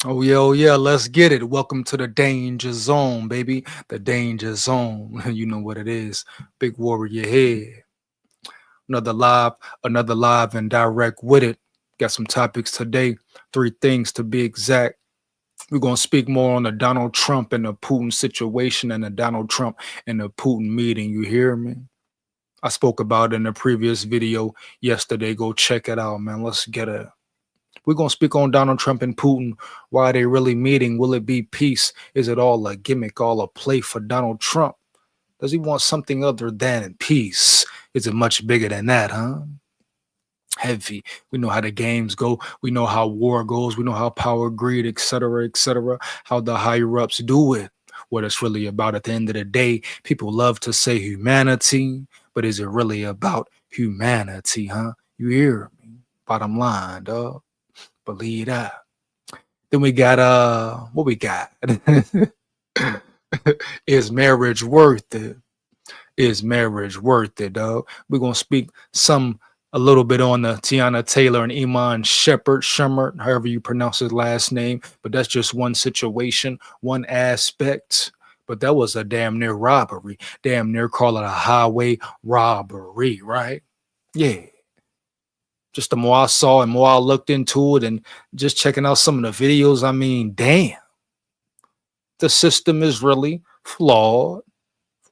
Oh yeah, let's get it. Welcome to the danger zone, baby. The danger zone. You know what it is. Big warrior here. Another live, another live and direct with it. Got some topics today. Three things to be exact. We're gonna speak more on the Donald Trump and the Putin situation and the Donald Trump and the Putin meeting. You hear me? I spoke about it in the previous video yesterday. Go check it out, man. Let's get it. We're going to speak on Donald Trump and Putin. Why are they really meeting? Will it be peace? Is it all a gimmick, all a play for Donald Trump? Does he want something other than peace? Is it much bigger than that, huh? Heavy. We know how the games go. We know how war goes. We know how power, greed, etc., how the higher ups do it. What it's really about at the end of the day. People love to say humanity, but is it really about humanity, huh? You hear me? Bottom line, dog. Believe that. Then we got what we got? Is marriage worth it? Is marriage worth it, dog? We're gonna speak a little bit on the Teyannataylor and Iman Shumert, however you pronounce his last name, but that's just one situation, one aspect. But that was a damn near robbery. Damn near call it a highway robbery, right? Yeah. Just the more I saw and more I looked into it and just checking out some of the videos, I mean, damn, the system is really flawed,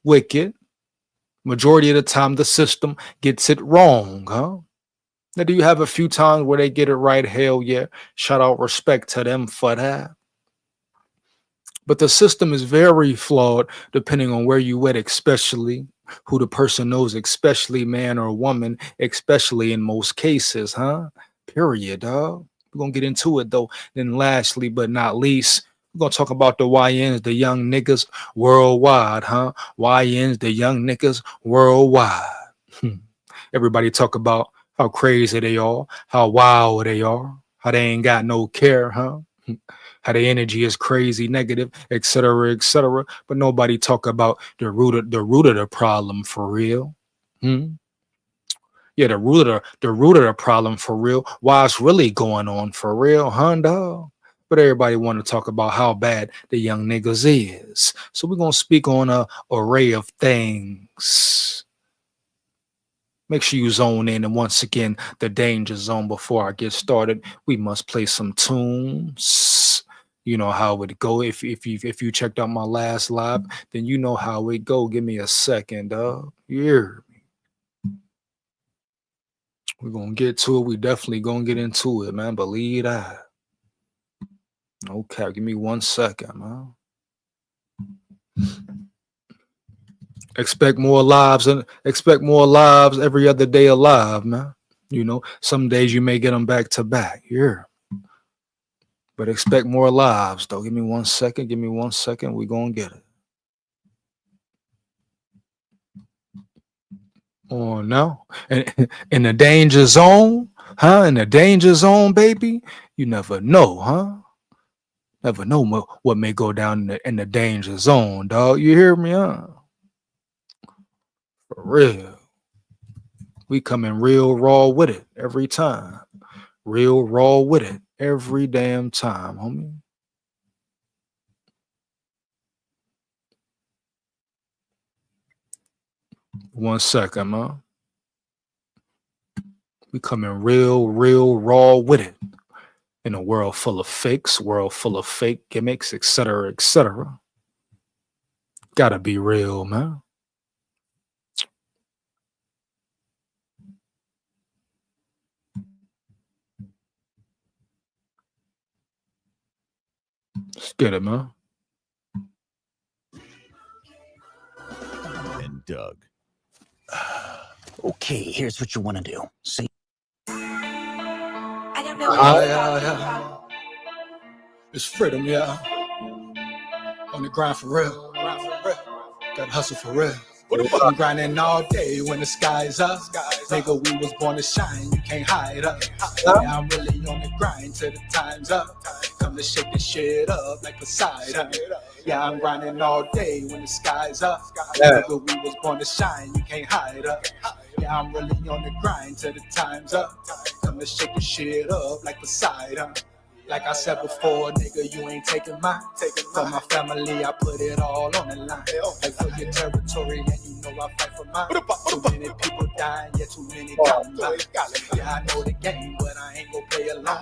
wicked. Majority of the time, the system gets it wrong, huh? Now, do you have a few times where they get it right? Hell yeah. Shout out respect to them for that. But the system is very flawed depending on where you at, especially who the person knows, especially man or woman, especially in most cases, huh? Period, dog. We're gonna get into it though. Then lastly, but not least, we're gonna talk about the YNs, the young niggas worldwide, huh? YNs, the young niggas worldwide. Everybody talk about how crazy they are, how wild they are, how they ain't got no care, huh? How the energy is crazy, negative, etc., but nobody talk about the root of the problem for real. Hmm? Yeah, the root of the problem for real. Why it's really going on for real, huh, dog? But everybody want to talk about how bad the young niggas is. So we're gonna speak on a array of things. Make sure you zone in, and once again, the danger zone. Before I get started, we must play some tunes. You know how it go. If you checked out my last live, then you know how it go. Give me a second, dog. Yeah, we're gonna get to it. We definitely gonna get into it, man. Believe that. Okay, give me 1 second, man. Expect more lives every other day alive, man. You know, some days you may get them back to back. Yeah. But expect more lives, though. Give me 1 second. Give me 1 second. We're going to get it. Oh, no. In the danger zone, huh? In the danger zone, baby, you never know, huh? Never know what may go down in the danger zone, dog. You hear me, huh? For real. We coming real raw with it every time. Real raw with it every damn time, homie. 1 second, man. We coming real raw with it. In a world full of fakes, world full of fake gimmicks, etc. Gotta be real, man. Let's get it, man. And Doug. Okay, here's what you want to do. Say, I don't know. Yeah. It's freedom, yeah. On the grind for real. Gotta hustle for real. I'm grinding all day when the sky's up. Nigga, we was born to shine, you can't hide us. Yeah, I'm really on the grind till the time's up. Come to shake this shit up like Poseidon. Yeah, I'm grinding all day when the sky's up. Nigga, we was born to shine, you can't hide us. Yeah, I'm really on the grind till the time's up. Come to shake this shit up like Poseidon. Like I said before, nigga, you ain't taking mine. For my family, I put it all on the line. Like for your territory, and you know I fight for mine. Too many people dying, yeah, too many counting by. Yeah, I know the game, but I ain't gon' play alone.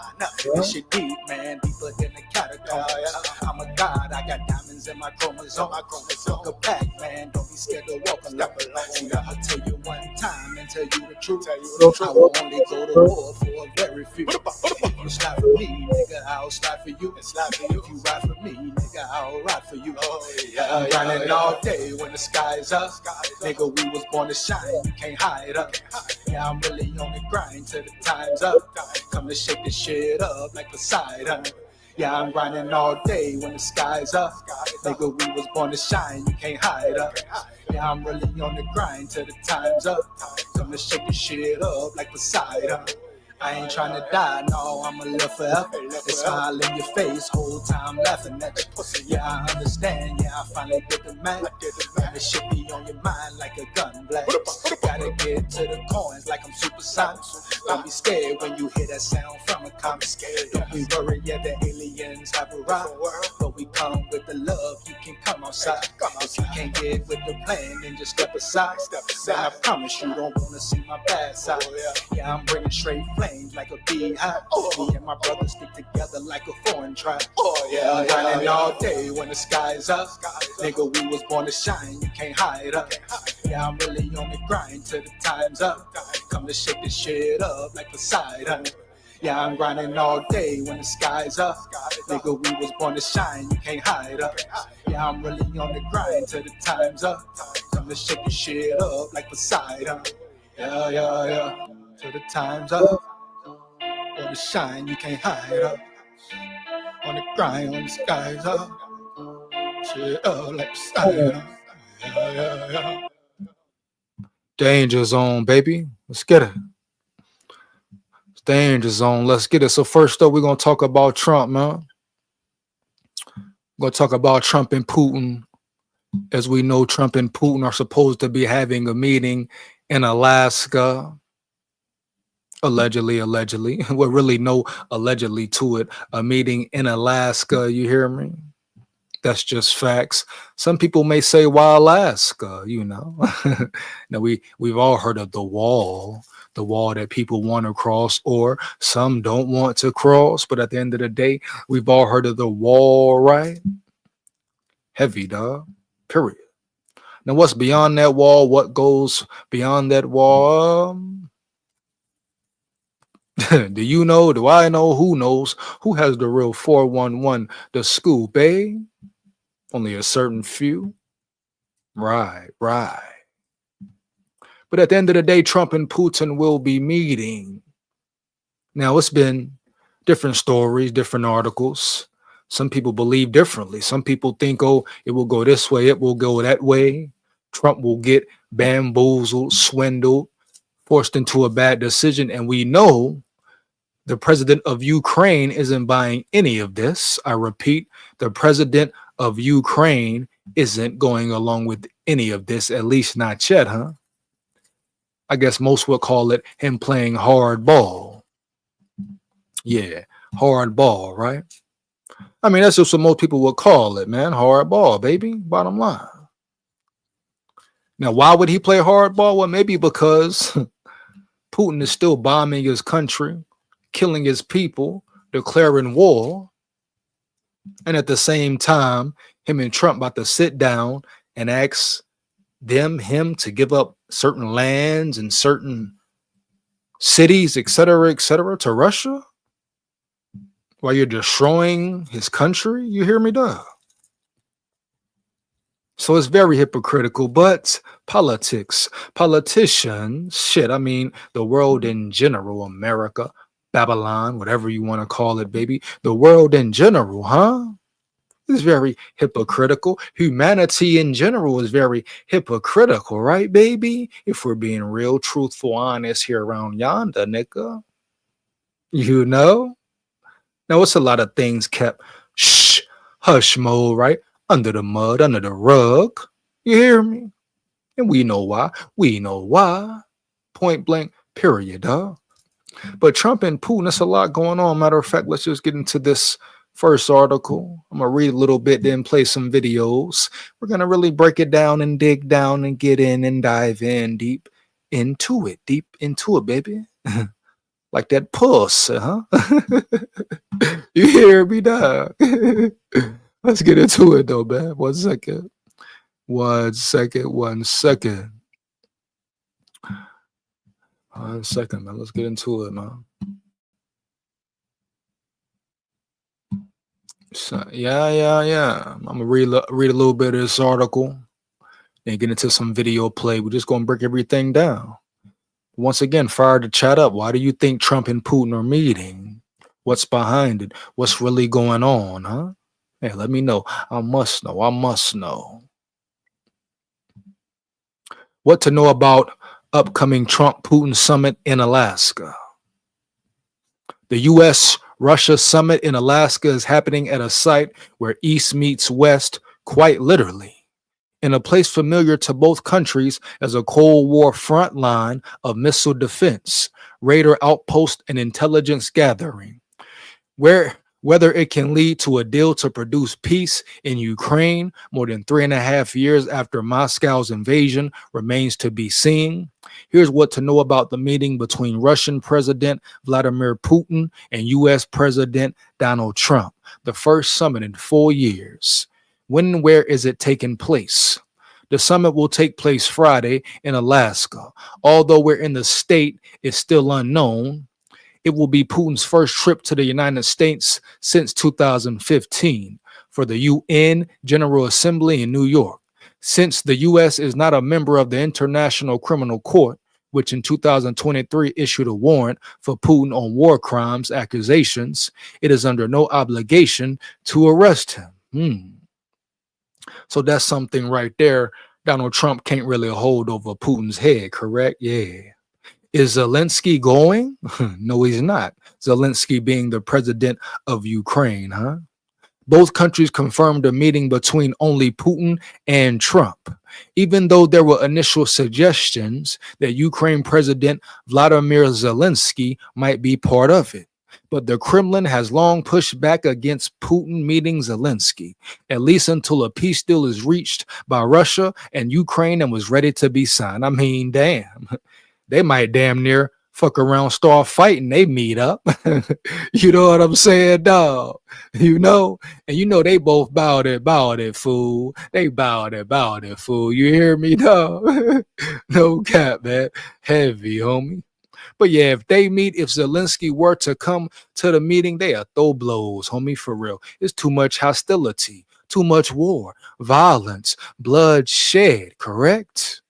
This shit deep, man, deeper than the catacombs. I'm a god, I got diamonds in my chromosome. Fuck a pack, man, don't be scared to walk alone. See, I'll tell you one time and tell you the truth. I will only go to war for a very few. If you slide for me, nigga, I'll slide for you. If you ride for me, nigga, I'll ride for you. I'm running all day when the sky's up. Nigga, we was born to shine, you can't hide up. Yeah, I'm really on the grind till the time's up. Come to shake this shit up like Poseidon. Yeah, I'm grinding all day when the sky's up. Nigga, we was born to shine, you can't hide up. Yeah, I'm really on the grind till the time's up. Come to shake this shit up like Poseidon. I ain't trying to die, no, I'ma live forever. The smile in your face, whole time laughing at you. Yeah, I understand, yeah, I finally did the math. And this shit be on your mind like a gun blast. Gotta get to the coins like I'm supersonic. Don't be scared when you hear that sound from a comic. Don't be worried, yeah, the aliens have arrived. But we come with the love, you can come outside. If you can't get with the plan, then just step aside. And I promise you don't wanna see my bad side. Yeah, I'm bringing straight flames like a beehive. Me and my brothers stick together like a foreign tribe. Yeah, I'm running all day when the sky's up. Nigga, we was born to shine, you can't hide up. Yeah, I'm really on the grind till the time's up. Come to shake this shit up like Poseidon. Yeah, I'm grinding all day when the sky's up. Nigga, we was born to shine, you can't hide up. Yeah, I'm really on the grind till the time's up. Come to shake this shit up like Poseidon. Yeah. Till the time's up. On the shine, you can't hide up. On the grind, when the sky's up. Shit up like Poseidon. Yeah. Danger zone, baby. Let's get it. Danger zone. Let's get it. So first up, we're gonna talk about Trump, man. We're gonna talk about Trump and Putin. As we know, Trump and Putin are supposed to be having a meeting in Alaska. Allegedly. Well, really no allegedly to it. A meeting in Alaska, you hear me? That's just facts. Some people may say, why Alaska? You know, now we've all heard of the wall that people want to cross, or some don't want to cross. But at the end of the day, we've all heard of the wall, right? Heavy, dog. Period. Now, what's beyond that wall? What goes beyond that wall? Do you know? Do I know? Who knows? Who has the real 411? The scoop, eh? Only a certain few. Right. But at the end of the day, Trump and Putin will be meeting. Now, it's been different stories, different articles. Some people believe differently. Some people think, oh, it will go this way, it will go that way. Trump will get bamboozled, swindled, forced into a bad decision. And we know the president of Ukraine isn't buying any of this. I repeat, the president of Ukraine isn't going along with any of this, at least not yet, huh? I guess most would call it him playing hardball. Yeah, hardball, right? I mean, that's just what most people would call it, man. Hardball, baby. Bottom line. Now, why would he play hardball? Well, maybe because Putin is still bombing his country, killing his people, declaring war. And at the same time, him and Trump about to sit down and ask him to give up certain lands and certain cities, et cetera, to Russia while you're destroying his country. You hear me, duh? So it's very hypocritical, but politicians, shit, I mean, the world in general, America, Babylon, whatever you want to call it, baby, the world in general, huh? Is very hypocritical. Humanity in general is very hypocritical, right, baby? If we're being real, truthful, honest here around yonder, nigga. You know? Now, it's a lot of things kept hush mode, right? Under the mud, under the rug. You hear me? And we know why. Point blank, period, dog. But Trump and Putin, there's a lot going on. Matter of fact, let's just get into this first article. I'm going to read a little bit, then play some videos. We're going to really break it down and dig down and get in and dive in deep into it, baby. Like that puss, huh? You hear me, dog? Let's get into it, though, man. 1 second. 1 second. 1 second. 1 second, man. Let's get into it, man. So, yeah. I'm gonna read a little bit of this article, then get into some video play. We're just gonna break everything down. Once again, fire the chat up. Why do you think Trump and Putin are meeting? What's behind it? What's really going on, huh? Hey, let me know. I must know. What to know about upcoming Trump-Putin summit in Alaska. The U.S.-Russia summit in Alaska is happening at a site where East meets West, quite literally, in a place familiar to both countries as a Cold War front line of missile defense, radar outpost, and intelligence gathering. Whether it can lead to a deal to produce peace in Ukraine more than 3.5 years after Moscow's invasion remains to be seen. Here's what to know about the meeting between Russian President Vladimir Putin and U.S. President Donald Trump, the first summit in 4 years. When and where is it taking place? The summit will take place Friday in Alaska. Although we're in the state is still unknown, it will be Putin's first trip to the United States since 2015 for the UN General Assembly in New York. Since the U.S. is not a member of the International Criminal Court, which in 2023 issued a warrant for Putin on war crimes accusations, it is under no obligation to arrest him. So that's something right there. Donald Trump can't really hold over Putin's head, correct? Yeah. Is Zelensky going? No, he's not. Zelensky being the president of Ukraine, huh? Both countries confirmed a meeting between only Putin and Trump, even though there were initial suggestions that Ukraine President Vladimir Zelensky might be part of it. But the Kremlin has long pushed back against Putin meeting Zelensky, at least until a peace deal is reached by Russia and Ukraine and was ready to be signed. I mean, damn. They might damn near fuck around, start fighting. They meet up. You know what I'm saying, dog? You know? And you know they both bowed it, fool. They bowed it, fool. You hear me, dog? No cap, man. Heavy, homie. But yeah, if they meet, if Zelensky were to come to the meeting, they are throw blows, homie, for real. It's too much hostility, too much war, violence, bloodshed, correct?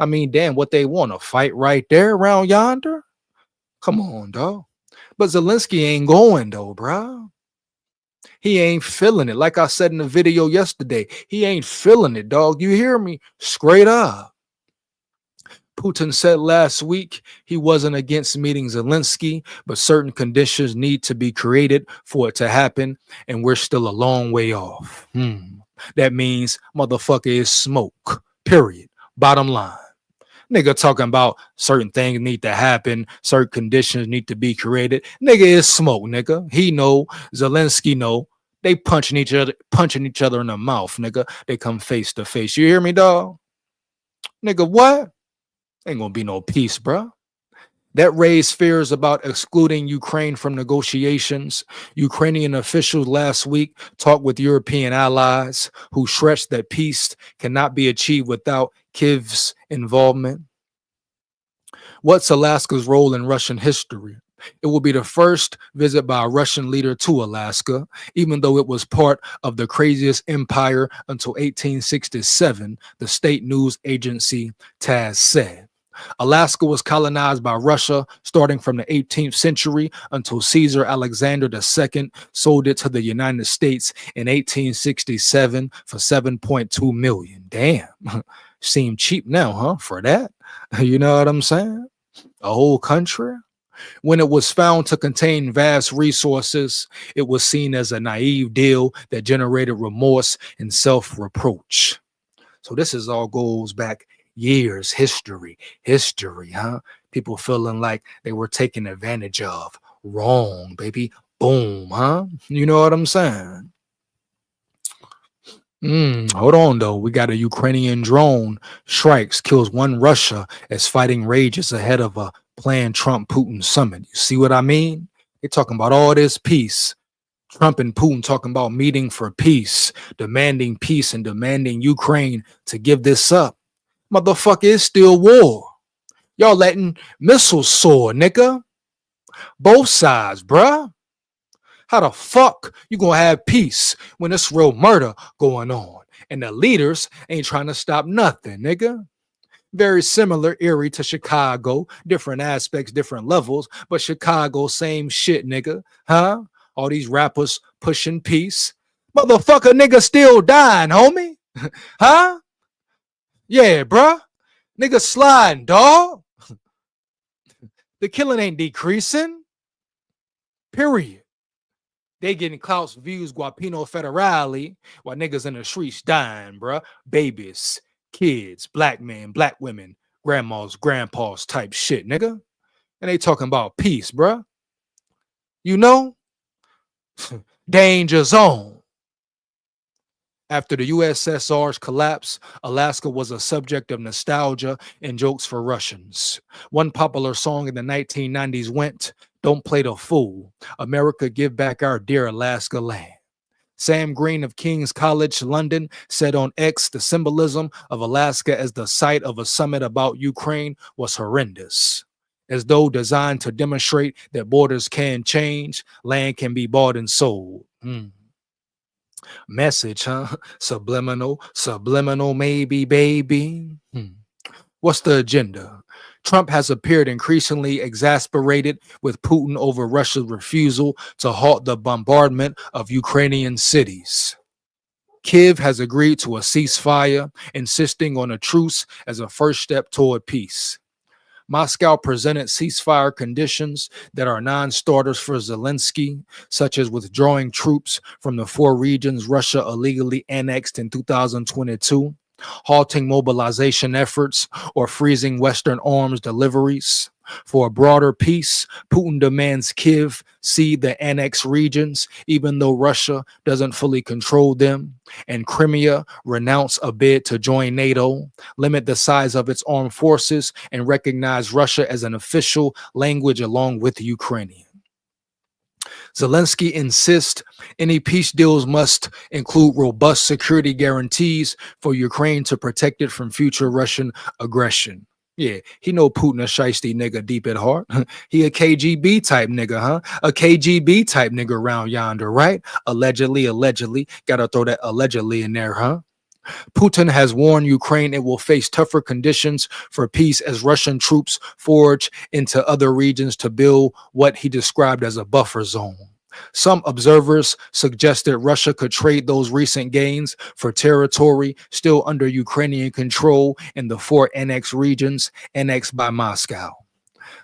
I mean, damn, what they want to fight right there around yonder? Come on, dog. But Zelensky ain't going, though, bro. He ain't feeling it. Like I said in the video yesterday, he ain't feeling it, dog. You hear me? Straight up. Putin said last week he wasn't against meeting Zelensky, but certain conditions need to be created for it to happen, and we're still a long way off. That means motherfucker is smoke, period. Bottom line. Nigga talking about certain things need to happen, certain conditions need to be created. Nigga is smoke, nigga. He know, Zelensky know. They punching each other in the mouth, nigga. They come face to face. You hear me, dog? Nigga, what? Ain't gonna be no peace, bro. That raised fears about excluding Ukraine from negotiations. Ukrainian officials last week talked with European allies who stressed that peace cannot be achieved without Kyiv's involvement. What's Alaska's role in Russian history? It will be the first visit by a Russian leader to Alaska, even though it was part of the craziest empire until 1867, the state news agency TASS said. Alaska was colonized by Russia starting from the 18th century until Caesar Alexander II sold it to the United States in 1867 for $7.2 million. Damn. Seemed cheap now, huh? For that? You know what I'm saying? A whole country? When it was found to contain vast resources, it was seen as a naive deal that generated remorse and self-reproach. So this is all goes back years, history, huh? People feeling like they were taken advantage of. Wrong, baby. Boom, huh? You know what I'm saying? Hold on, though. We got a Ukrainian drone strikes, kills one Russia as fighting rages ahead of a planned Trump-Putin summit. You see what I mean? They're talking about all this peace. Trump and Putin talking about meeting for peace, demanding peace and demanding Ukraine to give this up. Motherfucker, it's still war. Y'all letting missiles soar, nigga. Both sides, bruh. How the fuck you gonna have peace when it's real murder going on and the leaders ain't trying to stop nothing, nigga? Very similar, eerie to Chicago, different aspects, different levels, but Chicago, same shit, nigga. Huh? All these rappers pushing peace. Motherfucker, nigga still dying, homie. Huh? Yeah, bruh. Nigga sliding, dog. The killing ain't decreasing. Period. They getting clouts, views, guapino federale, while niggas in the streets dying, bruh. Babies, kids, black men, black women, grandmas, grandpas type shit, nigga. And they talking about peace, bruh. You know? Danger zone. After the USSR's collapse, Alaska was a subject of nostalgia and jokes for Russians. One popular song in the 1990s went, "Don't play the fool. America, give back our dear Alaska land." Sam Green of King's College, London, said on X the symbolism of Alaska as the site of a summit about Ukraine was horrendous. As though designed to demonstrate that borders can change, land can be bought and sold. Message, huh? Subliminal, maybe, baby. What's the agenda? Trump has appeared increasingly exasperated with Putin over Russia's refusal to halt the bombardment of Ukrainian cities. Kyiv has agreed to a ceasefire, insisting on a truce as a first step toward peace. Moscow presented ceasefire conditions that are non-starters for Zelensky, such as withdrawing troops from the 4 regions Russia illegally annexed in 2022, halting mobilization efforts, or freezing Western arms deliveries. For a broader peace, Putin demands Kyiv cede the annexed regions, even though Russia doesn't fully control them, and Crimea renounce a bid to join NATO, limit the size of its armed forces, and recognize Russia as an official language along with Ukrainian. Zelensky insists any peace deals must include robust security guarantees for Ukraine to protect it from future Russian aggression. Yeah, he know Putin a shiesty nigga deep at heart. He a KGB type nigga, huh? A KGB type nigga around yonder, right? Allegedly. Gotta throw that allegedly in there, huh? Putin has warned Ukraine it will face tougher conditions for peace as Russian troops forge into other regions to build what he described as a buffer zone. Some observers suggested Russia could trade those recent gains for territory still under Ukrainian control in the 4 annexed regions annexed by Moscow.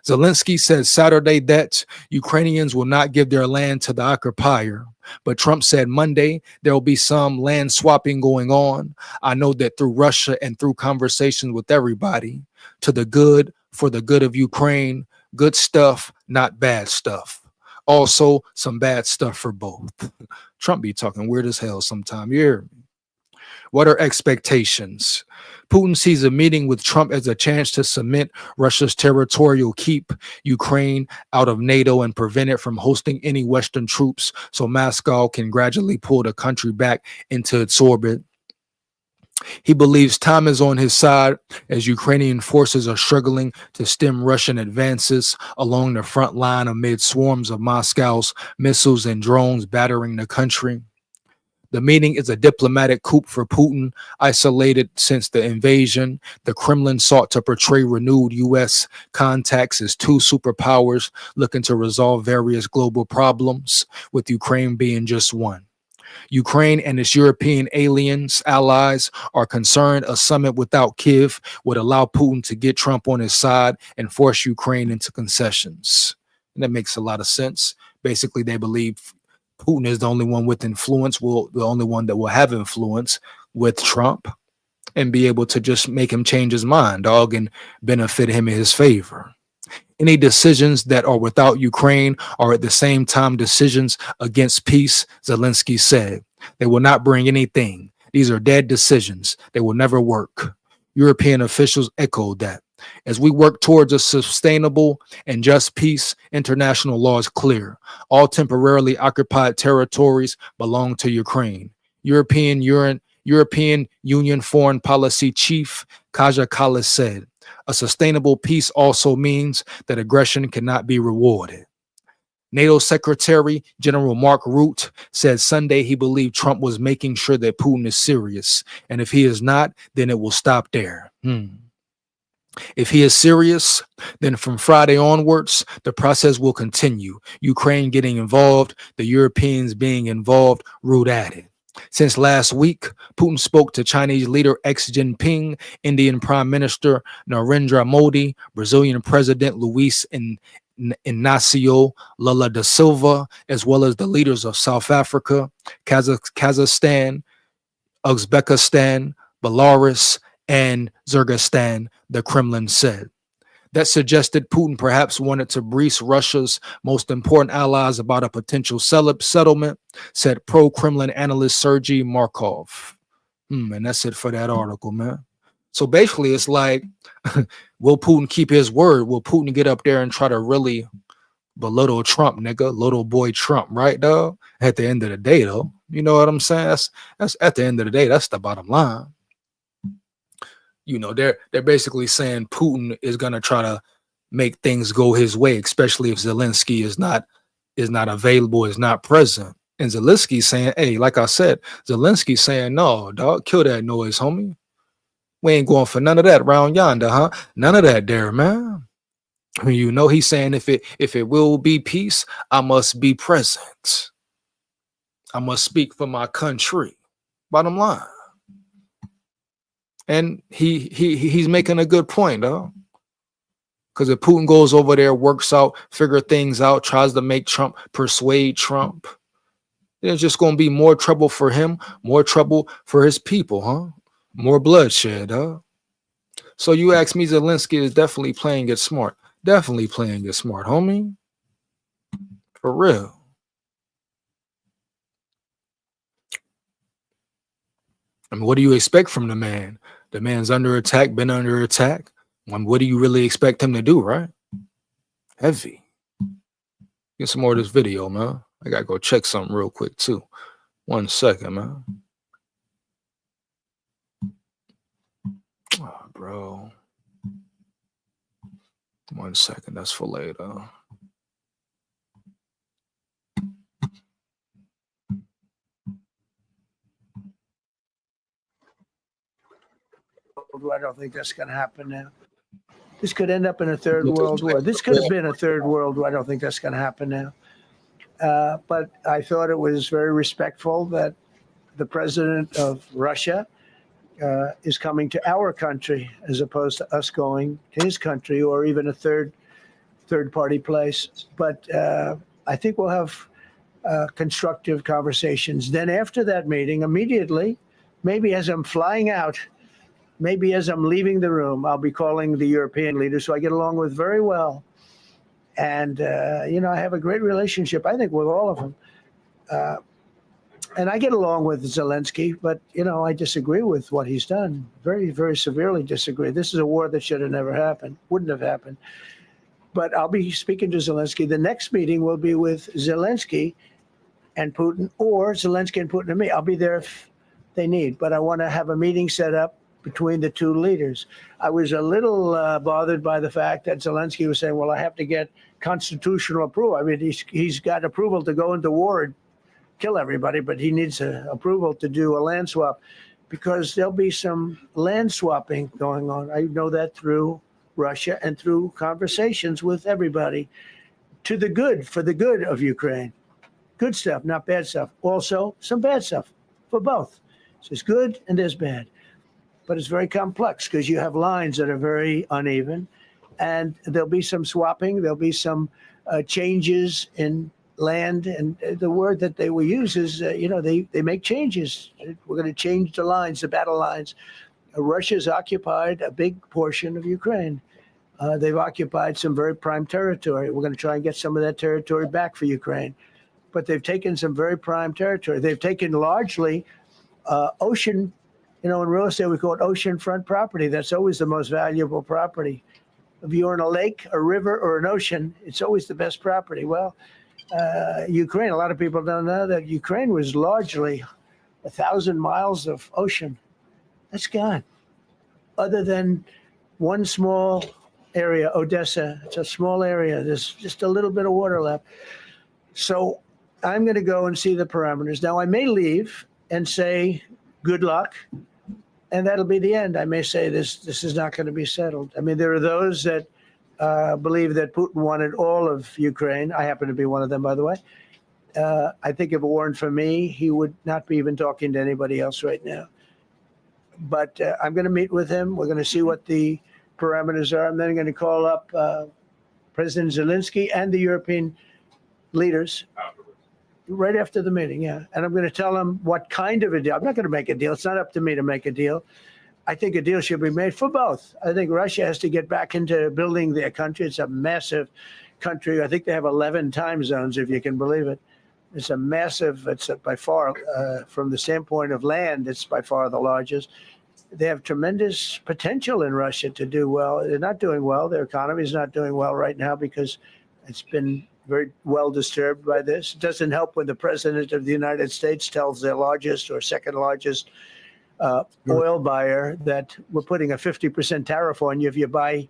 Zelensky said Saturday that Ukrainians will not give their land to the occupier, but Trump said Monday there will be some land swapping going on. I know that through Russia and through conversations with everybody, to the good, for the good of Ukraine, good stuff, not bad stuff. Also, some bad stuff for both. Trump be talking weird as hell sometime. You hear me? What are expectations? Putin sees a meeting with Trump as a chance to cement Russia's territorial keep Ukraine out of NATO and prevent it from hosting any Western troops so Moscow can gradually pull the country back into its orbit. He believes time is on his side as Ukrainian forces are struggling to stem Russian advances along the front line amid swarms of Moscow's missiles and drones battering the country. The meeting is a diplomatic coup for Putin, isolated since the invasion. The Kremlin sought to portray renewed U.S. contacts as two superpowers looking to resolve various global problems, with Ukraine being just one. Ukraine and its European allies are concerned a summit without Kyiv would allow Putin to get Trump on his side and force Ukraine into concessions. And that makes a lot of sense. Basically, they believe Putin is the only one with influence, the only one that will have influence with Trump and be able to just make him change his mind, dog, and benefit him in his favor. Any decisions that are without Ukraine are at the same time decisions against peace, Zelensky said. They will not bring anything. These are dead decisions. They will never work. European officials echoed that. As we work towards a sustainable and just peace, international law is clear. All temporarily occupied territories belong to Ukraine. European Union Foreign Policy Chief Kaja Kallas said, a sustainable peace also means that aggression cannot be rewarded. NATO Secretary General Mark Rutte said Sunday he believed Trump was making sure that Putin is serious. And if he is not, then it will stop there. If he is serious, then from Friday onwards, the process will continue. Ukraine getting involved, the Europeans being involved, Rutte added. Since last week, Putin spoke to Chinese leader Xi Jinping, Indian Prime Minister Narendra Modi, Brazilian President Luiz Inácio Lula da Silva, as well as the leaders of South Africa, Kazakhstan, Uzbekistan, Belarus, and Kyrgyzstan, the Kremlin said. That suggested Putin perhaps wanted to brief Russia's most important allies about a potential settlement, said pro-Kremlin analyst Sergei Markov. And that's it for that article, man. So basically, it's like, will Putin keep his word? Will Putin get up there and try to really belittle Trump, nigga? Little boy Trump, right, dog? At the end of the day, though, you know what I'm saying? That's at the end of the day, that's the bottom line. You know, they're basically saying Putin is gonna try to make things go his way, especially if Zelensky is not available, is not present. And Zelensky's saying, hey, like I said, Zelensky's saying, no, dog, kill that noise, homie. We ain't going for none of that around yonder, huh? None of that there, man. You know, he's saying if it will be peace, I must be present. I must speak for my country. Bottom line. And he's making a good point, though. Because if Putin goes over there, works out, figure things out, tries to make Trump, persuade Trump, there's just going to be more trouble for him, more trouble for his people, huh? More bloodshed, huh? So you ask me, Zelensky is definitely playing it smart. Definitely playing it smart, homie. For real. I mean, what do you expect from the man? The man's under attack, been under attack. What do you really expect him to do, right? Heavy. Get some more of this video, man. I gotta go check something real quick, too. 1 second, man. Oh, bro. 1 second. That's for later. I don't think that's going to happen now. This could end up in a third world war. This could have been a third world war. I don't think that's going to happen now. But I thought it was very respectful that the president of Russia is coming to our country as opposed to us going to his country or even a third party place. But I think we'll have constructive conversations. Then after that meeting, immediately, maybe as I'm flying out, maybe as I'm leaving the room, I'll be calling the European leaders who I get along with very well. And, you know, I have a great relationship, I think, with all of them. And I get along with Zelensky, but, you know, I disagree with what he's done. Very, very severely disagree. This is a war that should have never happened, wouldn't have happened. But I'll be speaking to Zelensky. The next meeting will be with Zelensky and Putin, or Zelensky and Putin and me. I'll be there if they need. But I want to have a meeting set up between the two leaders. I was a little bothered by the fact that Zelensky was saying, well, I have to get constitutional approval. I mean, he's got approval to go into war and kill everybody, but he needs approval to do a land swap because there'll be some land swapping going on. I know that through Russia and through conversations with everybody to the good, for the good of Ukraine. Good stuff, not bad stuff. Also, some bad stuff for both. So there's good and there's bad. But it's very complex because you have lines that are very uneven, and there'll be some swapping. There'll be some changes in land, and the word that they will use is, you know, they make changes. We're going to change the lines, the battle lines. Russia's occupied a big portion of Ukraine, They've occupied some very prime territory. We're going to try and get some of that territory back for Ukraine. But they've taken some very prime territory. They've taken largely ocean, in real estate, we call it oceanfront property. That's always the most valuable property. If you're in a lake, a river, or an ocean, it's always the best property. Well, Ukraine, a lot of people don't know that Ukraine was largely 1,000 miles of ocean. That's gone. Other than one small area, Odessa, it's a small area. There's just a little bit of water left. So I'm going to go and see the parameters. Now, I may leave and say, good luck, and that'll be the end. I may say this is not going to be settled. I mean, there are those that believe that Putin wanted all of Ukraine. I happen to be one of them, by the way. I think if it weren't for me, he would not be even talking to anybody else right now. But I'm going to meet with him. We're going to see what the parameters are. I'm then going to call up President Zelensky and the European leaders right after the meeting, yeah. And I'm going to tell them what kind of a deal. I'm not going to make a deal. It's not up to me to make a deal. I think a deal should be made for both. I think Russia has to get back into building their country. It's a massive country. I think they have 11 time zones, if you can believe it. It's a massive, it's by far, from the standpoint of land, it's by far the largest. They have tremendous potential in Russia to do well. They're not doing well. Their economy is not doing well right now because it's been very well disturbed by this. It doesn't help when the president of the United States tells their largest or second largest oil buyer that we're putting a 50% tariff on you if you buy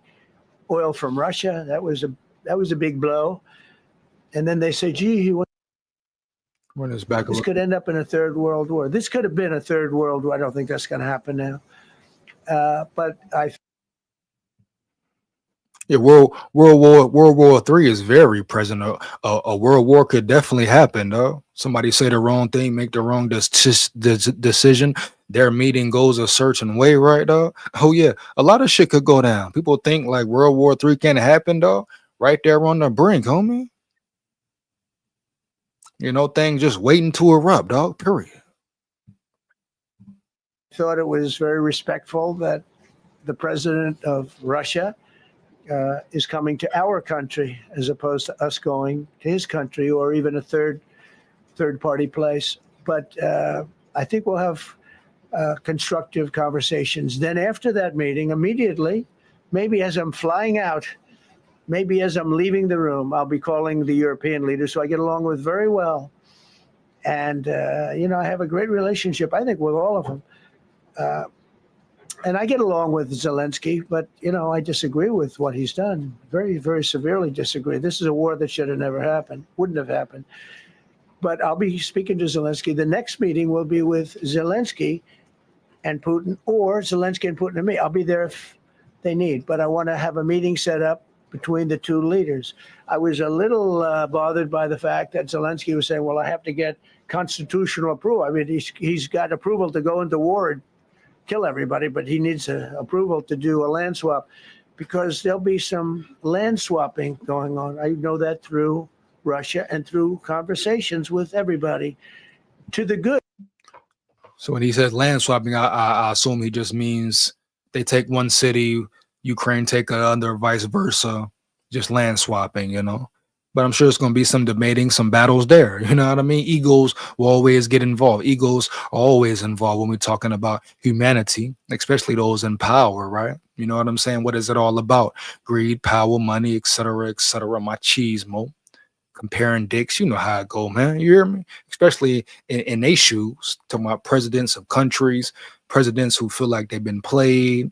oil from Russia. That was a big blow. And then they say, gee, he wants. When it's back, This could end up in a third world war. This could have been a third world war. I don't think that's going to happen now. But yeah, World War III is very present. A world war could definitely happen, though. Somebody say the wrong thing, make the wrong decision. Their meeting goes a certain way, right, though? Oh yeah, a lot of shit could go down. People think like World War III can't happen, though. Right there on the brink, homie. Things just waiting to erupt, dog. Period. thought it was very respectful that the president of Russia is coming to our country as opposed to us going to his country or even a third party place. But I think we'll have constructive conversations. Then after that meeting, immediately, maybe as I'm flying out, maybe as I'm leaving the room, I'll be calling the European leaders who I get along with very well. And, I have a great relationship, I think, with all of them. And I get along with Zelensky, but, I disagree with what he's done. Very, very severely disagree. This is a war that should have never happened, wouldn't have happened. But I'll be speaking to Zelensky. The next meeting will be with Zelensky and Putin, or Zelensky and Putin and me. I'll be there if they need, but I want to have a meeting set up between the two leaders. I was a little bothered by the fact that Zelensky was saying, well, I have to get constitutional approval. I mean, he's got approval to go into war and kill everybody, but he needs approval to do a land swap because there'll be some land swapping going on. I know that through Russia and through conversations with everybody to the good. So when he says land swapping, I assume he just means they take one city, Ukraine take another, vice versa, just land swapping, But I'm sure it's going to be some debating, some battles there. You know what I mean? Egos will always get involved. Egos are always involved when we're talking about humanity, especially those in power, right? You know what I'm saying? What is it all about? Greed, power, money, etc., machismo. Comparing dicks, you know how it go, man. You hear me? Especially in their shoes, talking about presidents of countries, presidents who feel like they've been played,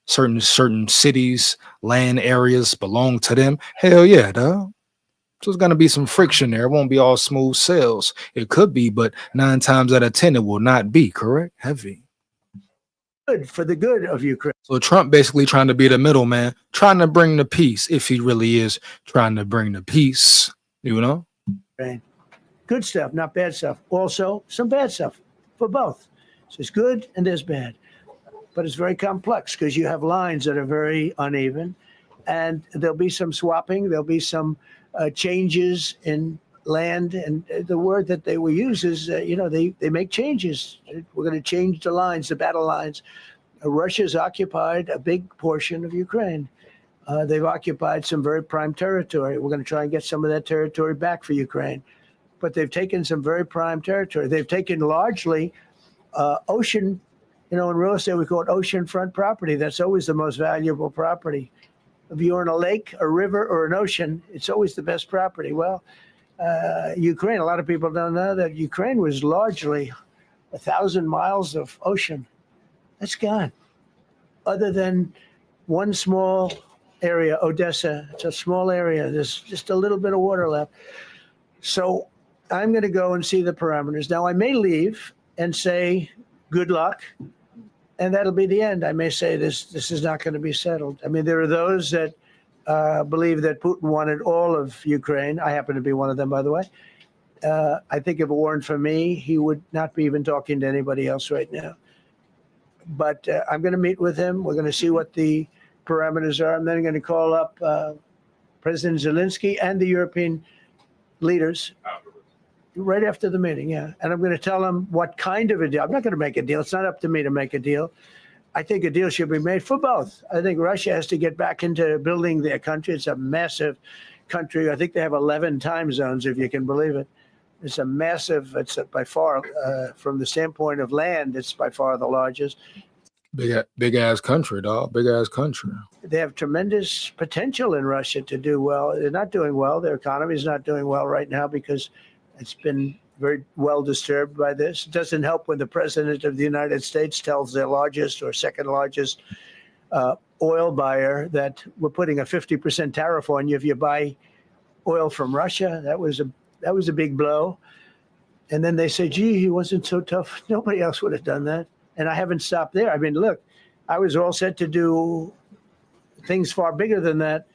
certain cities, land areas belong to them. Hell yeah, dog. So there's going to be some friction there. It won't be all smooth sails. It could be, but 9 times out of 10, it will not be, correct? Heavy. Good for the good of Ukraine. So Trump basically trying to be the middleman, trying to bring the peace, if he really is trying to bring the peace. Right. Good stuff, not bad stuff. Also, some bad stuff for both. So there's good and there's bad. But it's very complex because you have lines that are very uneven. And there'll be some swapping. There'll be some changes in land. And the word that they will use is, they make changes. We're going to change the lines, the battle lines. Russia's occupied a big portion of Ukraine. They've occupied some very prime territory. We're going to try and get some of that territory back for Ukraine. But they've taken some very prime territory. They've taken largely ocean, in real estate, we call it oceanfront property. That's always the most valuable property. If you're in a lake, a river, or an ocean, it's always the best property. Well, Ukraine, a lot of people don't know that Ukraine was largely 1,000 miles of ocean. That's gone. Other than one small area, Odessa, it's a small area. There's just a little bit of water left. So I'm going to go and see the parameters. Now, I may leave and say, good luck, and that'll be the end. I may say this is not going to be settled. I mean, there are those that believe that Putin wanted all of Ukraine. I happen to be one of them, by the way. I think if it weren't for me, he would not be even talking to anybody else right now. But I'm going to meet with him. We're going to see what the parameters are. I'm then going to call up President Zelensky and the European leaders right after the meeting, yeah. And I'm going to tell them what kind of a deal. I'm not going to make a deal. It's not up to me to make a deal. I think a deal should be made for both. I think Russia has to get back into building their country. It's a massive country. I think they have 11 time zones, if you can believe it. It's a massive, it's by far, from the standpoint of land, it's by far the largest. Big ass country, dog. Big ass country. They have tremendous potential in Russia to do well. They're not doing well. Their economy is not doing well right now because it's been very well disturbed by this. It doesn't help when the president of the United States tells their largest or second largest oil buyer that we're putting a 50% tariff on you if you buy oil from Russia. That was a big blow. And then they say, gee, he wasn't so tough. Nobody else would have done that. And I haven't stopped there. I mean, look, I was all set to do things far bigger than that,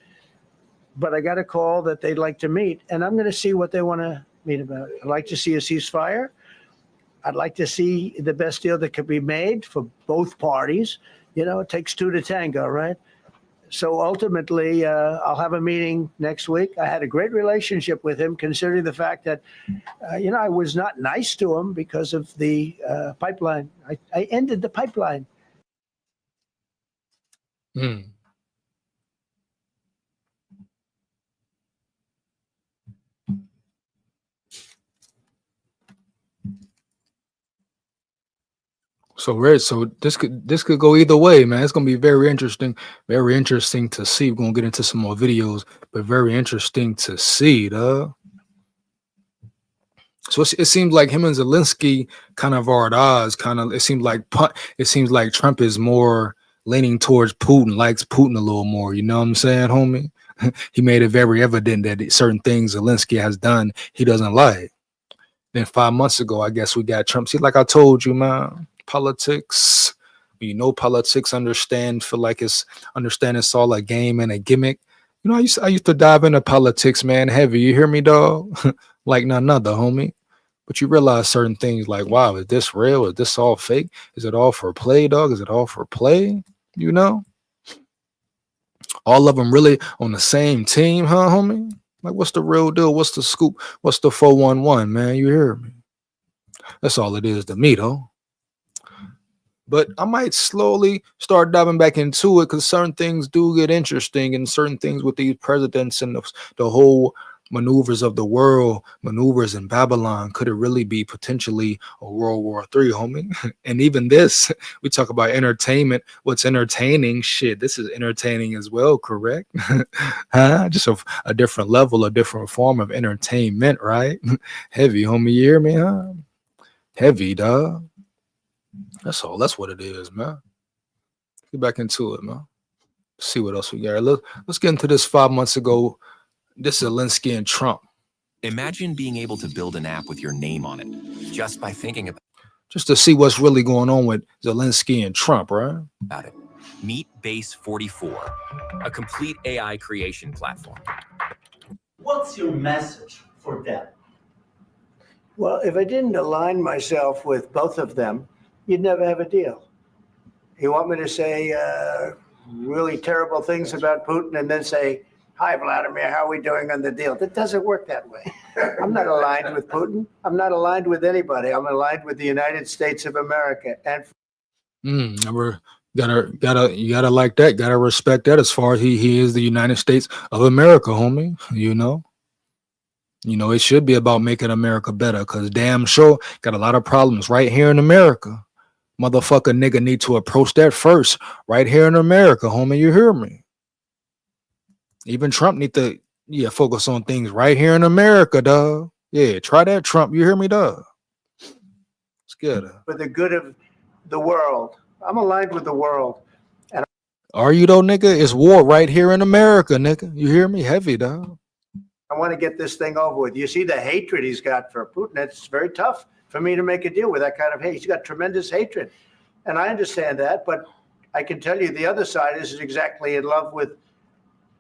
but I got a call that they'd like to meet, and I'm going to see what they want to meet about. I'd like to see a ceasefire. I'd like to see the best deal that could be made for both parties. It takes two to tango, right? So ultimately, I'll have a meeting next week. I had a great relationship with him, considering the fact that, I was not nice to him because of the pipeline. I ended the pipeline. Mm. So this could go either way, man. It's gonna be very interesting to see. We're gonna get into some more videos, but very interesting to see, dog. So it seems like him and Zelensky kind of are at odds. It seems like Trump is more leaning towards Putin, likes Putin a little more. You know what I'm saying, homie? He made it very evident that certain things Zelensky has done he doesn't like. Then 5 months ago, I guess we got Trump. See, like I told you, man. Politics, politics, feel like it's all a game and a gimmick. I used to dive into politics, man, heavy. You hear me, dog? Like none other, homie. But you realize certain things like, wow, is this real? Is this all fake? Is it all for play, dog? Is it all for play? All of them really on the same team, huh, homie? Like, what's the real deal? What's the scoop? What's the 411, man? You hear me? That's all it is to me, though. But I might slowly start diving back into it because certain things do get interesting, and certain things with these presidents and the whole maneuvers of the world, maneuvers in Babylon, could it really be potentially a World War III, homie? And even this, we talk about entertainment. What's entertaining? Shit, this is entertaining as well, correct? Huh? Just a different level, a different form of entertainment, right? Heavy, homie, you hear me, huh? Heavy, dog. That's all. That's what it is, man. Get back into it, man. See what else we got. Let's get into this 5 months ago. This is Zelensky and Trump. Imagine being able to build an app with your name on it just by thinking about Just to see what's really going on with Zelensky and Trump, right? it. Meet Base 44, a complete AI creation platform. What's your message for them? Well, if I didn't align myself with both of them, you'd never have a deal. You want me to say really terrible things about Putin and then say, hi, Vladimir, how are we doing on the deal? That doesn't work that way. I'm not aligned with Putin. I'm not aligned with anybody. I'm aligned with the United States of America. And You gotta like that. Gotta respect that. As far as he is the United States of America, homie. You know, it should be about making America better. Cause damn sure got a lot of problems right here in America. Motherfucker, nigga need to approach that first, right here in America, homie. You hear me? Even Trump need to focus on things right here in America, dog. Yeah, try that, Trump. You hear me, dog? It's good. For the good of the world. I'm aligned with the world. Are you though, nigga? It's war right here in America, nigga. You hear me? Heavy, dog. I want to get this thing over with. You see the hatred he's got for Putin. It's very tough for me to make a deal with that kind of hate. He's got tremendous hatred. And I understand that, but I can tell you the other side isn't exactly in love with,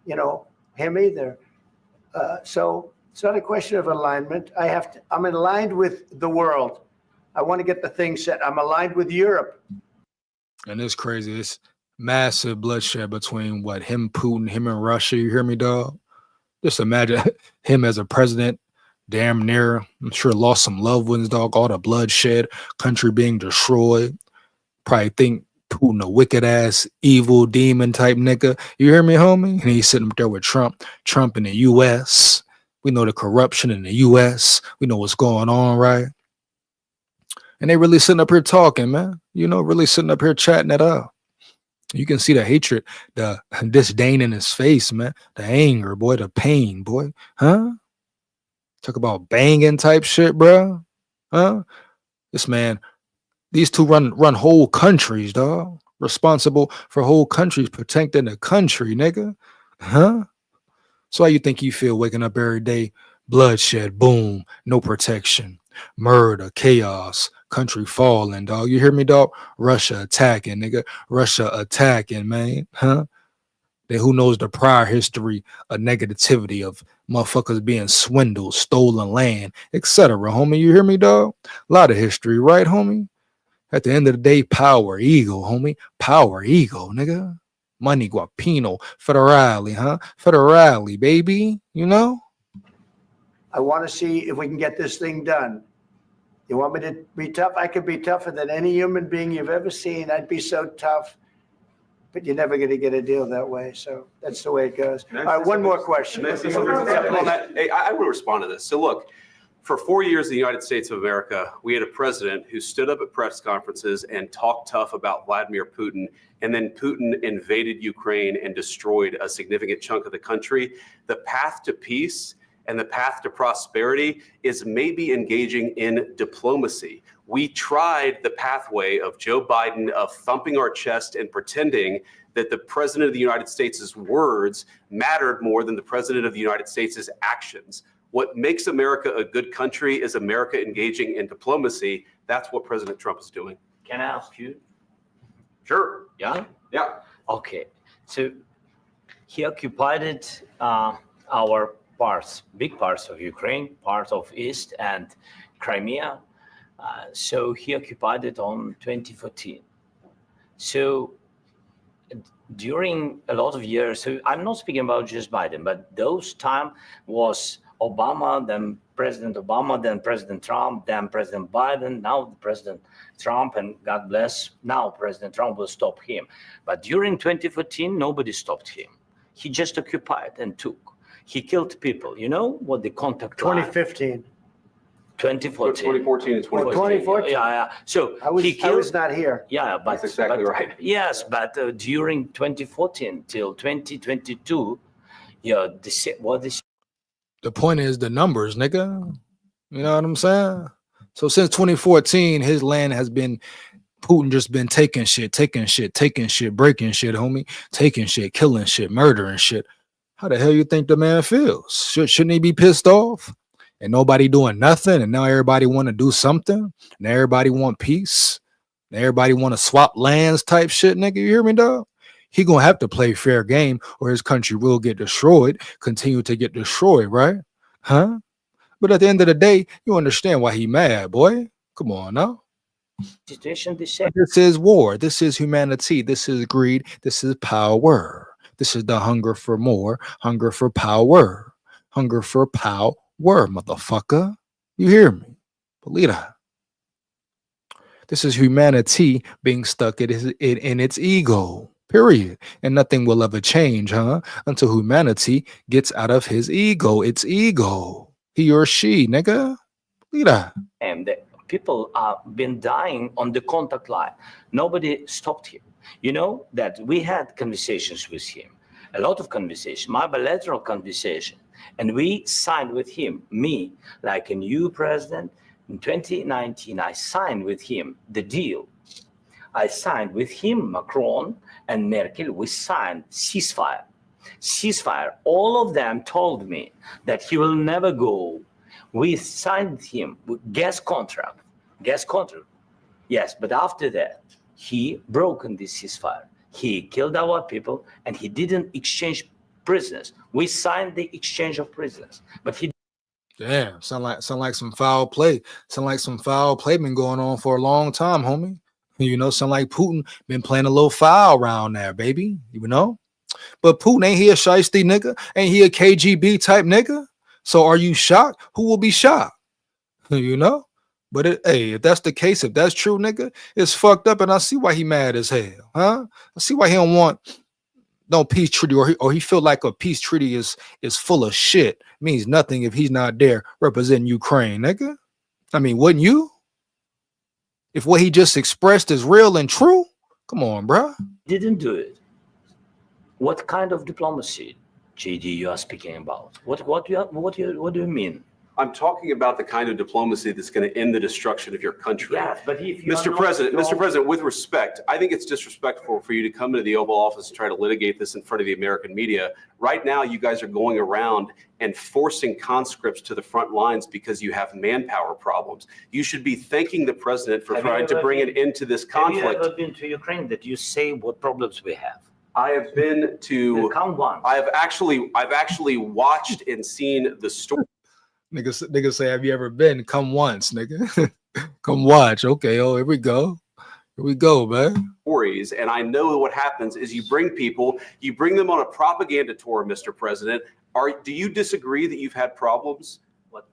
him either. So it's not a question of alignment. I'm aligned with the world. I want to get the thing set. I'm aligned with Europe. And it's crazy. It's massive bloodshed between him, Putin, him and Russia. You hear me, dog? Just imagine him as a president, damn near, I'm sure lost some loved ones, dog. All the bloodshed, country being destroyed. Probably think Putin a wicked ass, evil demon type nigga. You hear me, homie? And he's sitting up there with Trump in the U.S. We know the corruption in the U.S. We know what's going on, right? And they really sitting up here talking, man. Really sitting up here chatting it up. You can see the hatred, the disdain in his face, man. The anger, boy, the pain, boy. Huh? Talk about banging type shit, bro. Huh? This man, these two run whole countries, dog. Responsible for whole countries, protecting the country, nigga. Huh? So how you think you feel waking up every day? Bloodshed, boom, no protection, murder, chaos, country falling, dog. You hear me, dog? Russia attacking, nigga. Russia attacking, man. Huh? Then who knows the prior history of negativity of motherfuckers being swindled, stolen land, etc. Homie, you hear me, dog? A lot of history, right, homie? At the end of the day, power, ego, homie. Power, ego, nigga. Money, guapino, federale, huh? Federale, baby, I want to see if we can get this thing done. You want me to be tough? I could be tougher than any human being you've ever seen. I'd be so tough, but you're never going to get a deal that way. So that's the way it goes. All right, one more question. Hey, I want to respond to this. So look, for 4 years in the United States of America, we had a president who stood up at press conferences and talked tough about Vladimir Putin, and then Putin invaded Ukraine and destroyed a significant chunk of the country. The path to peace and the path to prosperity is maybe engaging in diplomacy. We tried the pathway of Joe Biden of thumping our chest and pretending that the president of the United States' words mattered more than the president of the United States' actions. What makes America a good country is America engaging in diplomacy. That's what President Trump is doing. Can I ask you? Sure. Yeah? Yeah. Okay. So he occupied our big parts of Ukraine, part of East and Crimea. So he occupied it on 2014. So during a lot of years, so I'm not speaking about just Biden, but those time was Obama, then President Obama, then President Trump, then President Biden, now President Trump, and God bless, now President Trump will stop him. But during 2014, nobody stopped him. He just occupied and took. He killed people. You know what the contact 2015. 2014. 2014 and 2014. 2014. Yeah. So I was not here. Yeah, but That's exactly right. Yes, but during 2014 till 2022, The point is the numbers, nigga. You know what I'm saying? So since 2014, his land has been, Putin just been taking shit, breaking shit, homie, taking shit, killing shit, murdering shit. How the hell you think the man feels? Shouldn't he be pissed off? And nobody doing nothing, and now everybody want to do something, and everybody want peace, and everybody want to swap lands type shit, nigga. You hear me, dog? He gonna have to play fair game, or his country will get destroyed, continue to get destroyed, right? Huh? But at the end of the day, you understand why he mad, boy. Come on now. situation the same. This is war. This is humanity. This is greed. This is power. This is the hunger for more, hunger for power, hunger for power, motherfucker. You hear me? Believe that. This is humanity being stuck in its ego. Period. And nothing will ever change, until humanity gets out of his ego. Its ego. He or she, nigga. Look at that. And the people have been dying on the contact line. Nobody stopped him. You know that we had conversations with him, a lot of conversation, my bilateral conversation, and we signed with him, me, like a new president. In 2019, I signed with him the deal. I signed with him, Macron and Merkel, we signed ceasefire. Ceasefire. All of them told me that he will never go. We signed him with gas contract. Yes, but after that, he broken this ceasefire. He killed our people and he didn't exchange prisoners. We signed the exchange of prisoners, but he. Damn, sound like some foul play. Sound like some foul play been going on for a long time, homie. You know, sound like Putin been playing a little foul around there, baby. You know? But Putin, ain't he a shiesty nigga? Ain't he a KGB type nigga? So are you shocked? Who will be shocked? You know? But hey, if that's the case, if that's true, nigga, it's fucked up, and I see why he mad as hell, huh? I see why he don't want no peace treaty, or he feel like a peace treaty is full of shit. Means nothing if he's not there representing Ukraine, nigga. I mean, wouldn't you? If what he just expressed is real and true, come on, bro. Didn't do it. What kind of diplomacy, JD, you are speaking about? What do you mean? I'm talking about the kind of diplomacy that's going to end the destruction of your country. Yes, but if you Mr. President, with respect, I think it's disrespectful for you to come into the Oval Office and try to litigate this in front of the American media. Right now, you guys are going around and forcing conscripts to the front lines because you have manpower problems. You should be thanking the president for trying to bring an end to this conflict. Have you ever been to Ukraine that you say what problems we have? I have been to. Count one. I've actually watched and seen the story. Niggas say, have you ever been? Come once, nigga. Come watch. Okay, oh, here we go. Here we go, man. Stories, and I know what happens is you bring them on a propaganda tour, Mr. President. Do you disagree that you've had problems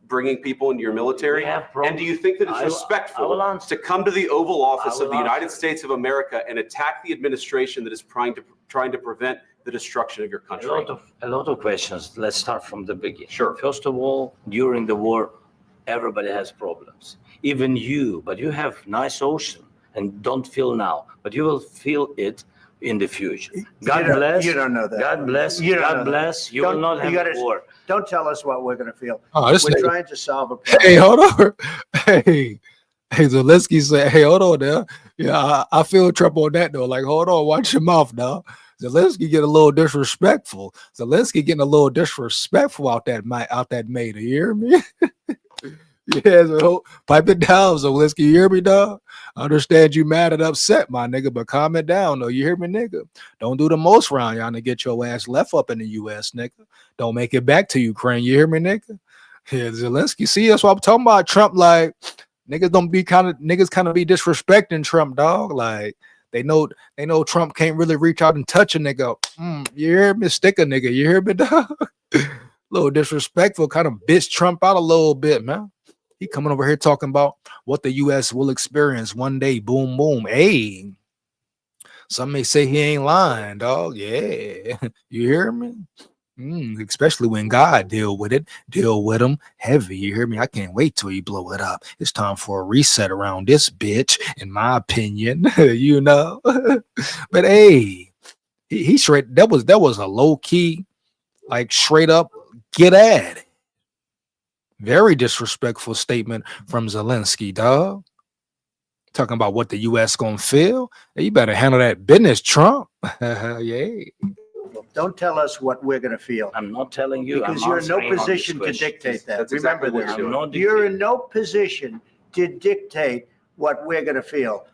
bringing people into your military? And do you think that it's respectful to come to the Oval Office of the United States of America and attack the administration that is trying to prevent the destruction of your country? A lot of questions. Let's start from the beginning. Sure. First of all, during the war, everybody has problems. Even you, but you have nice ocean and don't feel now, but you will feel it in the future. God bless. You don't know that. God bless. God bless. You will not have a war. Don't tell us what we're going to feel. Oh, We're trying to solve a problem. Hey, hold on. Hey, Zelensky said, hey, hold on there. Yeah, I feel Trump on that though. Like, hold on, watch your mouth now. Zelensky getting a little disrespectful. Zelensky getting a little disrespectful out that mater. You hear me? Yeah, so pipe it down, Zelensky. You hear me, dog? I understand you mad and upset, my nigga, but calm it down, though. You hear me, nigga? Don't do the most round, y'all, to get your ass left up in the U.S., nigga. Don't make it back to Ukraine. You hear me, nigga? Yeah, Zelensky. See, that's what I'm talking about. Trump, like, niggas kind of be disrespecting Trump, dog. Like, they know Trump can't really reach out and touch a nigga. You hear me? Stick a nigga. You hear me, dog? Little disrespectful, kind of bitch Trump out a little bit, man. He coming over here talking about what the U.S. will experience one day. Boom, boom. Hey, some may say he ain't lying, dog. Yeah, you hear me? Especially when God deal with him heavy. You hear me? I can't wait till you blow it up. It's time for a reset around this bitch, in my opinion. You know. But hey, he straight. That was a low key, like straight up get at it. Very disrespectful statement from Zelensky, dog. Talking about what the U.S. gonna feel. Hey, you better handle that business, Trump. Yeah. Don't tell us what we're going to feel. I'm not telling you. Because you're in no position to dictate that. That's Remember exactly what this. you're doing. You're in no position to dictate what we're going to feel.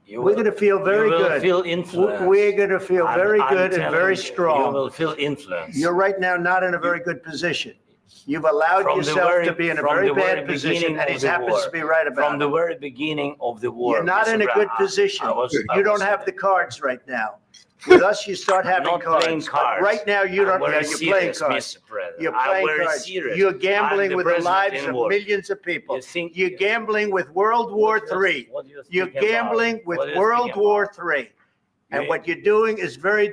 We're going to feel very good. Feel influence. We're going to feel very good and very You strong. will feel influence. You're right now not in a very good position. You've allowed From the yourself very- to be in a from very the very bad position, beginning and of he the happens war. to be right about From the it. very beginning of the war. You're not in a Mr. good Brown, position. I You don't was- have the cards right now. With us, you start having not playing cards. But cards. right now, you don't. I'm Yeah, very you're playing serious, cards. Mr. President. You're I'm playing very cards. serious. You're I'm gambling the with the president lives in of war. millions of people. You think- You're gambling with World War III. What do you You're think about- gambling with what do you World think War about? III. And Yeah. what you're doing is very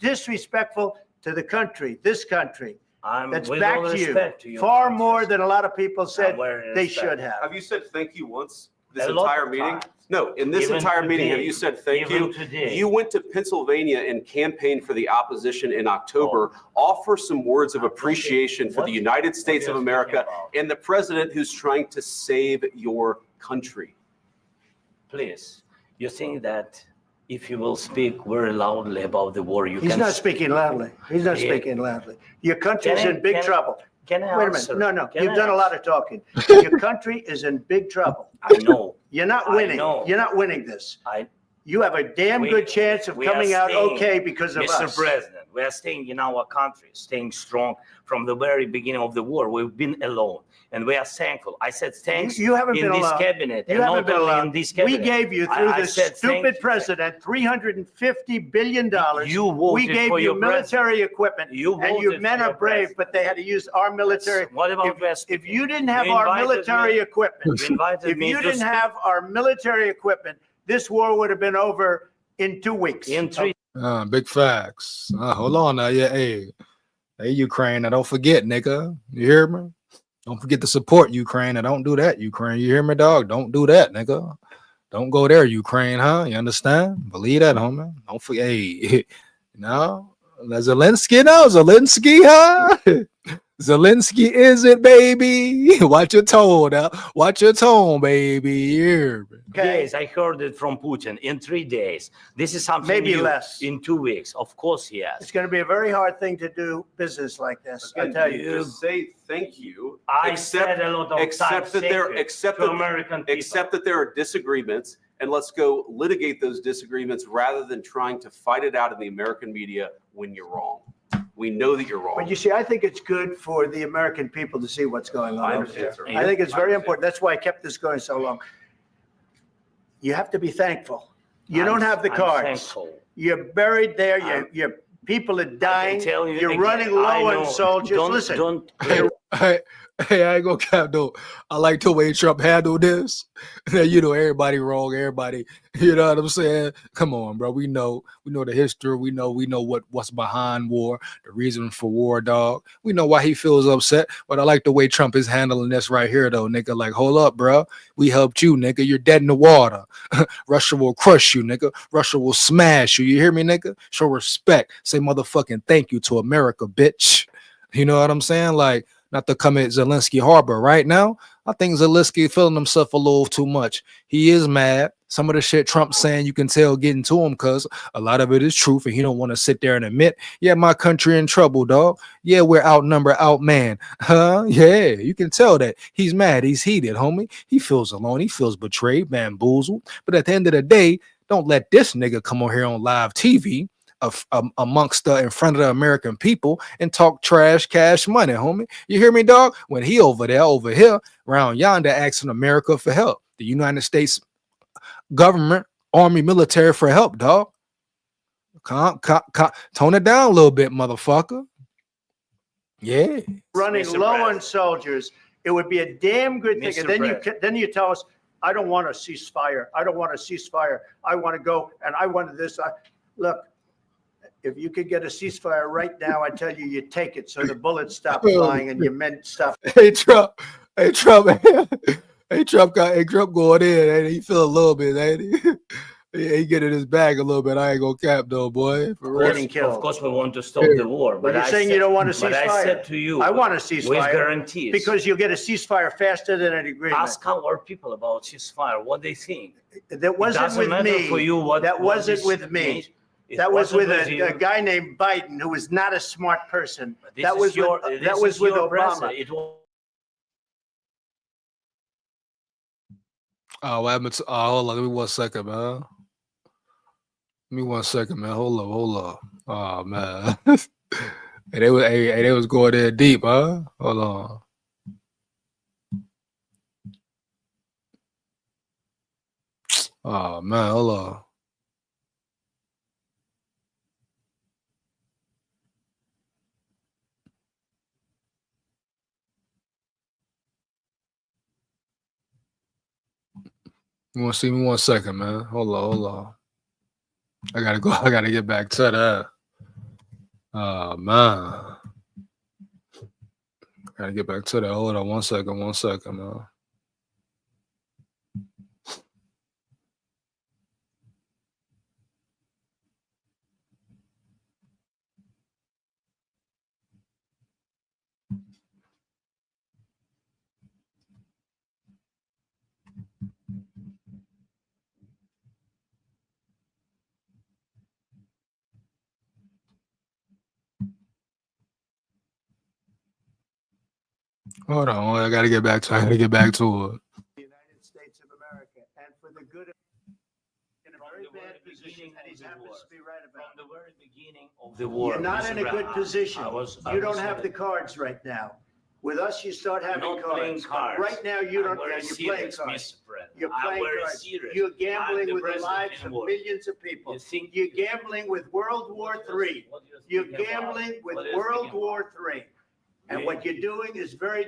disrespectful to the country, this country. I'm That's with back all to you. respect to your Far country. more than a lot of people said I'm very they respect. should have. Have you said thank you once this A lot entire of meeting? times. No, in this Even entire meeting, have today. you said thank Even you? today. You went to Pennsylvania and campaigned for the opposition in October. Offer some words of appreciation for What- the United States what of are you speaking America about? and the president who's trying to save your country. Please, you think that if you will speak very loudly about the war, you He's can... not speaking loudly. He's not Yeah. speaking loudly. Your country is Can I- in big can I- trouble. Can I Wait a answer? minute. No, Can you've I done a lot answer? of talking. Your country is in big trouble. I know. You're not I winning. know. You're not winning this. I, You have a damn We- good chance of we are coming out staying, okay because of Mr. us. President, we are staying in our country, staying strong from the very beginning of the war. We've been alone, and we are thankful. I said thanks You haven't in been this alone. cabinet, You and haven't not been only allowed. in this We cabinet. gave you through I this said thank stupid you. president $350 billion. You voted We gave for you your military equipment. You And you voted men for are your brave, president. but they had to use our military. What about West? If you didn't have You our invited military me- equipment, You invited if me you to didn't speak have our military equipment, this war would have been over in 2 weeks. in 3 Big facts. Hold on now. Yeah, hey, Ukraine. Now don't forget, nigga. You hear me? Don't forget to support Ukraine. Now don't do that, Ukraine. You hear me, dog? Don't do that, nigga. Don't go there, Ukraine, huh? You understand? Believe that, homie. Don't forget. Hey, no, Zelensky, huh? Zelensky is it, baby? Watch your tone now. Watch your tone, baby. You hear me? Okay. days. I heard it from Putin in 3 days. This is something Maybe new. less. In 2 weeks. Of course, yes. It's going to be a very hard thing to do business like this. I Again, tell you. just say thank you. I Accept- said a lot of accept times that there- thank you accept to that- American people. Accept that there are disagreements, and let's go litigate those disagreements rather than trying to fight it out in the American media when you're wrong. We know that you're wrong. But you see, I think it's good for the American people to see what's going on. I understand, sir. I think it's very important. That's why I kept this going so long. You have to be thankful. You don't have the I'm cards. thankful. You're buried there. I'm- Your people are I can dying. tell you You're again, running I low know. on soldiers. Don't, Listen, Don't. Hey, I ain't gonna cap though. I like the way Trump handled this. You know, everybody wrong, everybody. You know what I'm saying? Come on, bro. We know the history. We know what's behind war, the reason for war, dog. We know why he feels upset. But I like the way Trump is handling this right here, though, nigga. Like, hold up, bro. We helped you, nigga. You're dead in the water. Russia will crush you, nigga. Russia will smash you. You hear me, nigga? Show respect. Say motherfucking thank you to America, bitch. You know what I'm saying? Like, not to come at Zelensky harbor right now. I think Zelensky feeling himself a little too much. He is mad. Some of the shit Trump's saying, you can tell getting to him because a lot of it is truth, and he don't want to sit there and admit, yeah, my country in trouble, dog. Yeah, we're outnumbered, outmanned. Huh? Yeah, you can tell that. He's mad. He's heated, homie. He feels alone. He feels betrayed, bamboozled. But at the end of the day, don't let this nigga come on here on live TV amongst in front of the American people and talk trash, cash money, homie. You hear me, dog? When he over here, around yonder, asking America for help, the United States government, army, military for help, dog. Tone it down a little bit, motherfucker. Yeah. running Mr. low President. on soldiers. It would be a damn good thing. Mr. And then you tell us, I don't want a ceasefire. I don't want a ceasefire. I want to go and I wanted this. Look, if you could get a ceasefire right now, I tell you, you take it so the bullets stop flying and your men stop. Hey, Trump. Hey, Trump. Hey, Trump going in. Ain't he feel a little bit, ain't he? He getting his bag a little bit. I ain't gonna cap though, boy. For real. Getting killed. Of course, we want to stop the war. But you're saying you don't want a But I ceasefire. said to you, I want a with ceasefire guarantees. because you'll get a ceasefire faster than an agreement. Ask our people about ceasefire, what they think. That wasn't doesn't with matter me. for you what- That what wasn't this with me. means. It That was wasn't with you. a guy named Biden, who was not a smart person. This That is was your- with, this that was is with your Obama. president. It was Oh, what happened to, hold on. Give me 1 second, man. Give me 1 second, man. Hold up. Oh, man. They was going there deep, huh? Hold on. Oh man, hold on. You want to see me 1 second, man? Hold on. I gotta go. I gotta get back to that. Oh man, gotta get back to that. Hold on 1 second, man. Hold on, I gotta get back to it. The United States of America, and for the good of in a very bad position, and he happens to be right about From the very beginning of the war. You're not Mr. in a good Brown, position. I You was don't have the cards right now. With us, you start having not playing cards. cards. Right now, you don't. I'm very You're playing serious, cards. Mr. President. You're I'm playing very cards. serious. You're I'm gambling the with the president lives of anymore. millions of people. You think You're gambling with World War III. What do You're think about? gambling with What do you World think about? War III. And Yeah. what you're doing is very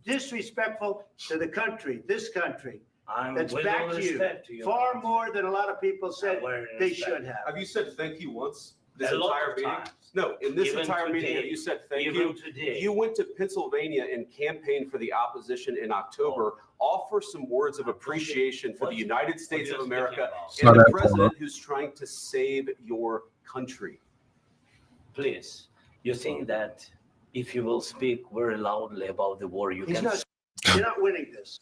disrespectful to the country, this country. I'm That's with back all to you. respect to you. Far more than a lot of people said they should have. Have you said thank you once this A lot entire of meeting? times. No, in this Even entire meeting, today. have you said thank Even you? today. You went to Pennsylvania and campaigned for the opposition in October. Offer some words of appreciation for the United States of America Not and the that president who's trying to save your country. Please, you think that if you will speak very loudly about the war, you He's can. not, you're not winning this.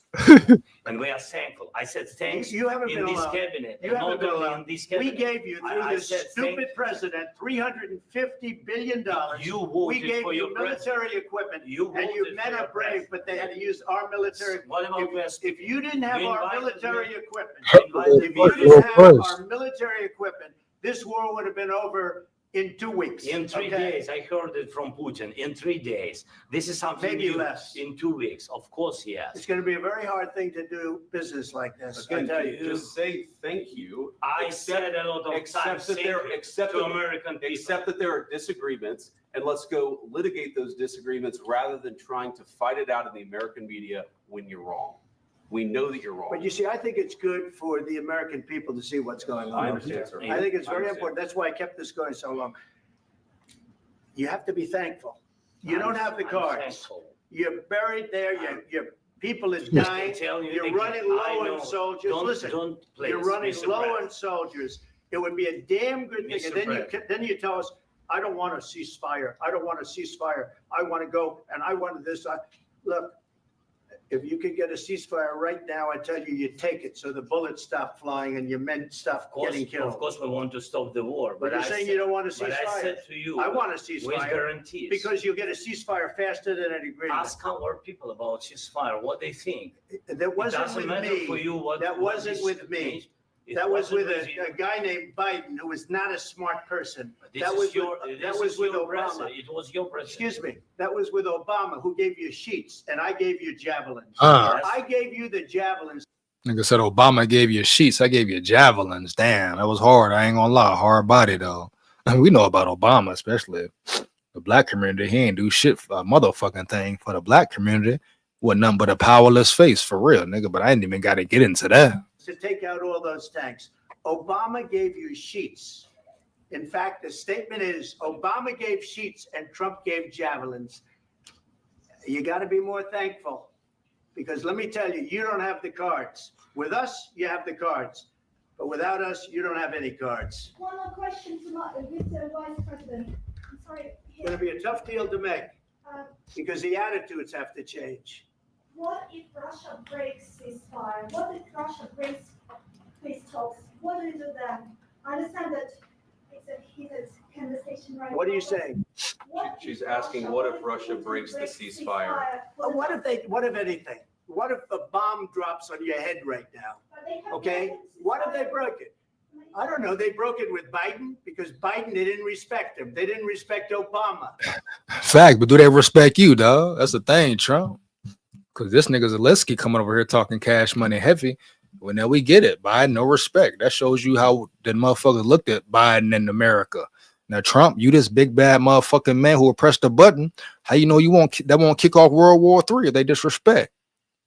And we are thankful. I said thanks You haven't in been this allowed. cabinet. You and haven't not been only allowed. in this We cabinet. gave you, through I this said stupid president, $350 billion. You We voted gave for you your military equipment, You and you voted men for your are brave, president. but they had to use our military. What about If you didn't have You our invited military me. equipment, Invited if me. you didn't have our military equipment, this war would have been over in 2 weeks. In 3 okay? days, I heard it from Putin. In 3 days, this is something Maybe new. less. In 2 weeks, of course, It's yes. going to be a very hard thing to do business like this. I Again, tell you. just say thank you. I said a lot of Except times that there, thank you except to that, American people. except that there are disagreements, and let's go litigate those disagreements rather than trying to fight it out in the American media when you're wrong. We know that you're wrong. But you see, I think it's good for the American people to see what's going on. I understand, sir. I think it's I very understand. important. That's why I kept this going so long. You have to be thankful. You don't have the I'm cards. thankful. You're buried there. Your people is I dying. tell you You're again, running I low know. on soldiers. Don't, Listen, don't please, you're running Mr. low President. on soldiers. It would be a damn good thing. Mr. And then President. then you tell us, I don't want a ceasefire. I don't want a ceasefire. I want to go and I wanted this. Look, if you could get a ceasefire right now, I tell you take it so the bullets stop flying and your men stop getting killed. Of course, we want to stop the war, But you're I saying said- you don't want a But I ceasefire. said to you, I want a with ceasefire guarantees. because you'll get a ceasefire faster than an agreement. Ask our people about ceasefire, what they think. That It wasn't doesn't with matter for me. you what. That what wasn't is- with me. It That was with wasn't a guy named Biden who was not a smart person. This That is was your- with, this that was is with your Obama. president. It was your president. Excuse me. That was with Obama, who gave you sheets and I gave you javelins. Ah. I gave you the javelins. Nigga said Obama gave you sheets. I gave you javelins. Damn, that was hard. I ain't gonna lie. Hard body though. We know about Obama, especially the black community. He ain't do shit for a motherfucking thing for the black community. Wasn't nothing but a powerless face for real, nigga. But I ain't even got to get into that. To take out all those tanks. Obama gave you sheets. In fact, the statement is Obama gave sheets and Trump gave javelins. You got to be more thankful because let me tell you, you don't have the cards. With us, you have the cards. But without us, you don't have any cards. One more question to Mr. Vice President. I'm sorry. It's going to be a tough deal to make Uh, because the attitudes have to change. What if Russia breaks ceasefire? What if Russia breaks peace talks? What do you do then? I understand that it's a heated conversation right now. What are you saying? What She's if asking, what if Putin Russia breaks the ceasefire? What if anything? What if a bomb drops on your head right now? But they have Okay? broken What if they ceasefire broke it? I don't know. They broke it with Biden because Biden, they didn't respect him. They didn't respect Obama. Fact, but do they respect you, dog? That's the thing, Trump. Because this nigga Zelensky coming over here talking cash money heavy. Well, now we get it. Biden, no respect. That shows you how the motherfuckers looked at Biden in America. Now, Trump, you this big bad motherfucking man who will press the button. How you know that won't kick off World War III if they disrespect?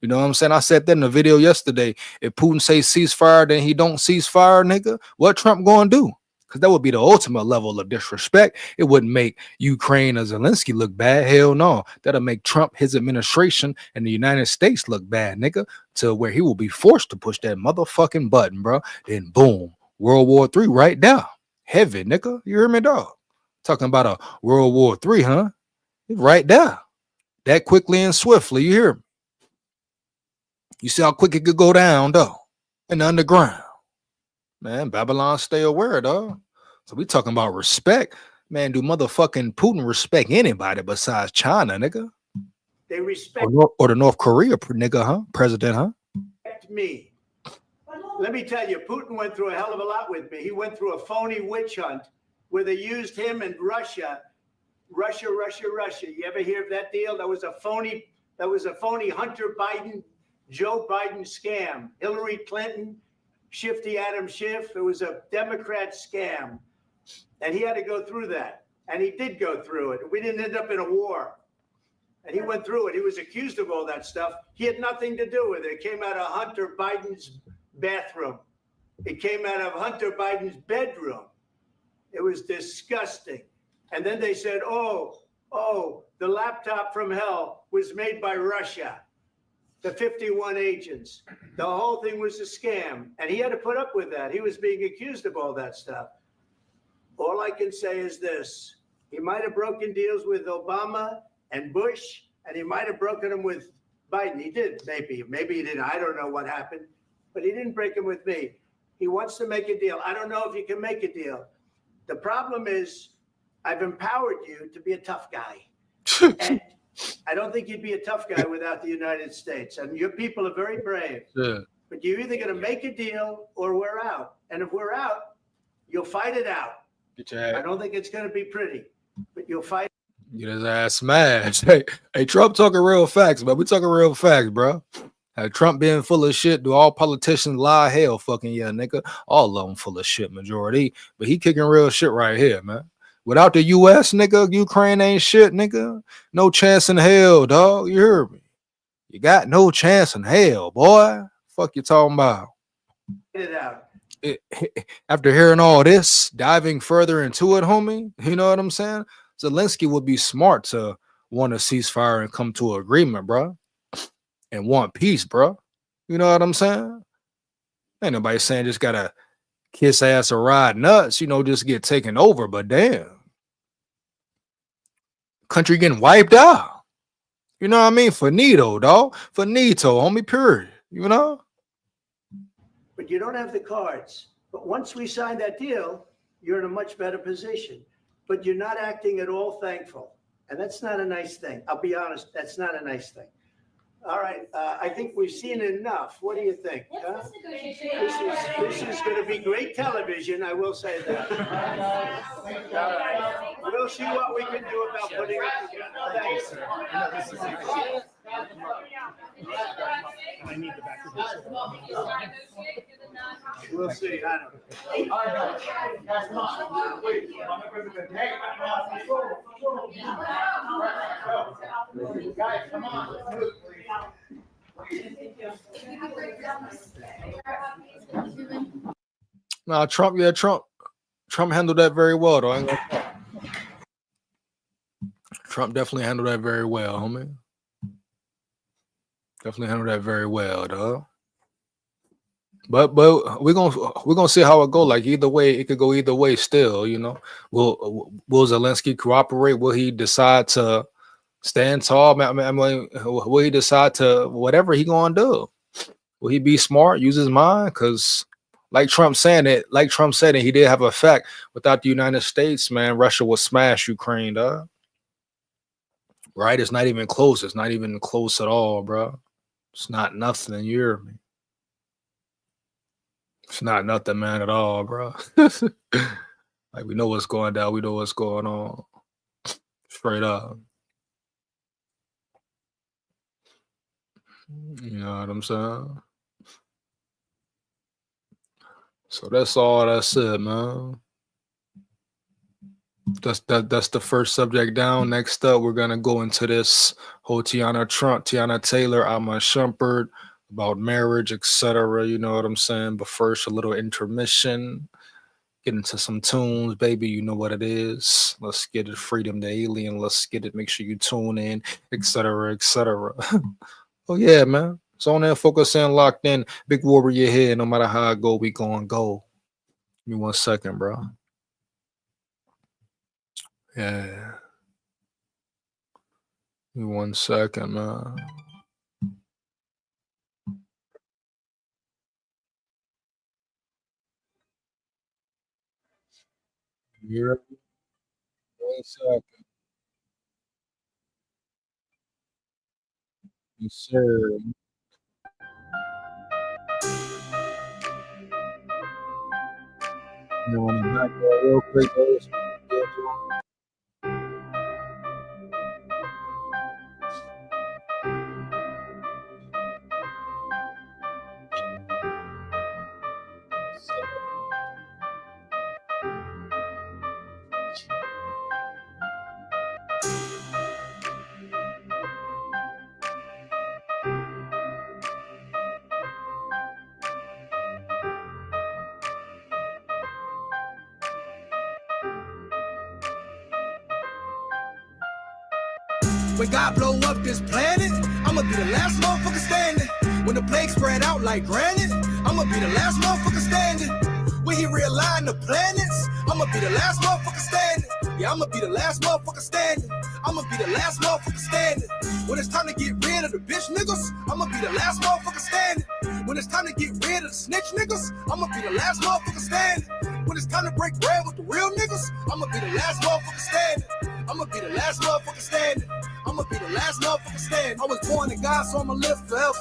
You know what I'm saying? I said that in a video yesterday. If Putin says ceasefire, then he don't ceasefire, nigga. What Trump gonna do? Because that would be the ultimate level of disrespect. It wouldn't make Ukraine or Zelensky look bad. Hell no. That'll make Trump, his administration, and the United States look bad, nigga, to where he will be forced to push that motherfucking button, bro. Then boom, World War III right there. Heavy, nigga. You hear me, dog? Talking about a World War III, huh? Right there. That quickly and swiftly. You hear me? You see how quick it could go down, though, in the underground. Man, Babylon, stay aware, dog. So we talking about respect. Man, do motherfucking Putin respect anybody besides China, nigga? They respect Or the North Korea, nigga, huh? President, huh? me. Let me tell you, Putin went through a hell of a lot with me. He went through a phony witch hunt where they used him and Russia. You ever hear of that deal? That was a phony Hunter Biden, Joe Biden scam. Hillary Clinton, Shifty Adam Schiff. It was a Democrat scam. And he had to go through that. And he did go through it. We didn't end up in a war. And he went through it. He was accused of all that stuff. He had nothing to do with it. It came out of Hunter Biden's bathroom. It came out of Hunter Biden's bedroom. It was disgusting. And then they said, oh, the laptop from hell was made by Russia. The 51 agents. The whole thing was a scam. And he had to put up with that. He was being accused of all that stuff. All I can say is this. He might have broken deals with Obama and Bush, and he might have broken them with Biden. He did, maybe. Maybe he didn't. I don't know what happened. But he didn't break them with me. He wants to make a deal. I don't know if he can make a deal. The problem is I've empowered you to be a tough guy. And I don't think you'd be a tough guy without the United States. And your people are very brave. Yeah. But you're either going to make a deal or we're out. And if we're out, you'll fight it out. I don't think it's going to be pretty, but you'll fight. Get his ass smashed. Hey, Trump talking real facts, but we talking real facts, bro. Trump being full of shit. Do all politicians lie? Hell, fucking yeah, nigga. All of them full of shit, majority. But he kicking real shit right here, man. Without the U.S., nigga, Ukraine ain't shit, nigga. No chance in hell, dog. You hear me? You got no chance in hell, boy. Fuck you talking about? Get it out. After hearing all this, diving further into it, homie, you know what I'm saying? Zelensky would be smart to want a ceasefire and come to an agreement, bro, and want peace, bro. You know what I'm saying? Ain't nobody saying just gotta kiss ass or ride nuts, you know, just get taken over, but damn. Country getting wiped out. You know what I mean? Finito, dog. Finito, homie, period. You know? But you don't have the cards. But once we sign that deal, you're in a much better position. But you're not acting at all thankful. And that's not a nice thing. I'll be honest, that's not a nice thing. All right, I think we've seen enough. What do you think? Huh? This is going to be great television, I will say that. All right. We'll see what we can do about putting it together. Thanks. I need the back of this. We'll see. I don't know. Guys, come on. Nah, Trump handled that very well, though. Trump definitely handled that very well, homie. Definitely handled that very well, dog. But we're gonna see how it go. Like either way, it could go either way. Still, you know, will Zelensky cooperate? Will he decide to stand tall? I mean, will he decide to whatever he gonna do? Will he be smart? Use his mind? Because like Trump said, he did have a fact. Without the United States, man, Russia would smash Ukraine, dog. Right? It's not even close. It's not even close at all, bro. It's not nothing. You hear me? It's not nothing, man, at all, bro. Like, we know what's going down. We know what's going on. Straight up. You know what I'm saying? So that's all that's it, man. That's the first subject down. Next up, we're gonna go into this whole Teyana Taylor, Iman Shumpert, about marriage, etc. You know what I'm saying? But first, a little intermission. Get into some tunes, baby. You know what it is. Let's get it. Freedom the Alien. Let's get it. Make sure you tune in, etc., etc. Oh yeah, man. It's on there, focus in, locked in. Big warrior here. No matter how I go, we gonna go. Give me 1 second, bro. Yeah. Give me 1 second, man. You're 1 second. Yes, sir. You want to back that real quick, guys? When God blow up this planet, I'ma be the last motherfucker standing. When the plague spread out like granite, I'ma be the last motherfucker standing. When he realign the planets, I'ma be the last motherfucker standing. Yeah, I'ma be the last motherfucker standing. I'ma be the last motherfucker standing. When it's time to get rid of the bitch niggas, I'ma be the last motherfucker standing. When it's time to get rid of the snitch niggas, I'ma be the last motherfucker standing. When it's time to break bread with the real niggas, I'ma be the last motherfucker standing. I'ma be the last motherfucker standing. I'ma be the last motherfucker standing. I was born in God, so I'ma live forever.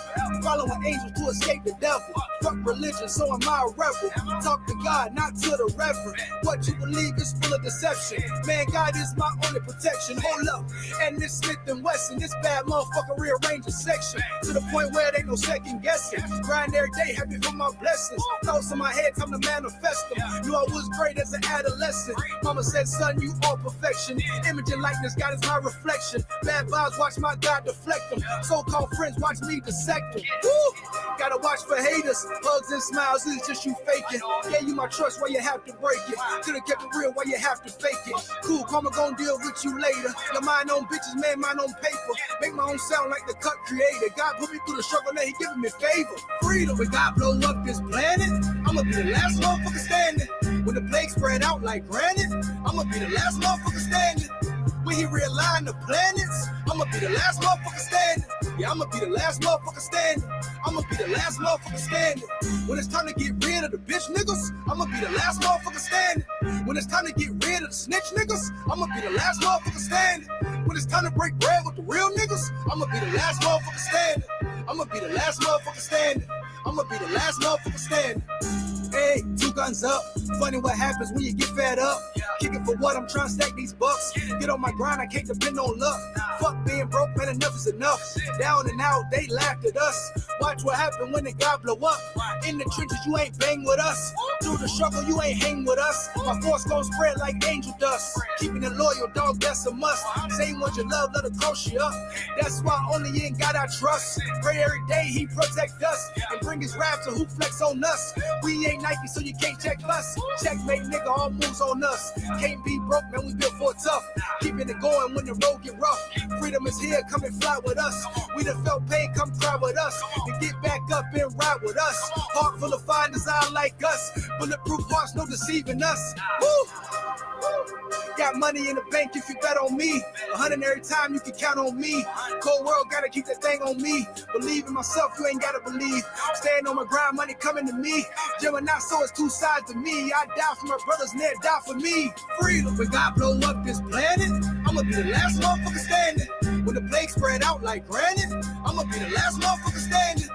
Following angels to escape the devil. Fuck religion, so am I a rebel. Talk to God, not to the reverend. What you believe is full of deception. Man, God is my only protection. Hold up, and this Smith & Wesson, this bad motherfucker rearrange a section to the point where they no second guessing. Grind every day, happy for my blessings. Thoughts in my head, time to manifest them. Knew I was great as an adolescent. Mama said, son, you are perfection. Image and likeness, God is my reflection. Bad vibes, watch my God deflect them. So-called friends, watch me dissect them. Woo! Gotta watch for haters. Hugs and smiles, it's just you faking. Yeah, you my trust, why you have to break it? Could've kept it real, why you have to fake it? Cool, karma gon' deal with you later. Your mind on bitches, man, mine on paper. Make my own sound like the cut creator. God put me through the struggle, now he giving me favor. Freedom, when God blow up this planet, I'ma be the last motherfucker standing. When the plague spread out like granite, I'ma be the last motherfucker standing. When he realign the planets, I'ma be the last motherfucker standing. Yeah, I'ma be the last motherfucker standing. I'ma be the last motherfucker standing. When it's time to get rid of the bitch niggas, I'ma be the last motherfucker standing. When it's time to get rid of the snitch niggas, I'ma be the last motherfucker standing. When it's time to break bread with the real niggas, I'ma be the last motherfucker standing. I'ma be the last motherfucker standing. I'ma be the last motherfucker standing. Hey, 2 guns up. Funny what happens when you get fed up. Kicking for what? I'm trying to stack these bucks. Get on my grind, I can't depend on luck. Fuck being broke, man, enough is enough. Down and out, they laughed at us. Watch what happened when the guy blow up. In the trenches, you ain't bang with us. Through the struggle, you ain't hang with us. My force gon' spread like angel dust. Keeping it loyal, dog, that's a must. Same ones you love, let it cross you up. That's why only in God I trust. Pray every day, he protect us. And bring his rap to who flex on us. We ain't Nike, so you can't check us. Checkmate, nigga, all moves on us. Can't be broke, man, we built for tough. Keeping it going when the road get rough. Freedom is here, come and fly with us. We done felt pain, come cry with us. And get back up and ride with us. Heart full of fine design like us. Bulletproof hearts, no deceiving us. Woo! Got money in the bank if you bet on me. 100 every time you can count on me. Cold world, gotta keep that thing on me. Believe in myself, you ain't gotta believe. Staying on my grind, money coming to me. Gemini, so it's 2 sides to me. I die for my brothers, and they die for me. Freedom, when God blow up this planet, I'ma be the last motherfucker standing. When the plague spread out like granite, I'ma be the last motherfucker standing.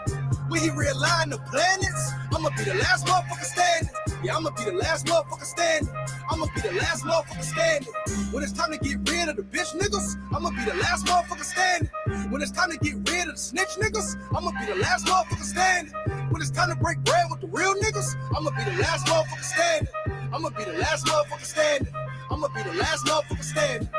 When he realign the planets, I'ma be the last motherfucker standing. Yeah, I'ma be the last motherfucker standing. I'ma be the last motherfucker standing. When it's time to get rid of the bitch niggas, I'ma be the last motherfucker standing. When it's time to get rid of the snitch niggas, I'ma be the last motherfucker standing. When it's time to break bread with the real niggas, I'ma be the last motherfucker standing. I'ma be the last motherfucker standing. I'ma be the last motherfucker standing.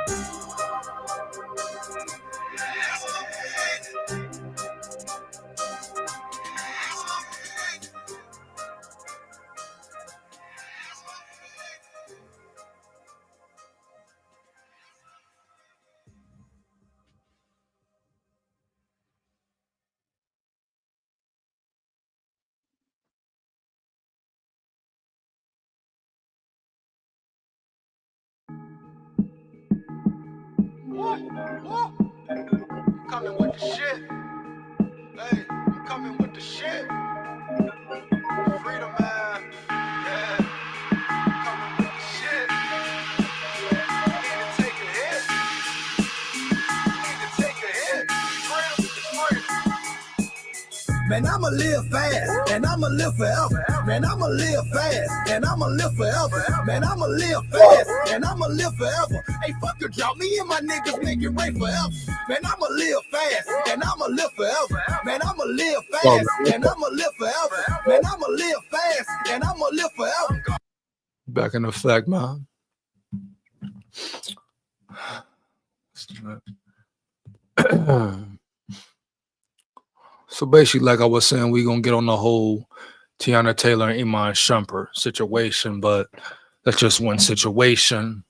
Coming with the shit. Hey, I'm coming with the shit. Freedom, man. Yeah. Coming with the shit. Need to take a hit. Need to take a hit. Man, I'ma live fast, and I'ma live forever. Man, I'ma live fast, and I'ma live forever. Man, I'ma live fast, and I'ma live forever. Hey, fuck your job, me and my niggas make it right forever. Man, I'ma live fast, and I'ma live forever. Man, I'ma live fast, and I'ma live forever. Man, I'ma live fast, and I'ma live forever. Back in effect, man. So basically, like I was saying, we're gonna get on the whole Teyana Taylor and Iman Shumpert situation, but that's just one situation.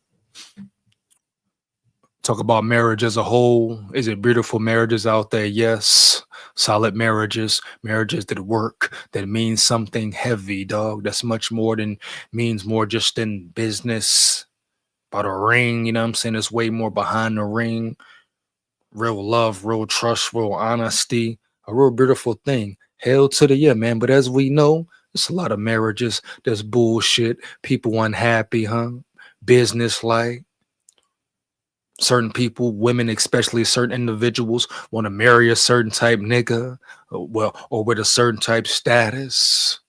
Talk about marriage as a whole. Is it beautiful marriages out there? Yes. Solid marriages, marriages that work, that mean something heavy, dog. That's much more than means more just in business. About a ring, you know what I'm saying? There's way more behind the ring. Real love, real trust, real honesty. A real beautiful thing. Hell to the yeah, man. But as we know, there's a lot of marriages. There's bullshit. People unhappy, huh? Business like. Certain people, women, especially certain individuals, want to marry a certain type nigga, or with a certain type status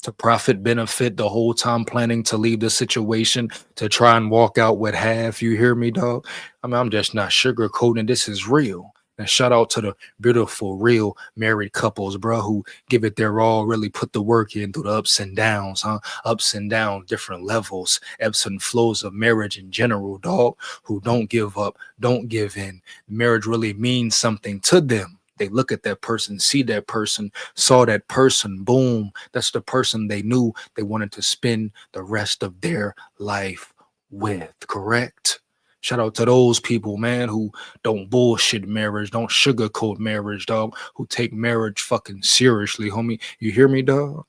to profit benefit the whole time planning to leave the situation to try and walk out with half. You hear me, dog? I mean, I'm just not sugarcoating. This is real. And shout out to the beautiful, real married couples, bro, who give it their all, really put the work in through the ups and downs, huh? Ups and downs, different levels, ebbs and flows of marriage in general, dog, who don't give up, don't give in. Marriage really means something to them. They look at that person, see that person, saw that person, boom, that's the person they knew they wanted to spend the rest of their life with, correct? Shout out to those people, man, who don't bullshit marriage, don't sugarcoat marriage, dog, who take marriage fucking seriously, homie. You hear me, dog?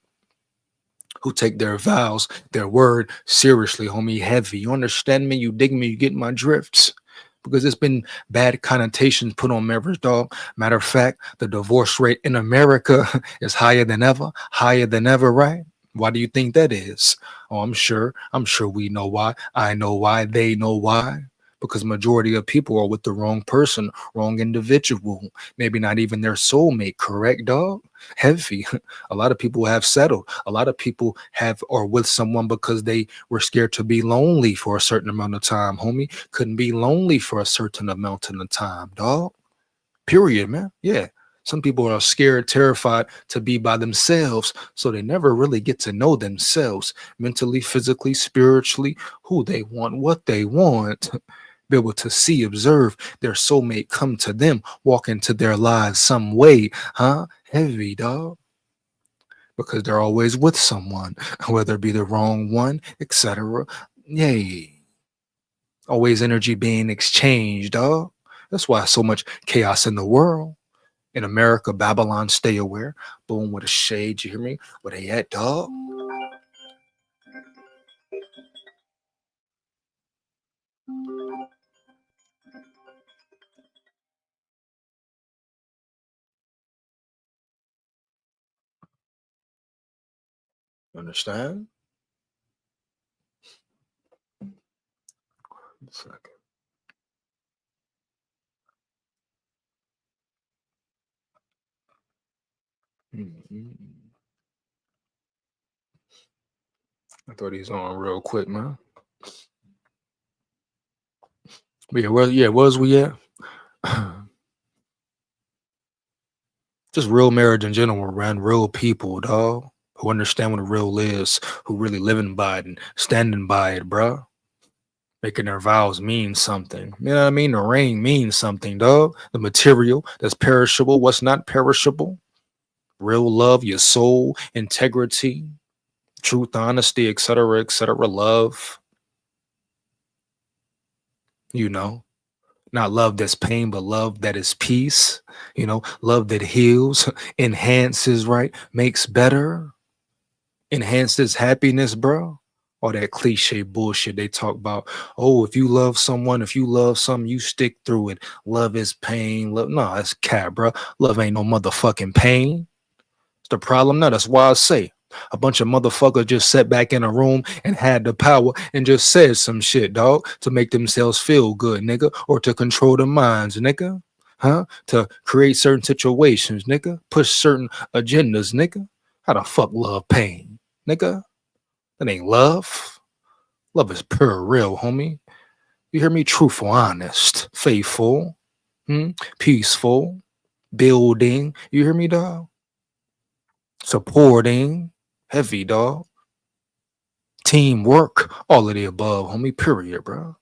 Who take their vows, their word seriously, homie, heavy. You understand me? You dig me? You get my drifts? Because there's been bad connotations put on marriage, dog. Matter of fact, the divorce rate in America is higher than ever, right? Why do you think that is? Oh, I'm sure we know why. I know why. They know why. Because majority of people are with the wrong person, wrong individual, maybe not even their soulmate, correct, dog? Heavy. A lot of people have settled. A lot of people are with someone because they were scared to be lonely for a certain amount of time, homie. Couldn't be lonely for a certain amount of time, dog. Period, man. Yeah. Some people are scared, terrified to be by themselves, so they never really get to know themselves mentally, physically, spiritually, who they want, what they want. Be able to see, observe their soulmate come to them, walk into their lives some way, huh? Heavy, dog. Because they're always with someone, whether it be the wrong one, etc. Yay. Always energy being exchanged, dog. That's why so much chaos in the world. In America, Babylon, stay aware. Boom, with a shade, you hear me? Where they at, dog? Understand? A second. I thought he's on real quick, man. But yeah, where's we at? Just real marriage in general, man. Real people, dog, who understand what a real is, who really living by it and standing by it, bro. Making their vows mean something. You know what I mean? The ring means something, dog. The material that's perishable, what's not perishable. Real love, your soul, integrity, truth, honesty, etc., love. You know, not love that's pain, but love that is peace. You know, love that heals, enhances, right? Makes better, enhances happiness, bro. All that cliche bullshit they talk about. Oh, if you love someone, if you love something, you stick through it. Love is pain. Love, no, that's cat, bro. Love ain't no motherfucking pain. It's the problem. No, that's why I say a bunch of motherfuckers just sat back in a room and had the power and just said some shit, dog, to make themselves feel good, nigga, or to control their minds, nigga, huh? To create certain situations, nigga, push certain agendas, nigga. How the fuck love pain, nigga? That ain't love. Love is pure, real, homie. You hear me? Truthful, honest, faithful, peaceful, building. You hear me, dog? Supporting, heavy, dog. Teamwork, all of the above, homie. Period, bro.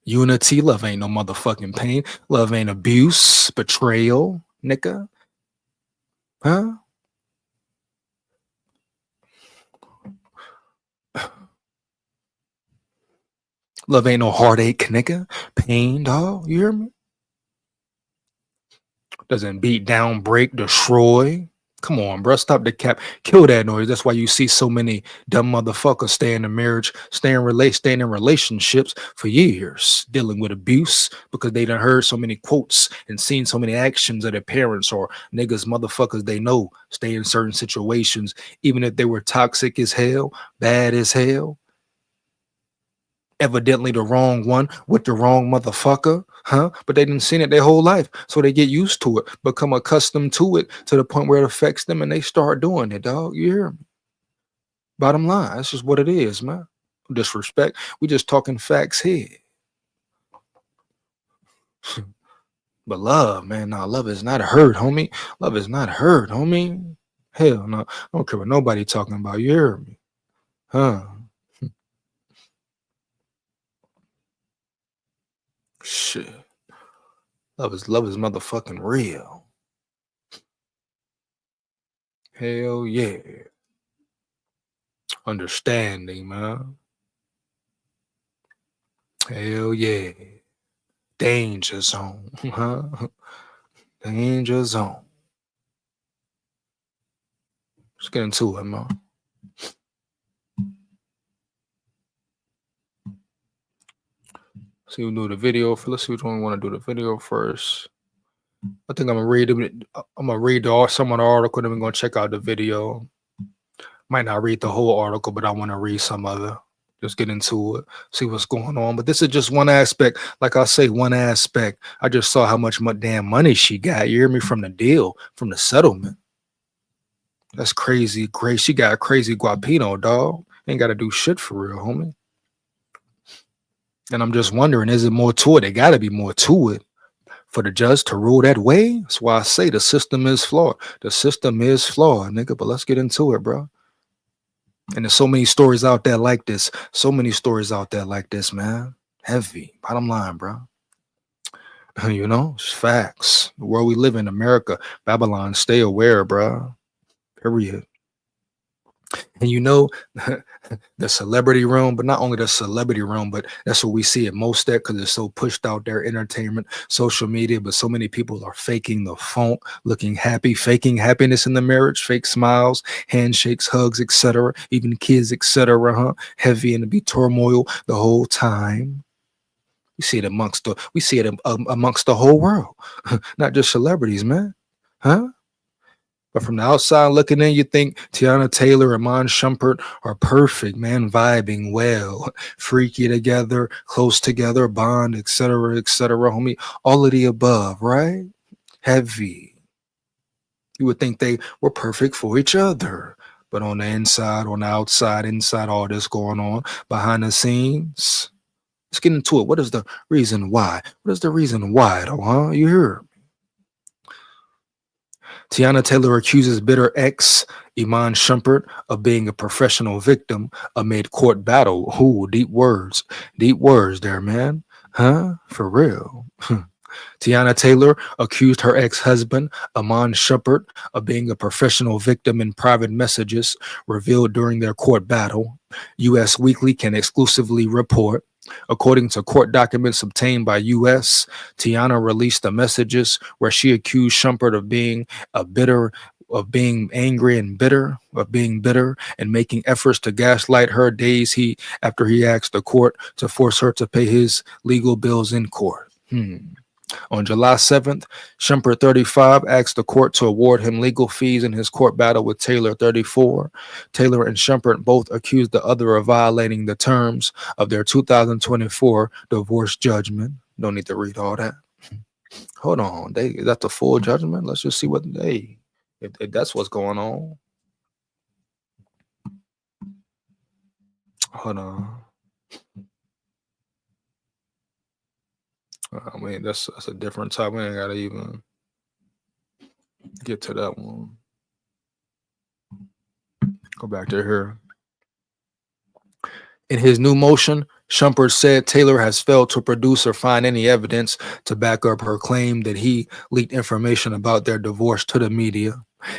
Unity, love ain't no motherfucking pain. Love ain't abuse, betrayal, nigga. Huh? Love ain't no heartache, nigga. Pain, dog. You hear me? Doesn't beat down, break, destroy. Come on, bro. Stop the cap. Kill that noise. That's why you see so many dumb motherfuckers stay in a marriage, staying in relationships for years, dealing with abuse because they done heard so many quotes and seen so many actions of their parents or niggas, motherfuckers they know stay in certain situations, even if they were toxic as hell, bad as hell. Evidently the wrong one with the wrong motherfucker, huh? But they didn't seen it their whole life, so they get used to it, become accustomed to it to the point where it affects them, and they start doing it, dog. You hear me? Bottom line, that's just what it is, man. Disrespect. We just talking facts here. But love, man, nah, love is not hurt, homie. Love is not hurt, homie. Hell no, I don't care what nobody talking about. You hear me? Huh? Shit. Love is motherfucking real. Hell yeah. Understanding, man. Hell yeah. Danger zone, huh? Danger zone. Let's get into it, man. See, we'll do the video. Let's see which one we want to do the video first. I think I'm gonna read some of the article, then we're gonna check out the video. Might not read the whole article, but I want to read some of it. Just get into it, see what's going on. But this is just one aspect. Like I say, one aspect. I just saw how much damn money she got. You hear me? From the deal, from the settlement. That's crazy. Great. She got a crazy guapino, dog. Ain't got to do shit for real, homie. And I'm just wondering, is it more to it? There got to be more to it for the judge to rule that way. That's why I say the system is flawed. The system is flawed, nigga. But let's get into it, bro. And there's so many stories out there like this. So many stories out there like this, man. Heavy. Bottom line, bro. You know, it's facts. The world we live in, America, Babylon, stay aware, bro. Period. And you know, the celebrity realm, but not only the celebrity realm, but that's what we see it most at because it's so pushed out there, entertainment, social media. But so many people are faking the funk, looking happy, faking happiness in the marriage, fake smiles, handshakes, hugs, etc. Even kids, etc. Huh? Heavy and to be turmoil the whole time. We see it amongst the whole world, not just celebrities, man. Huh? But from the outside looking in, you think Teyana Taylor and Iman Shumpert are perfect, man, vibing well, freaky together, close together, bond, etc., homie. All of the above, right? Heavy. You would think they were perfect for each other. But on the inside, on the outside, inside all this going on, behind the scenes, let's get into it. What is the reason why? What is the reason why, though, huh? You hear? Teyana Taylor accuses bitter ex Iman Shumpert of being a professional victim amid court battle. Ooh, deep words there, man. Huh? For real. Teyana Taylor accused her ex-husband, Iman Shumpert, of being a professional victim in private messages revealed during their court battle. U.S. Weekly can exclusively report. According to court documents obtained by U.S., Teyana released the messages where she accused Shumpert of being angry and bitter, and making efforts to gaslight her days after he asked the court to force her to pay his legal bills in court. On July 7th, Shumpert, 35, asked the court to award him legal fees in his court battle with Taylor, 34. Taylor and Shumpert both accused the other of violating the terms of their 2024 divorce judgment. Don't need to read all that. Hold on. Is that the full judgment? Let's just see what if that's what's going on. Hold on. I mean, that's a different type. We ain't gotta even get to that one. Go back to here. In his new motion, Shumpert said Taylor has failed to produce or find any evidence to back up her claim that he leaked information about their divorce to the media.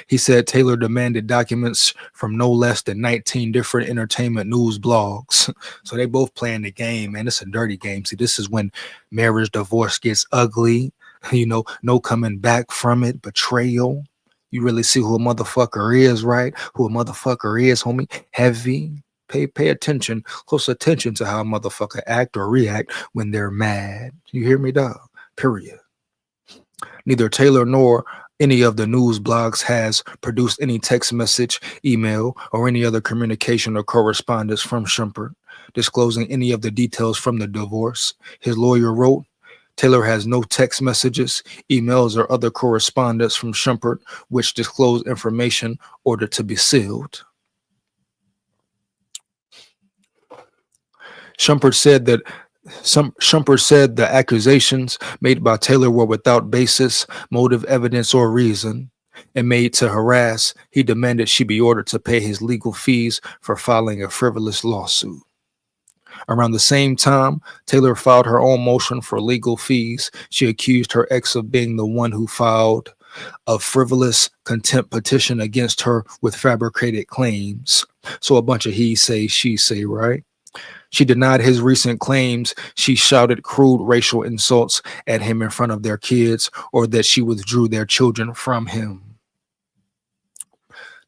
He said Taylor demanded documents from no less than 19 different entertainment news blogs. So they both playing the game, man. It's a dirty game. See, this is when marriage divorce gets ugly. No coming back from it. Betrayal. You really see who a motherfucker is, right? Who a motherfucker is, homie. Heavy. Pay attention, close attention to how a motherfucker act or react when they're mad. You hear me, dog? Period. Neither Taylor nor any of the news blogs has produced any text message, email, or any other communication or correspondence from Shumpert disclosing any of the details from the divorce. His lawyer wrote, Taylor has no text messages, emails, or other correspondence from Shumpert which disclose information ordered to be sealed. Shumpert said the accusations made by Taylor were without basis, motive, evidence, or reason, and made to harass. He demanded she be ordered to pay his legal fees for filing a frivolous lawsuit. Around the same time, Taylor filed her own motion for legal fees. She accused her ex of being the one who filed a frivolous contempt petition against her with fabricated claims. So a bunch of he say, she say, right? She denied his recent claims. She shouted crude racial insults at him in front of their kids, or that she withdrew their children from him.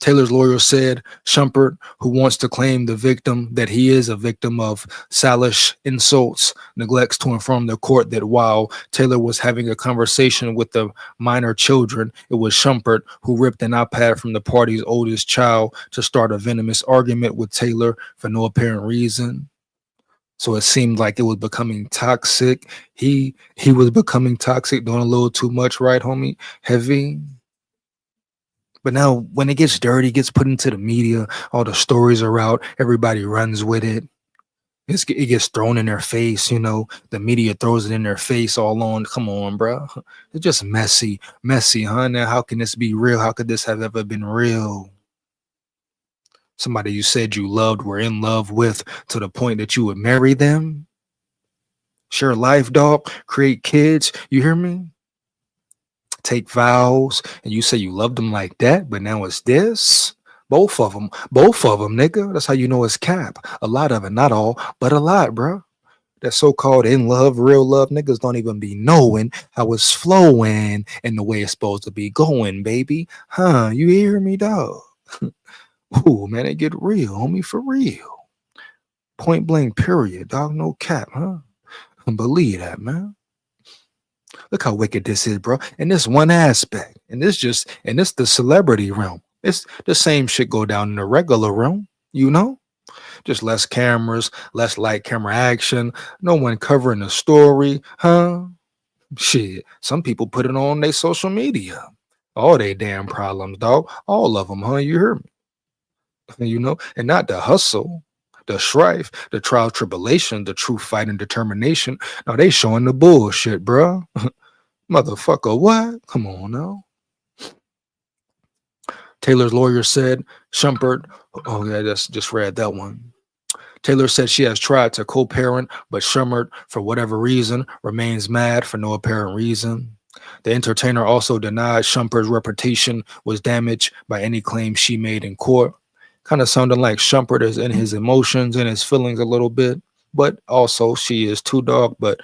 Taylor's lawyer said Shumpert, who wants to claim the victim that he is a victim of Salish insults, neglects to inform the court that while Taylor was having a conversation with the minor children, it was Shumpert who ripped an iPad from the party's oldest child to start a venomous argument with Taylor for no apparent reason. So it seemed like it was becoming toxic. He was becoming toxic, doing a little too much, right, homie? Heavy. But now when it gets dirty, gets put into the media, all the stories are out, everybody runs with it. It gets thrown in their face, the media throws it in their face all on. Come on, bro. It's just messy, huh? Now, how can this be real? How could this have ever been real? Somebody you said you loved, were in love with, to the point that you would marry them? Share life, dog. Create kids. You hear me? Take vows, and you say you loved them like that, but now it's this. Both of them, nigga. That's how you know it's cap. A lot of it, not all, but a lot, bro. That so-called in love, real love, niggas don't even be knowing how it's flowing and the way it's supposed to be going, baby. Huh? You hear me, dog? Ooh, man, it get real, homie, for real. Point blank, period, dog. No cap, huh? Believe that, man. Look how wicked this is, bro. And this one aspect, and this the celebrity realm. It's the same shit go down in the regular realm, Just less cameras, less light camera action, no one covering the story, huh? Shit, some people put it on their social media. All they damn problems, dog. All of them, huh? You hear me? You know, and not the hustle, the strife, the trial tribulation, the true fight and determination. Now they showing the bullshit, bruh. Motherfucker, what? Come on now. Taylor's lawyer said, Shumpert, oh yeah, just read that one. Taylor said she has tried to co-parent, but Shumpert, for whatever reason, remains mad for no apparent reason. The entertainer also denied Shumpert's reputation was damaged by any claim she made in court. Kind of sounding like Shumpert is in his emotions and his feelings a little bit, but also she is too, dog. But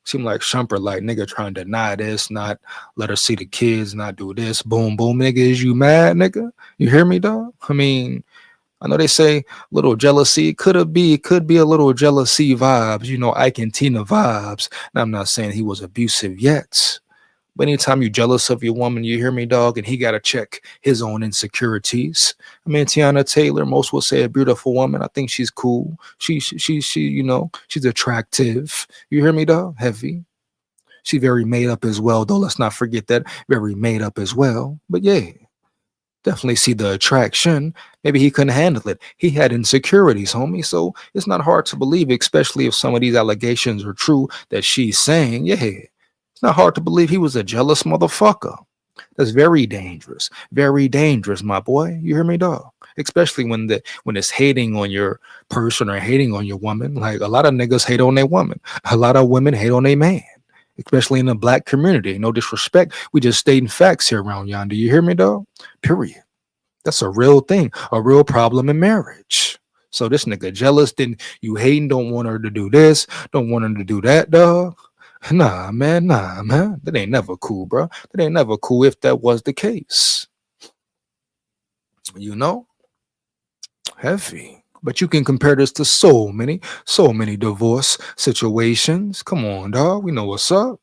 seemed like Shumpert, like, nigga, trying to deny this, not let her see the kids, not do this. Boom, boom, nigga, is you mad, nigga? You hear me, dog? I mean, I know they say little jealousy, could be a little jealousy vibes, you know, Ike and Tina vibes. And I'm not saying he was abusive yet. But anytime you're jealous of your woman, you hear me, dog, and he got to check his own insecurities. I mean, Teyana most will say a beautiful woman. I think she's cool. She, you know, she's attractive. You hear me, dog? Heavy. She's very made up as well, though. Let's not forget that. Very made up as well. But yeah, definitely see the attraction. Maybe he couldn't handle it. He had insecurities, homie. So it's not hard to believe, especially if some of these allegations are true that she's saying, yeah. It's not hard to believe he was a jealous motherfucker. That's very dangerous, my boy. You hear me, dog? Especially when it's hating on your person or hating on your woman. Like, a lot of niggas hate on their woman. A lot of women hate on their man, especially in the black community. No disrespect. We just stating facts here around yonder. You hear me, dog? Period. That's a real thing, a real problem in marriage. So this nigga jealous, then you hating, don't want her to do this, don't want her to do that, dog. Nah, man. That ain't never cool, bro. That ain't never cool if that was the case. You know? Heavy. But you can compare this to so many divorce situations. Come on, dog. We know what's up.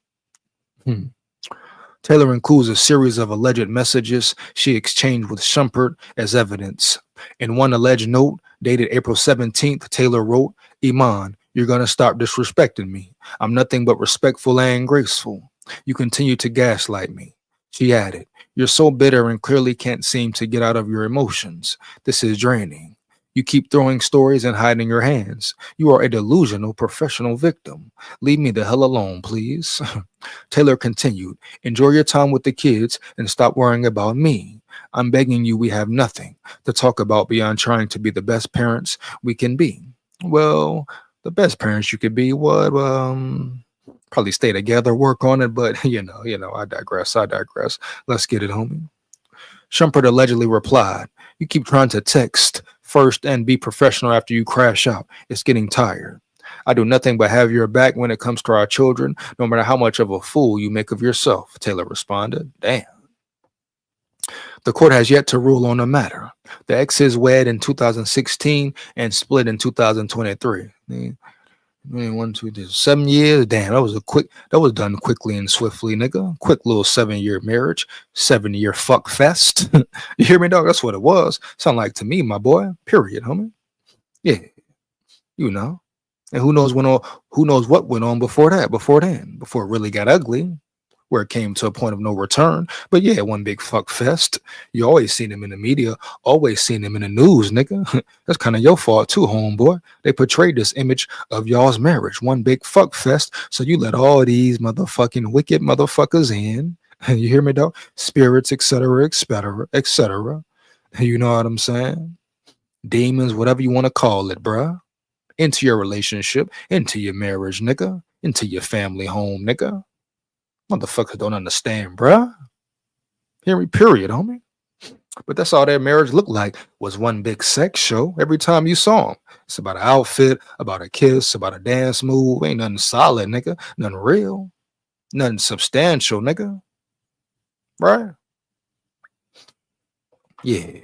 Taylor includes a series of alleged messages she exchanged with Shumpert as evidence. In one alleged note dated April 17th, Taylor wrote, Iman, you're going to stop disrespecting me. I'm nothing but respectful and graceful. You continue to gaslight me. She added, you're so bitter and clearly can't seem to get out of your emotions. This is draining. You keep throwing stories and hiding your hands. You are a delusional professional victim. Leave me the hell alone, please. Taylor continued, enjoy your time with the kids and stop worrying about me. I'm begging you, we have nothing to talk about beyond trying to be the best parents we can be. Well, the best parents you could be would probably stay together, work on it, but you know, I digress. Let's get it, homie. Shumpert allegedly replied, you keep trying to text first and be professional after you crash out. It's getting tired. I do nothing but have your back when it comes to our children, no matter how much of a fool you make of yourself, Taylor responded. Damn. The court has yet to rule on the matter. The exes wed in 2016 and split in 2023. 7 years. Damn, that was done quickly and swiftly, nigga. Quick little 7-year marriage, 7-year fuck fest. You hear me, dog? That's what it was. Sound like to me, my boy. Period, homie. Yeah, you know. And who knows what went on before then, before it really got ugly, where it came to a point of no return. But yeah, one big fuck fest. You always seen him in the media, always seen him in the news, nigga. That's kind of your fault too, homeboy. They portrayed this image of y'all's marriage, one big fuck fest. So you let all these motherfucking wicked motherfuckers in. You hear me, dog? Spirits, etc., etc., etc. You know what I'm saying? Demons, whatever you want to call it, bruh. Into your relationship, into your marriage, nigga. Into your family home, nigga. Motherfuckers don't understand, bruh. Hear me, period, homie. But that's all their marriage looked like, was one big sex show every time you saw them. It's about an outfit, about a kiss, about a dance move. Ain't nothing solid, nigga. Nothing real. Nothing substantial, nigga. Right? Yeah.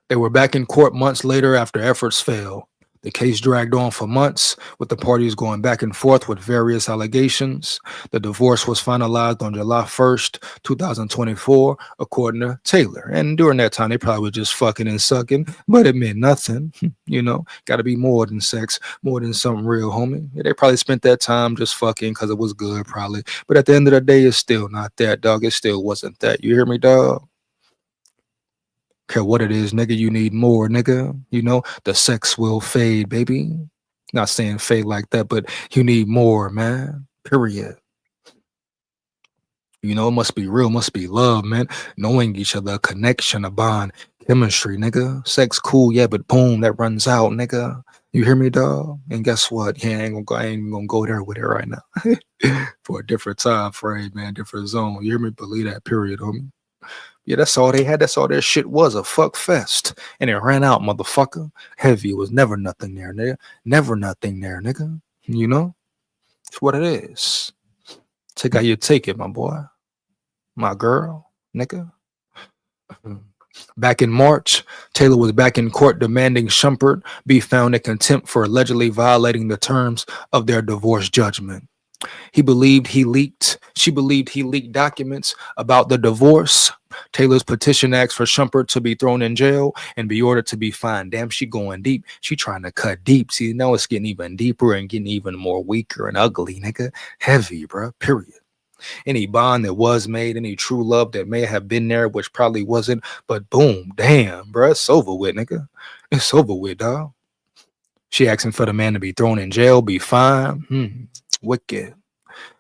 They were back in court months later after efforts failed. The case dragged on for months, with the parties going back and forth with various allegations. The divorce was finalized on July 1st, 2024, according to Taylor. And during that time, they probably were just fucking and sucking, but it meant nothing. You know, got to be more than sex, more than something real, homie. Yeah, they probably spent that time just fucking because it was good, probably. But at the end of the day, it's still not that, dog. It still wasn't that. You hear me, dog? Care what it is, nigga, you need more, nigga. You know, the sex will fade, baby. Not saying fade like that, but you need more, man. Period. You know, it must be real, must be love, man. Knowing each other, a connection, a bond, chemistry, nigga. Sex cool, yeah, but boom, that runs out, nigga. You hear me, dog? And guess what? Yeah, I ain't gonna go there with it right now. For a different time frame, man, different zone. You hear me? Believe that, period, homie. Yeah, that's all they had. That's all their shit was, a fuck fest. And it ran out, motherfucker. Heavy. It was never nothing there, nigga. Never nothing there, nigga. You know? It's what it is. Take how you take it, my boy. My girl, nigga. Back in March, Taylor was back in court demanding Shumpert be found in contempt for allegedly violating the terms of their divorce judgment. She believed he leaked documents about the divorce. Taylor's petition asked for Shumpert to be thrown in jail and be ordered to be fined. Damn, she going deep. She trying to cut deep. See, now it's getting even deeper and getting even more weaker and ugly, nigga. Heavy, bro. Period. Any bond that was made, any true love that may have been there, which probably wasn't, but boom, damn, bro, it's over with, nigga. It's over with, dog. She asking for the man to be thrown in jail, be fined. Wicked.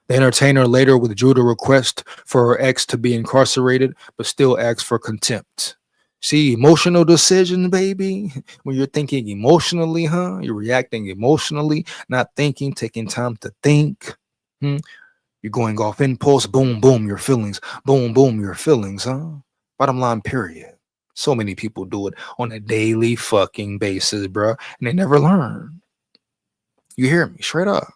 The entertainer later withdrew the request for her ex to be incarcerated, but still asked for contempt. See, emotional decisions, baby. When you're thinking emotionally, you're reacting emotionally, not thinking, taking time to think. You're going off impulse, boom, boom, your feelings, boom, boom, your feelings, Bottom line, period. So many people do it on a daily fucking basis, bro, and they never learn. You hear me? Straight up.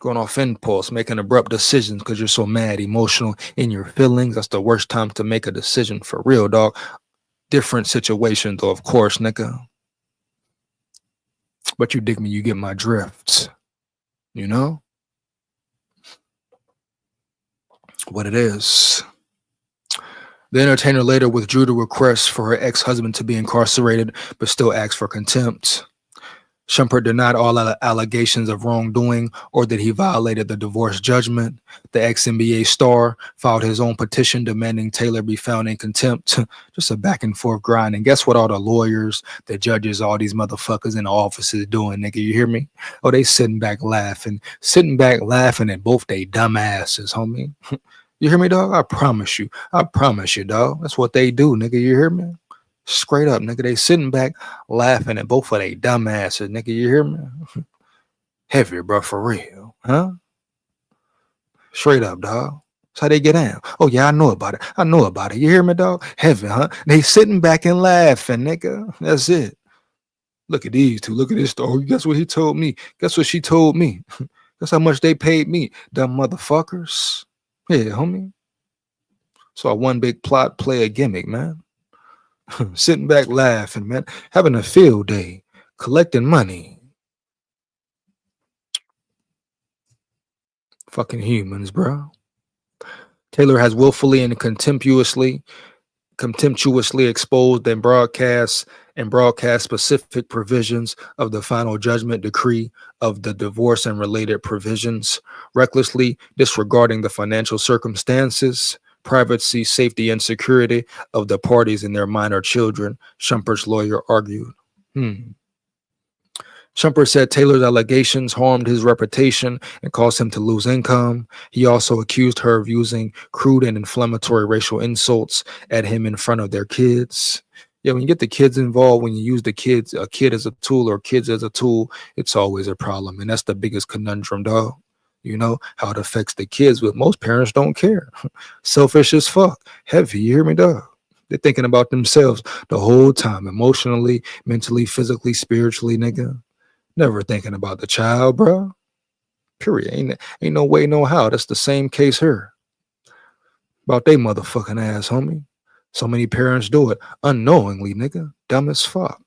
Going off impulse, making abrupt decisions because you're so mad, emotional in your feelings. That's the worst time to make a decision for real, dog. Different situations, though, of course, nigga. But you dig me, you get my drift. You know? What it is. The entertainer later withdrew the request for her ex-husband to be incarcerated, but still asked for contempt. Shumpert denied all allegations of wrongdoing or that he violated the divorce judgment. The ex-NBA star filed his own petition demanding Taylor be found in contempt. Just a back and forth grind. And guess what all the lawyers, the judges, all these motherfuckers in the offices doing, nigga? You hear me? Oh, they sitting back laughing at both they dumb asses, homie. You hear me, dog? I promise you, dog. That's what they do, nigga. You hear me? Straight up, nigga. They sitting back laughing at both of they dumb asses, nigga. You hear me? Heavy, bro, for real, huh? Straight up, dog. That's how they get down. Oh, yeah, I know about it. You hear me, dog? Heavy, huh? They sitting back and laughing, nigga. That's it. Look at these two. Look at this. Oh, guess what he told me? Guess what she told me? Guess how much they paid me? Dumb motherfuckers. Yeah, homie. So one big plot, play a gimmick, man. Sitting back laughing, man. Having a field day. Collecting money. Fucking humans, bro. Taylor has willfully and contemptuously exposed and broadcast specific provisions of the final judgment decree of the divorce and related provisions, recklessly disregarding the financial circumstances, privacy, safety, and security of the parties and their minor children, Shumpert's lawyer argued. Shumpert said Taylor's allegations harmed his reputation and caused him to lose income. He also accused her of using crude and inflammatory racial insults at him in front of their kids. Yeah, when you get the kids involved, when you use a kid as a tool or kids as a tool, it's always a problem. And that's the biggest conundrum, dog. You know, how it affects the kids, but most parents don't care. Selfish as fuck. Heavy, you hear me, dog? They're thinking about themselves the whole time, emotionally, mentally, physically, spiritually, nigga. Never thinking about the child, bro. Period. Ain't no way, no how. That's the same case here. About they motherfucking ass, homie. So many parents do it unknowingly, nigga. Dumb as fuck.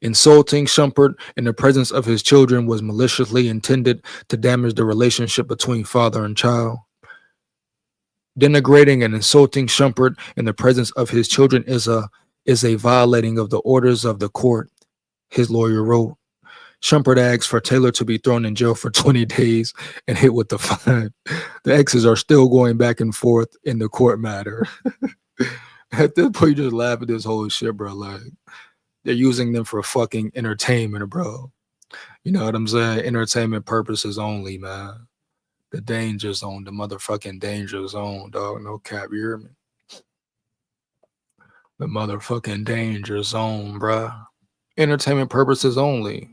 Insulting Shumpert in the presence of his children was maliciously intended to damage the relationship between father and child. Denigrating and insulting Shumpert in the presence of his children is a violating of the orders of the court, his lawyer wrote. Shumpert asked for Taylor to be thrown in jail for 20 days and hit with the fine. The exes are still going back and forth in the court matter. At this point, you just laugh at this whole shit, bro. Like, they're using them for fucking entertainment, bro. You know what I'm saying? Entertainment purposes only, man. The danger zone, the motherfucking danger zone, dog. No cap, you hear me? The motherfucking danger zone, bruh. Entertainment purposes only.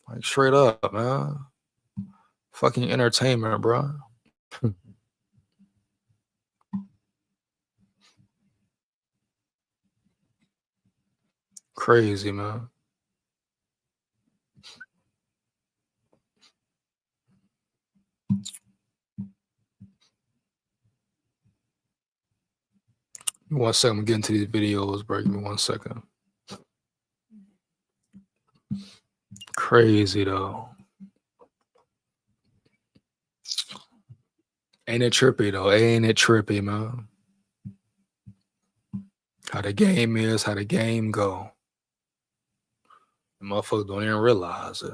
Like, straight up, man. Fucking entertainment, bruh. Crazy, man. Give me 1 second. I'm getting to these videos, bro. Give me 1 second. Crazy, though. Ain't it trippy, though? Ain't it trippy, man? How the game is, how the game go. The motherfuckers don't even realize it.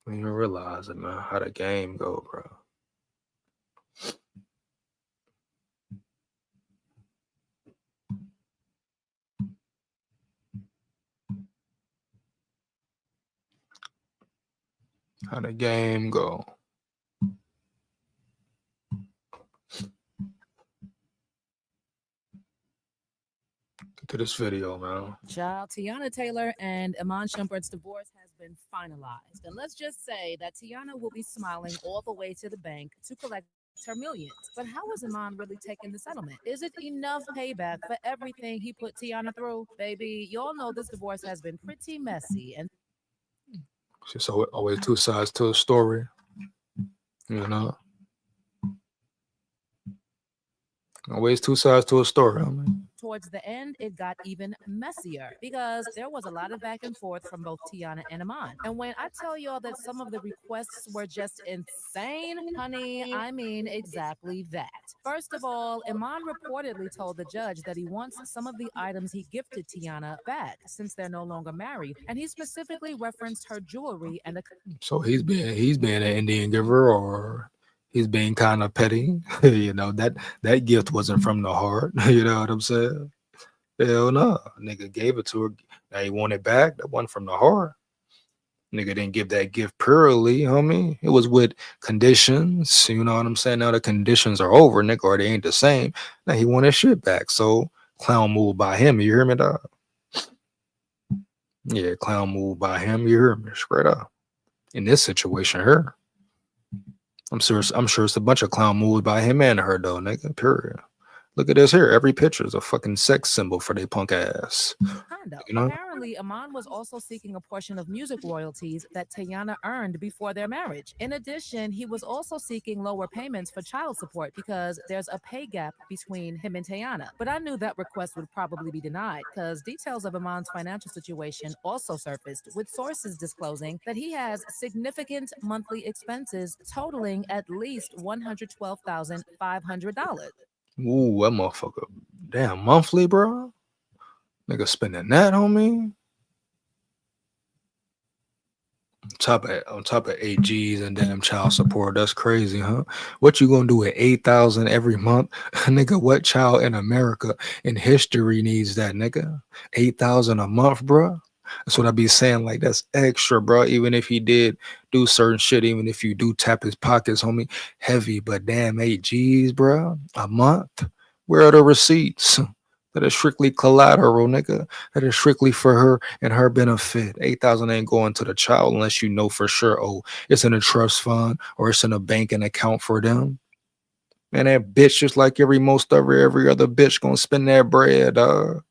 Don't even realize it, man. How the game go, bro. How the game go. Get to this video, man. Child, Teyannataylor and Iman Shumpert's divorce has been finalized. And let's just say that Teyana will be smiling all the way to the bank to collect her millions. But how is Iman really taking the settlement? Is it enough payback for everything he put Teyana through? Baby, y'all know this divorce has been pretty messy. And It's just always two sides to a story, you know? Always two sides to a story, I mean. towards the end, it got even messier because there was a lot of back and forth from both Teyana and Iman. And when I tell y'all that some of the requests were just insane, honey, I mean exactly that. First of all, Iman reportedly told the judge that he wants some of the items he gifted Teyana back since they're no longer married. And he specifically referenced her jewelry and a... So he's being an Indian giver, or he's being kind of petty. You know, that gift wasn't from the heart. You know what I'm saying? Hell no. Nigga gave it to her. Now he want it back. That wasn't from the heart. Nigga didn't give that gift purely, homie. It was with conditions. You know what I'm saying? Now the conditions are over, nigga, or they ain't the same. Now he want his shit back. So clown move by him. You hear me, dog? Yeah, clown move by him. You hear me? Straight up. In this situation here, I'm sure it's a bunch of clown moves by him and her, though, nigga. Period. Look at this here. Every picture is a fucking sex symbol for they punk ass. Kind of. You know? Apparently, Iman was also seeking a portion of music royalties that Teyana earned before their marriage. In addition, he was also seeking lower payments for child support because there's a pay gap between him and Teyana. But I knew that request would probably be denied because details of Iman's financial situation also surfaced, with sources disclosing that he has significant monthly expenses totaling at least $112,500. Ooh, that motherfucker. Damn, monthly, bro. Nigga spending that on me. On top of 8 G's and damn child support. That's crazy, huh? What you gonna do with 8,000 every month? Nigga, what child in America in history needs that, nigga? 8,000 a month, bro. That's what I be saying. Like, that's extra, bro. Even if he did do certain shit, even if you do tap his pockets, homie, heavy. But damn, 8 G's, bro, a month. Where are the receipts? That is strictly collateral, nigga. That is strictly for her and her benefit. 8,000 ain't going to the child unless you know for sure, oh, it's in a trust fund or it's in a banking account for them. Man, that bitch, just like every other bitch, gonna spend that bread, dog.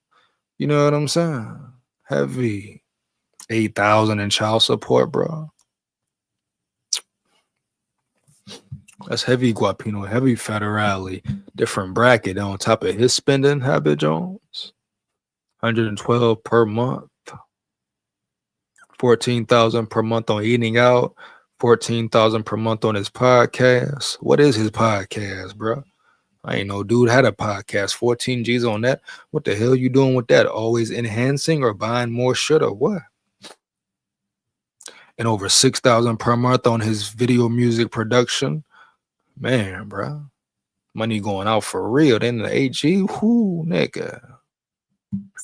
You know what I'm saying? Heavy. 8,000 in child support, bro. That's heavy, Guapino. Heavy federale. Different bracket on top of his spending habit, Jones. 112 per month. 14,000 per month on eating out. 14,000 per month on his podcast. What is his podcast, bro? I ain't no dude had a podcast. 14 G's on that. What the hell you doing with that? Always enhancing or buying more shit or what? And over 6,000 per month on his video music production. Man, bro. Money going out for real. Then the AG, whoo, nigga.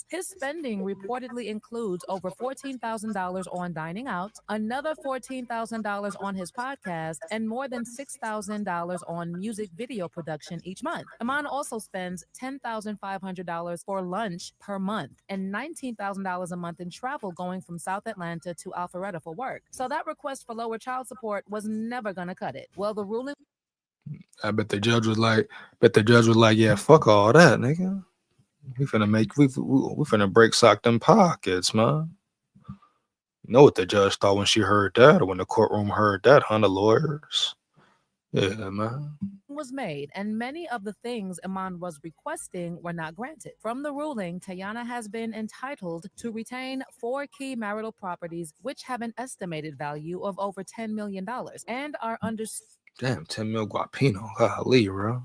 His spending reportedly includes over $14,000 on dining out, another $14,000 on his podcast, and more than $6,000 on music video production each month. Iman also spends $10,500 for lunch per month and $19,000 a month in travel going from South Atlanta to Alpharetta for work. So that request for lower child support was never going to cut it. Well, the ruling. I bet the judge was like, yeah, fuck all that, nigga. We finna break sock them pockets, man. You know what the judge thought when she heard that, or when the courtroom heard that, huh? The lawyers. Yeah, man. Was made, and many of the things Iman was requesting were not granted. From the ruling, Teyana has been entitled to retain 4 key marital properties, which have an estimated value of over $10 million and are under. Damn, 10 mil guapino. Golly, bro.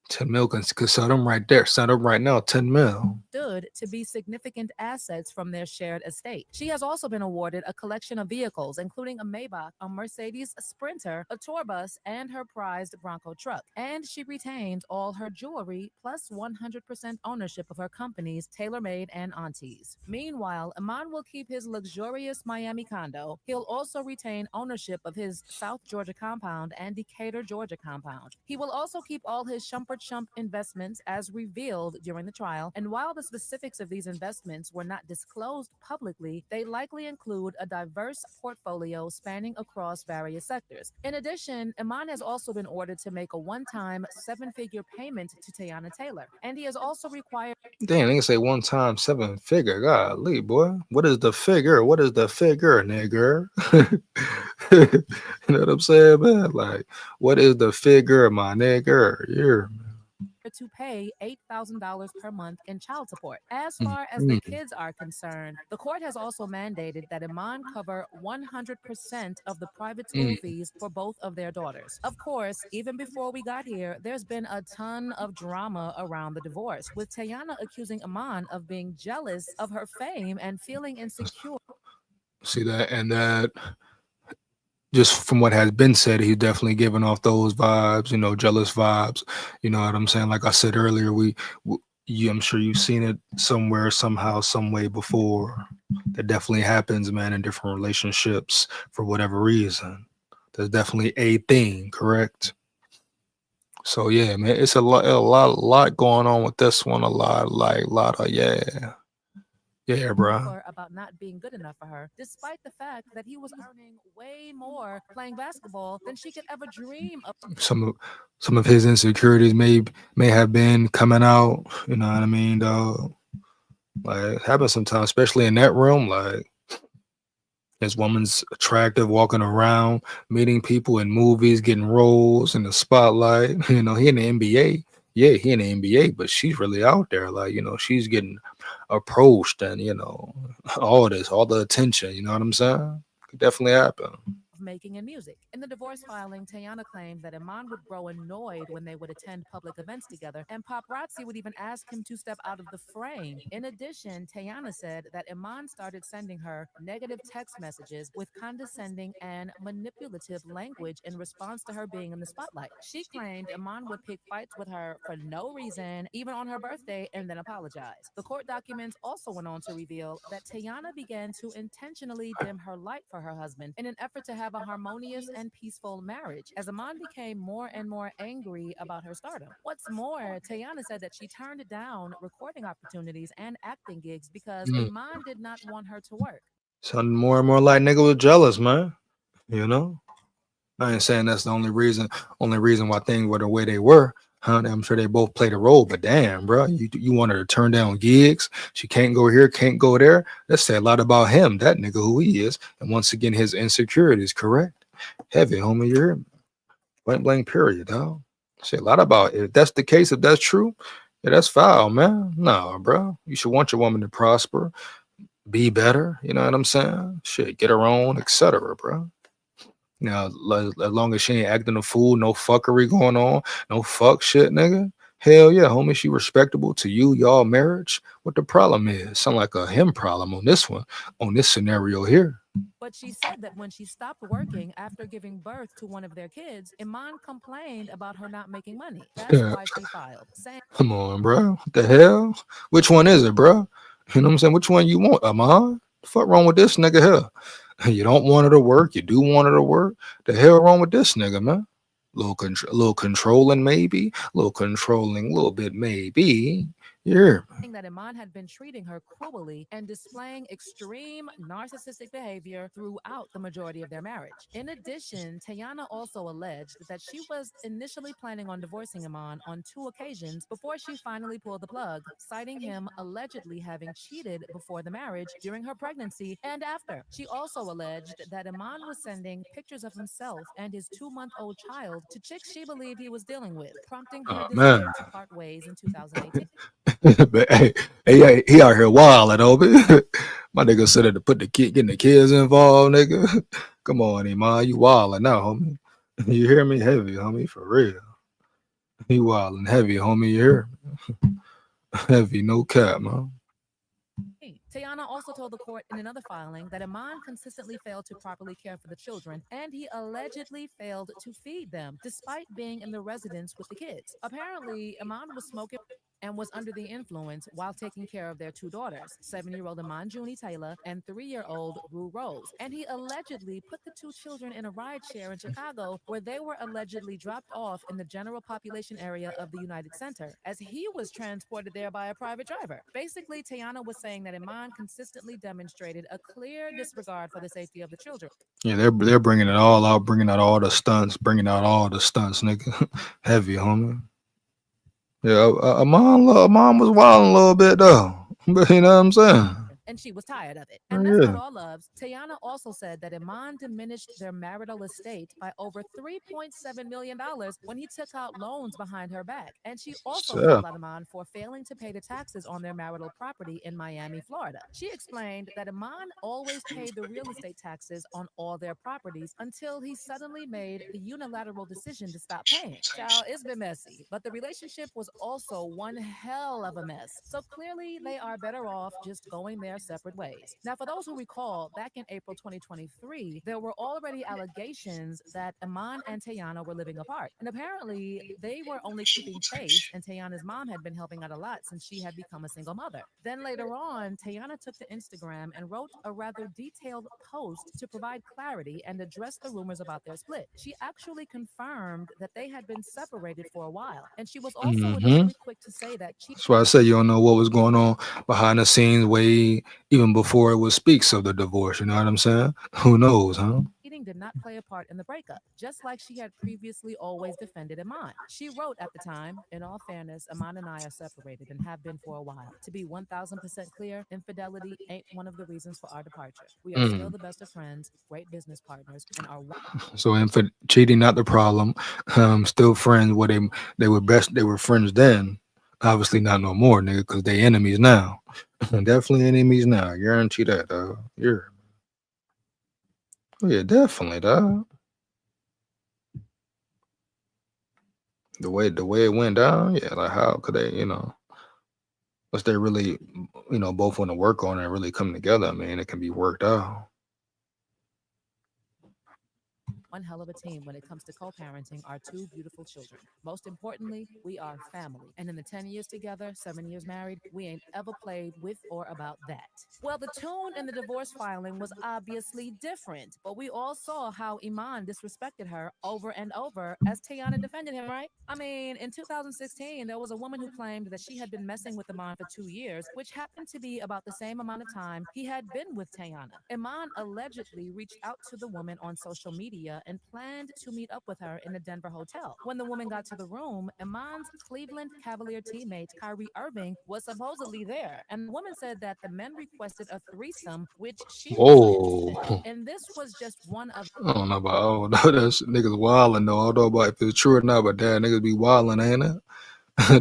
10 mil could sell them right there. Sell them right now, 10 mil. Stood to be significant assets from their shared estate. She has also been awarded a collection of vehicles, including a Maybach, a Mercedes Sprinter, a tour bus, and her prized Bronco truck. And she retained all her jewelry, plus 100% ownership of her companies, TaylorMade and Aunties. Meanwhile, Iman will keep his luxurious Miami condo. He'll also retain ownership of his South Georgia compound and Decatur, Georgia compound. He will also keep all his Shumpert Shump investments as revealed during the trial, and while the specifics of these investments were not disclosed publicly, they likely include a diverse portfolio spanning across various sectors. In addition, Iman has also been ordered to make a one-time 7-figure payment to Teyana Taylor, and he is also required. Damn, they can say one time 7-figure. Golly, boy. What is the figure? What is the figure, nigga? You know what I'm saying, man? Like, what is the figure, my nigga? Yeah. To pay $8,000 per month in child support. As far as the kids are concerned, the court has also mandated that Iman cover 100% of the private school fees for both of their daughters. Of course, even before we got here, there's been a ton of drama around the divorce, with Teyana accusing Iman of being jealous of her fame and feeling insecure. See that? And that, just from what has been said, he's definitely giving off those vibes, you know, jealous vibes. You know what I'm saying? Like I said earlier, I'm sure you've seen it somewhere, somehow, some way before. That definitely happens, man, in different relationships for whatever reason. There's definitely a thing, correct? So yeah, man, it's a lot going on with this one. A lot of yeah, bro. About not being good enough for her, despite the fact that he was earning way more playing basketball than she could ever dream of. Some of his insecurities may have been coming out. You know what I mean, dog? Like, it happens sometimes, especially in that room. Like, this woman's attractive, walking around, meeting people in movies, getting roles in the spotlight. You know, he in the NBA. Yeah, he in the NBA, but she's really out there. Like, you know, she's getting approached and, you know, all the attention. You know what I'm saying? Could definitely happen. Making in music. In the divorce filing, Teyana claimed that Iman would grow annoyed when they would attend public events together, and paparazzi would even ask him to step out of the frame. In addition, Teyana said that Iman started sending her negative text messages with condescending and manipulative language in response to her being in the spotlight. She claimed Iman would pick fights with her for no reason, even on her birthday, and then apologize. The court documents also went on to reveal that Teyana began to intentionally dim her light for her husband in an effort to have a harmonious and peaceful marriage, as Iman became more and more angry about her stardom. What's more, Teyana said that she turned down recording opportunities and acting gigs because Iman did not want her to work. Sounding more and more like nigga was jealous, man. You know? I ain't saying that's the only reason why things were the way they were. Huh? I'm sure they both played a role, but damn, bro, you want her to turn down gigs. She can't go here, can't go there. That say a lot about him, that nigga, who he is, and once again his insecurities. Correct? Heavy, homie, you hear me? Blank, period, dog. Say a lot about it. If that's the case, if that's true, yeah, that's foul, man. No, bro. You should want your woman to prosper, be better. You know what I'm saying? Shit, get her own, etc., bro. Now, as long as she ain't acting a fool, no fuckery going on, no fuck shit, nigga. Hell yeah, homie, she respectable to you, y'all marriage. What the problem is? Sound like a him problem on this one, on this scenario here. But she said that when she stopped working after giving birth to one of their kids, Iman complained about her not making money. That's Yeah, why she filed, saying come on, bro. What the hell? Which one is it, bro? You know what I'm saying? Which one you want, Amon? Fuck wrong with this nigga here? You don't want her to work. You do want her to work. The hell wrong with this nigga, man? Little controlling, maybe. Little controlling, little bit, maybe. Yeah. that Iman had been treating her cruelly and displaying extreme narcissistic behavior throughout the majority of their marriage. In addition, Teyana also alleged that she was initially planning on divorcing Iman on 2 occasions before she finally pulled the plug, citing him allegedly having cheated before the marriage, during her pregnancy, and after. She also alleged that Iman was sending pictures of himself and his 2-month-old child to chicks she believed he was dealing with, prompting her Oh desire man. to part ways in 2018. But hey, he out here wilding, homie. My nigga said it to put the kid, getting the kids involved, nigga. Come on, Iman, you wilding now, homie. You hear me? Heavy, homie, for real. He wilding heavy, homie. You hear me? Heavy, no cap, man. Teyana also told the court in another filing that Iman consistently failed to properly care for the children, and he allegedly failed to feed them, despite being in the residence with the kids. Apparently, Iman was smoking and was under the influence while taking care of their 2 daughters, 7-year-old Iman Taylor and 3-year-old Rue Rose. And he allegedly put the 2 children in a rideshare in Chicago, where they were allegedly dropped off in the general population area of the United Center, as he was transported there by a private driver. Basically, Teyana was saying that Iman consistently demonstrated a clear disregard for the safety of the children. Yeah, they're bringing it all out, bringing out all the stunts, nigga. Heavy, homie. Yeah, mom was wilding a little bit though, but you know what I'm saying. And she was tired of it. Oh, And that's not yeah. all loves. Teyana also said that Iman diminished their marital estate by over $3.7 million when he took out loans behind her back. And she also So, called out Iman for failing to pay the taxes on their marital property in Miami, Florida. She explained that Iman always paid the real estate taxes on all their properties until he suddenly made the unilateral decision to stop paying. Child, it's been messy, but the relationship was also one hell of a mess. So clearly, they are better off just going their separate ways. Now, for those who recall, back in April 2023, there were already allegations that Iman and Teyana were living apart. And apparently, they were only keeping pace, and Teyana's mom had been helping out a lot since she had become a single mother. Then later on, Teyana took to Instagram and wrote a rather detailed post to provide clarity and address the rumors about their split. She actually confirmed that they had been separated for a while, and she was also initially quick to say that that's why I say you don't know what was going on behind the scenes, way even before it was speaks of the divorce. You know what I'm saying? Who knows, huh? cheating did not play a part in the breakup, just like she had previously always defended Iman. She wrote at the time, "In all fairness, Iman and I are separated and have been for a while. To be 1000% clear, infidelity ain't one of the reasons for our departure. We are still the best of friends, great business partners, and are So cheating not the problem. Still friends. What they were friends then. Obviously not no more, nigga, because they enemies now. Definitely enemies now. Guarantee that, dog. Oh, yeah, definitely, dog. The way it went down, yeah, like how could they, unless they really, both want to work on it and really come together, man, it can be worked out. one hell of a team when it comes to co-parenting our 2 beautiful children. Most importantly, we are family. And in the 10 years together, 7 years married, we ain't ever played with or about that." Well, the tone in the divorce filing was obviously different, but we all saw how Iman disrespected her over and over as Teyana defended him, right? I mean, in 2016, there was a woman who claimed that she had been messing with Iman for 2 years, which happened to be about the same amount of time he had been with Teyana. Iman allegedly reached out to the woman on social media and planned to meet up with her in a Denver hotel. When the woman got to the room, Iman's Cleveland Cavalier teammate Kyrie Irving was supposedly there, and the woman said that the men requested a threesome, which she refused. Whoa. And this was just one of I don't know about, I don't know, that's niggas wilding though. I don't know about if it's true or not, but damn, niggas be wilding, ain't it?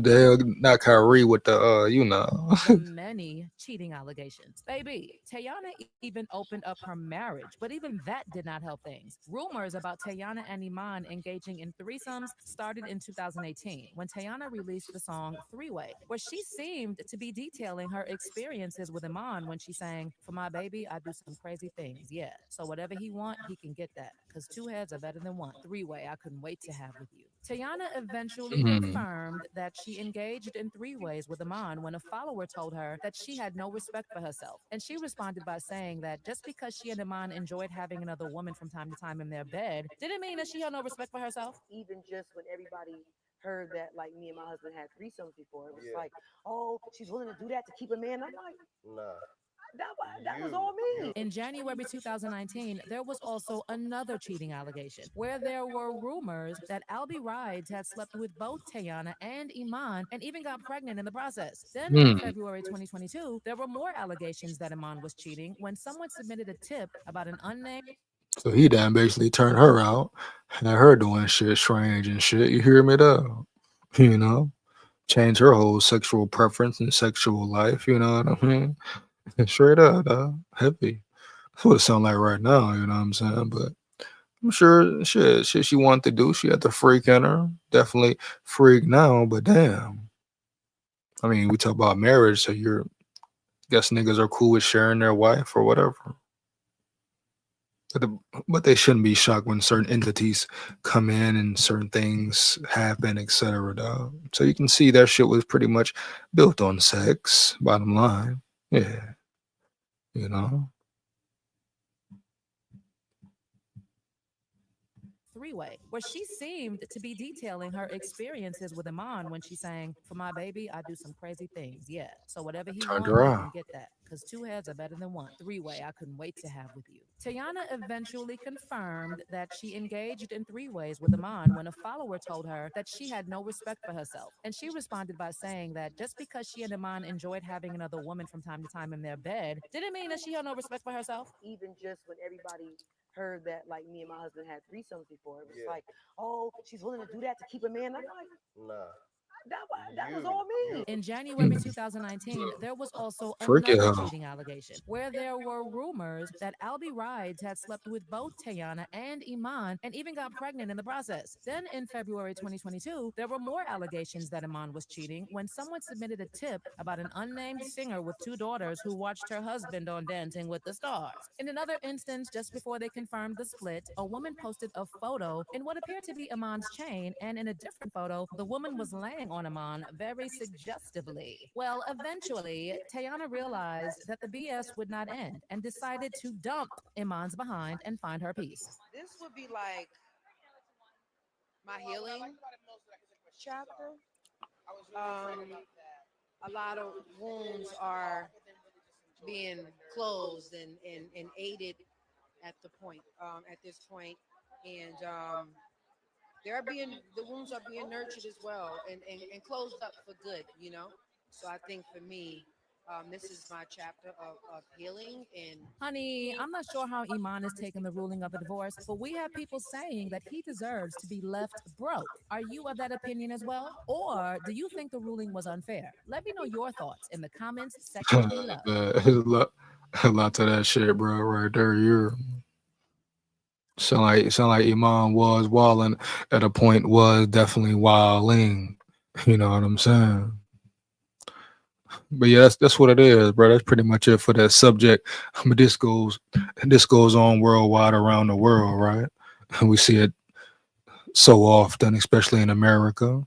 Damn, not Kyrie with the, you know. the many cheating allegations. Baby, Teyana even opened up her marriage, but even that did not help things. Rumors about Teyana and Iman engaging in threesomes started in 2018 when Teyana released the song Three Way, where she seemed to be detailing her experiences with Iman when she sang, "For my baby, I do some crazy things. Yeah, so whatever he want, he can get that. Because two heads are better than one. Three way, I couldn't wait to have with you." Teyana eventually confirmed that she engaged in three ways with Iman when a follower told her that she had no respect for herself. And she responded by saying that just because she and Iman enjoyed having another woman from time to time in their bed didn't mean that she had no respect for herself. Even just when everybody heard that, like, me and my husband had threesomes before, it was like, oh, she's willing to do that to keep a man. I'm like, nah. That was all me. In January 2019, there was also another cheating allegation where there were rumors that Albie Rides had slept with both Teyana and Iman and even got pregnant in the process. Then in February 2022, there were more allegations that Iman was cheating when someone submitted a tip about an unnamed. So he done basically turned her out, had her doing shit strange and shit. You hear me though? You know, change her whole sexual preference and sexual life. You know what I mean? Straight up, dog. Heavy. That's what it sound like right now. You know what I'm saying? But I'm sure shit she wanted to do. She had the freak in her. Definitely freak now. But damn. I mean, we talk about marriage, so guess niggas are cool with sharing their wife or whatever. But they shouldn't be shocked when certain entities come in and certain things happen, etc. Dog. So you can see that shit was pretty much built on sex. Bottom line, yeah, you know. Three-way, where she seemed to be detailing her experiences with Iman when she sang, "For my baby, I do some crazy things. Yeah, so whatever he Turned wants, her he out. can get that. Because two heads are better than one. Three-way, I couldn't wait to have with you." Teyana eventually confirmed that she engaged in three ways with Iman when a follower told her that she had no respect for herself. And she responded by saying that just because she and Iman enjoyed having another woman from time to time in their bed didn't mean that she had no respect for herself. Even just when everybody heard that, like, me and my husband had threesomes before, it was like, oh, she's willing to do that to keep a man. I'm like, nah. That was all me. In January 2019, there was also Freaky another hell. cheating allegation where there were rumors that Albie Rides had slept with both Teyana and Iman and even got pregnant in the process. Then in February 2022, there were more allegations that Iman was cheating when someone submitted a tip about an unnamed singer with two daughters who watched her husband on Dancing with the Stars. In another instance, just before they confirmed the split, a woman posted a photo in what appeared to be Iman's chain, and in a different photo, the woman was laying on Iman very suggestively. Well, eventually, Teyana realized that the BS would not end and decided to dump Iman's behind and find her peace. This would be like my healing chapter. A lot of wounds are being closed and aided at this point, and the wounds are being nurtured as well and closed up for good, you know. So I think for me, this is my chapter of healing. And Honey, I'm not sure how Iman is taking the ruling of the divorce, but we have people saying that he deserves to be left broke. Are you of that opinion as well? Or do you think the ruling was unfair? Let me know your thoughts in the comments section below. There's a lot to that shit, bro. Right there, you're sound like Iman was wilding at a point, was definitely wilding. You know what I'm saying? But yeah, that's what it is, bro. That's pretty much it for that subject. But this goes on worldwide around the world, right? And we see it so often, especially in America.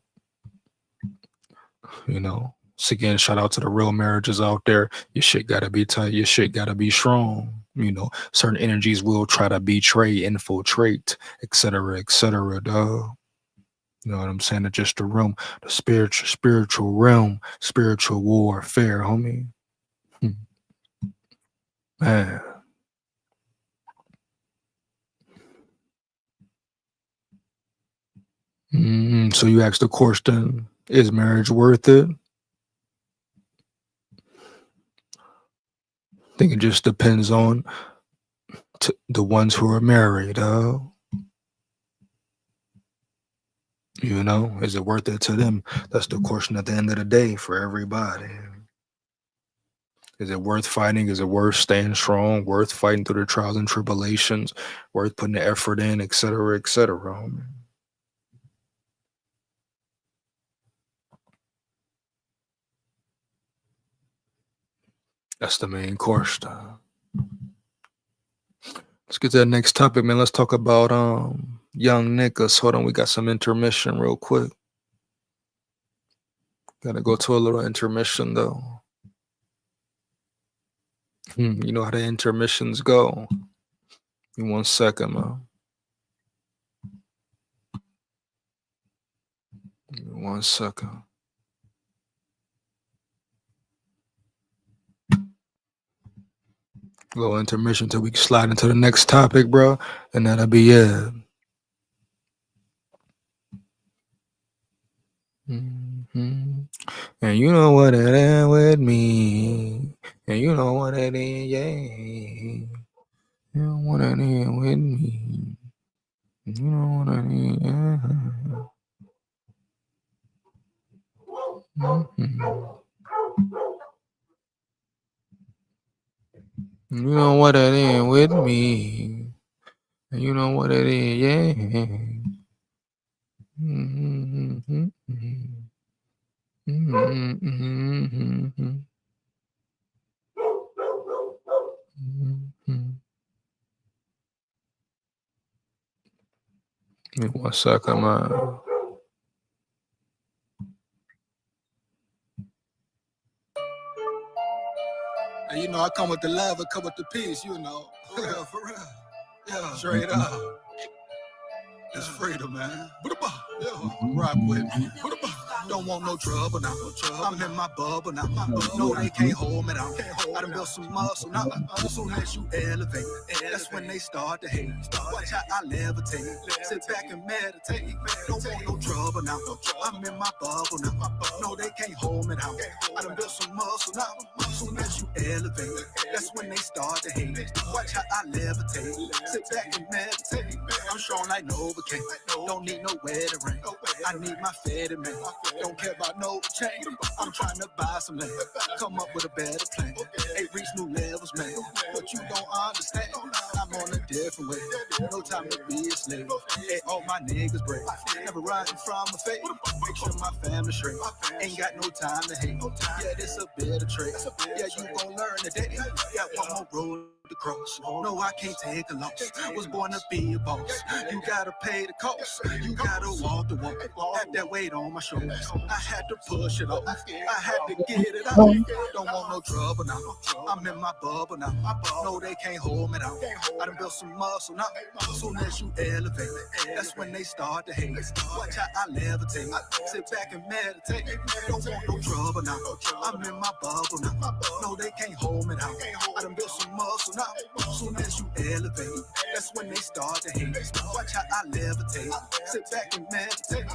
You know. So again, shout out to the real marriages out there. Your shit gotta be tight. Your shit gotta be strong. You know, certain energies will try to betray, infiltrate, etc., dog. You know what I'm saying? It's just the realm, the spiritual realm, spiritual warfare, homie. Man. So you asked the question, is marriage worth it? I think it just depends on the ones who are married. You know, is it worth it to them? That's the question at the end of the day for everybody. Is it worth fighting? Is it worth staying strong? Worth fighting through the trials and tribulations? Worth putting the effort in, et cetera, et cetera. That's the main question. Let's get to the next topic, man. Let's talk about young niggas. Hold on, we got some intermission real quick. Gotta go to a little intermission though. You know how the intermissions go. Give me 1 second, man. Give me 1 second. Little intermission till we can slide into the next topic, bro, and that'll be it. And you know what it is with me. And you know what it is, yeah. You know what it is with me. You know what it is, yeah. You know what it is with me. And you know what it is, yeah. Give me 1 second, man. And you know, I come with the love, I come with the peace, you know. For real, for real. Yeah, straight up. It's freedom, man. Yeah, rock with me. Don't want no trouble now. I'm in my bubble now. No, they can't hold me down. I done built some muscle now. As soon as you elevate, that's when they start to hate. Watch how I levitate. Sit back and meditate. Don't want no trouble now. I'm in my bubble now. No, they can't hold me down. I done built some muscle now. As soon as you elevate, that's when they start to hate. Watch how I levitate. Sit back and meditate. I'm strong like Novocaine. Don't need no wedding ring. I need my Fetty man. Don't care about no change. I'm trying to buy some land. Come up with a better plan. Ain't reach new levels, man. But you don't understand. I'm on a different way. No time to be a slave. Hey, all my niggas brave. Never running from a fate. Make sure my family straight. Ain't got no time to hate. Yeah, this a bitter trait. Yeah, you gon' learn today. Got one more road to cross. No, I can't take a loss. Was born to be a boss. You gotta pay the cost. You gotta walk the walk. Have that weight on my shoulders. I had to push it off. I had to get it out. Don't want no trouble now. I'm in my bubble now. No, they can't hold me down. I done built some muscle now. Soon as you elevate, that's when they start to hate. Watch how I levitate. Sit back and meditate. Don't want no trouble now. I'm in my bubble now. No, they can't hold me down. I done built some muscle now. Soon as you elevate, that's when they start to hate. Watch how I levitate. Sit back and meditate.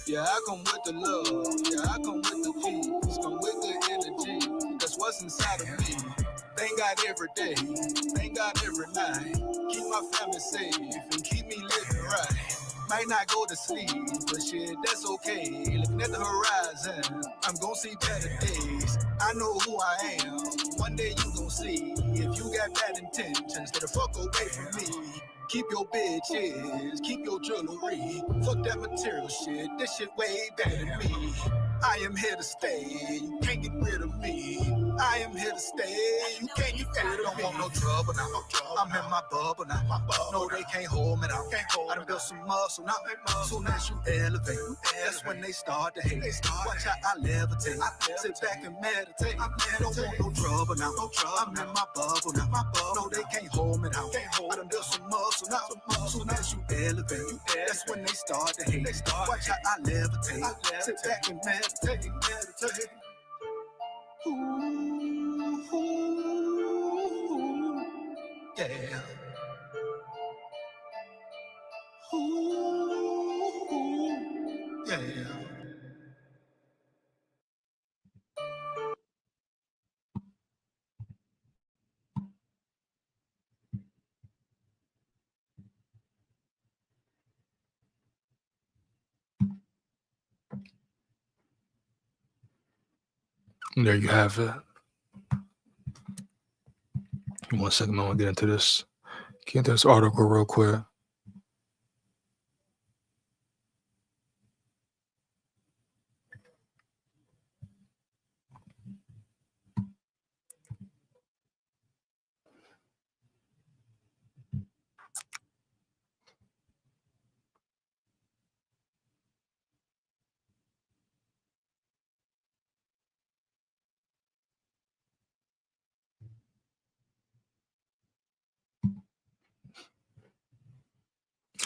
Yeah, I come with the love. Yeah, I come with the peace. Come with the energy. That's what's inside of me. Thank God every day. Thank God every night. Keep my family safe and keep me living right. Might not go to sleep, but shit, that's okay. Looking at the horizon, I'm gonna see better days. I know who I am. One day you gon' see. If you got bad intentions, stay the fuck away from me. Keep your bitches, keep your jewelry. Fuck that material shit, this shit way better than me. I am here to stay, you can't get rid of me. I am here to stay, you can't get rid of me. Don't want no trouble now, I'm in my bubble now. No, they can't hold me now. I done built some muscle now. Soon as you elevate, that's when they start to hate. Watch how I levitate, sit back and meditate. Don't want no trouble now, I'm in my bubble now. No, they can't hold me now. I done built some muscle now. Soon as you elevate, that's when they start to hate. Watch how I levitate, sit back and meditate. Ooh, yeah. Ooh. Yeah. There you have it. 1 second, I want to get into this. Get into this article real quick.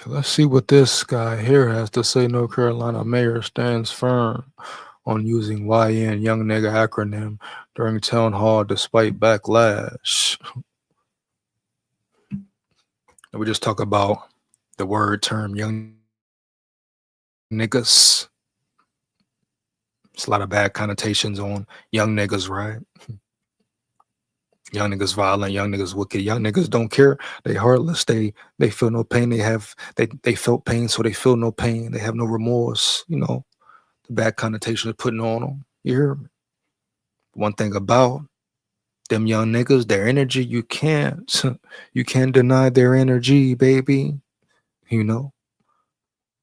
Let's see what this guy here has to say. North Carolina mayor stands firm on using YN young nigga acronym during town hall despite backlash. And we just talk about the word term young niggas. It's a lot of bad connotations on young niggas, right? Young niggas violent, young niggas wicked, young niggas don't care. They heartless. They feel no pain. They felt pain, so they feel no pain. They have no remorse. You know, the bad connotation of putting on them. You hear me? One thing about them young niggas, their energy, you can't deny their energy, baby. You know?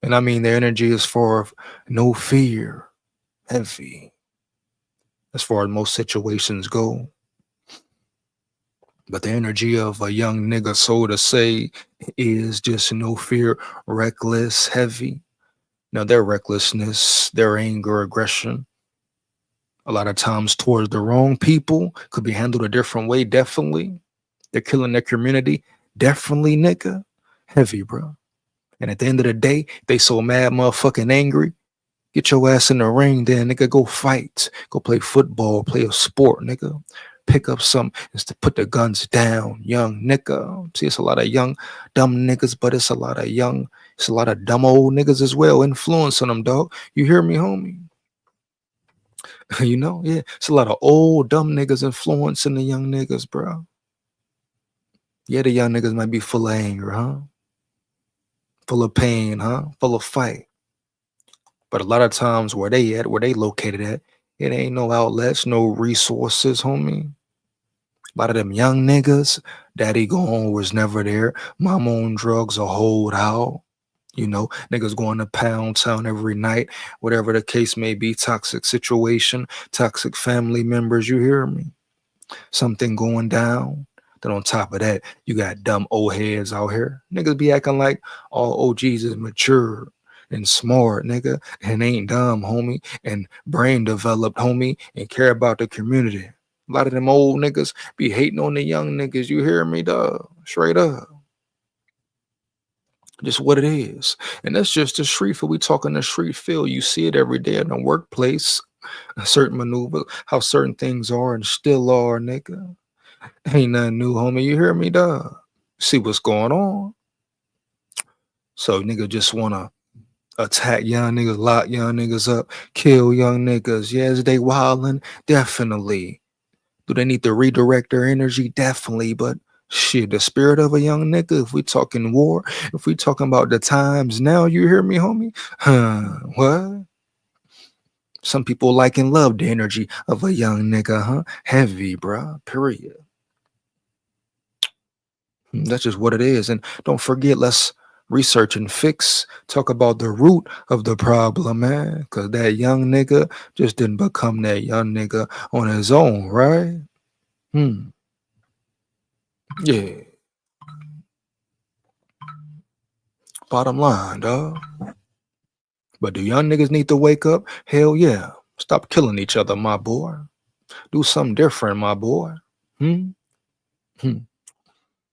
And I mean their energy is for no fear, heavy, as far as most situations go. But the energy of a young nigga, so to say, is just no fear, reckless, heavy. Now, their recklessness, their anger, aggression, a lot of times towards the wrong people, could be handled a different way, definitely. They're killing their community, definitely, nigga. Heavy, bro. And at the end of the day, they so mad, motherfucking angry. Get your ass in the ring, then, nigga. Go fight. Go play football, play a sport, nigga. Pick up some, is to put the guns down, young nigga. See, it's a lot of young, dumb niggas, but it's a lot of dumb old niggas as well influencing them, dog. You hear me, homie? You know, yeah, it's a lot of old, dumb niggas influencing the young niggas, bro. Yeah, the young niggas might be full of anger, huh? Full of pain, huh? Full of fight. But a lot of times where they located at, it ain't no outlets, no resources, homie. A lot of them young niggas, daddy gone was never there. Mama on drugs, a hold out. You know, niggas going to Pound Town every night, whatever the case may be, toxic situation, toxic family members, you hear me? Something going down. Then on top of that, you got dumb old heads out here. Niggas be acting like all OGs is mature and smart, nigga, and ain't dumb, homie, and brain developed, homie, and care about the community. A lot of them old niggas be hating on the young niggas. You hear me, dog? Straight up. Just what it is. And that's just the street feel. We talking the street feel. You see it every day in the workplace. A certain maneuver, how certain things are and still are, nigga. Ain't nothing new, homie. You hear me, dog? See what's going on. So nigga just wanna attack young niggas, lock young niggas up, kill young niggas. Yes, they wildin', definitely. Do they need to redirect their energy? Definitely, but shit, the spirit of a young nigga, if we talking war, if we talking about the times now, you hear me, homie? What? Some people like and love the energy of a young nigga, huh? Heavy, bruh, period. That's just what it is. And don't forget, let's research and fix, talk about the root of the problem, man. Because that young nigga just didn't become that young nigga on his own, right? Yeah. Bottom line, dog. But do young niggas need to wake up? Hell yeah. Stop killing each other, my boy. Do something different, my boy.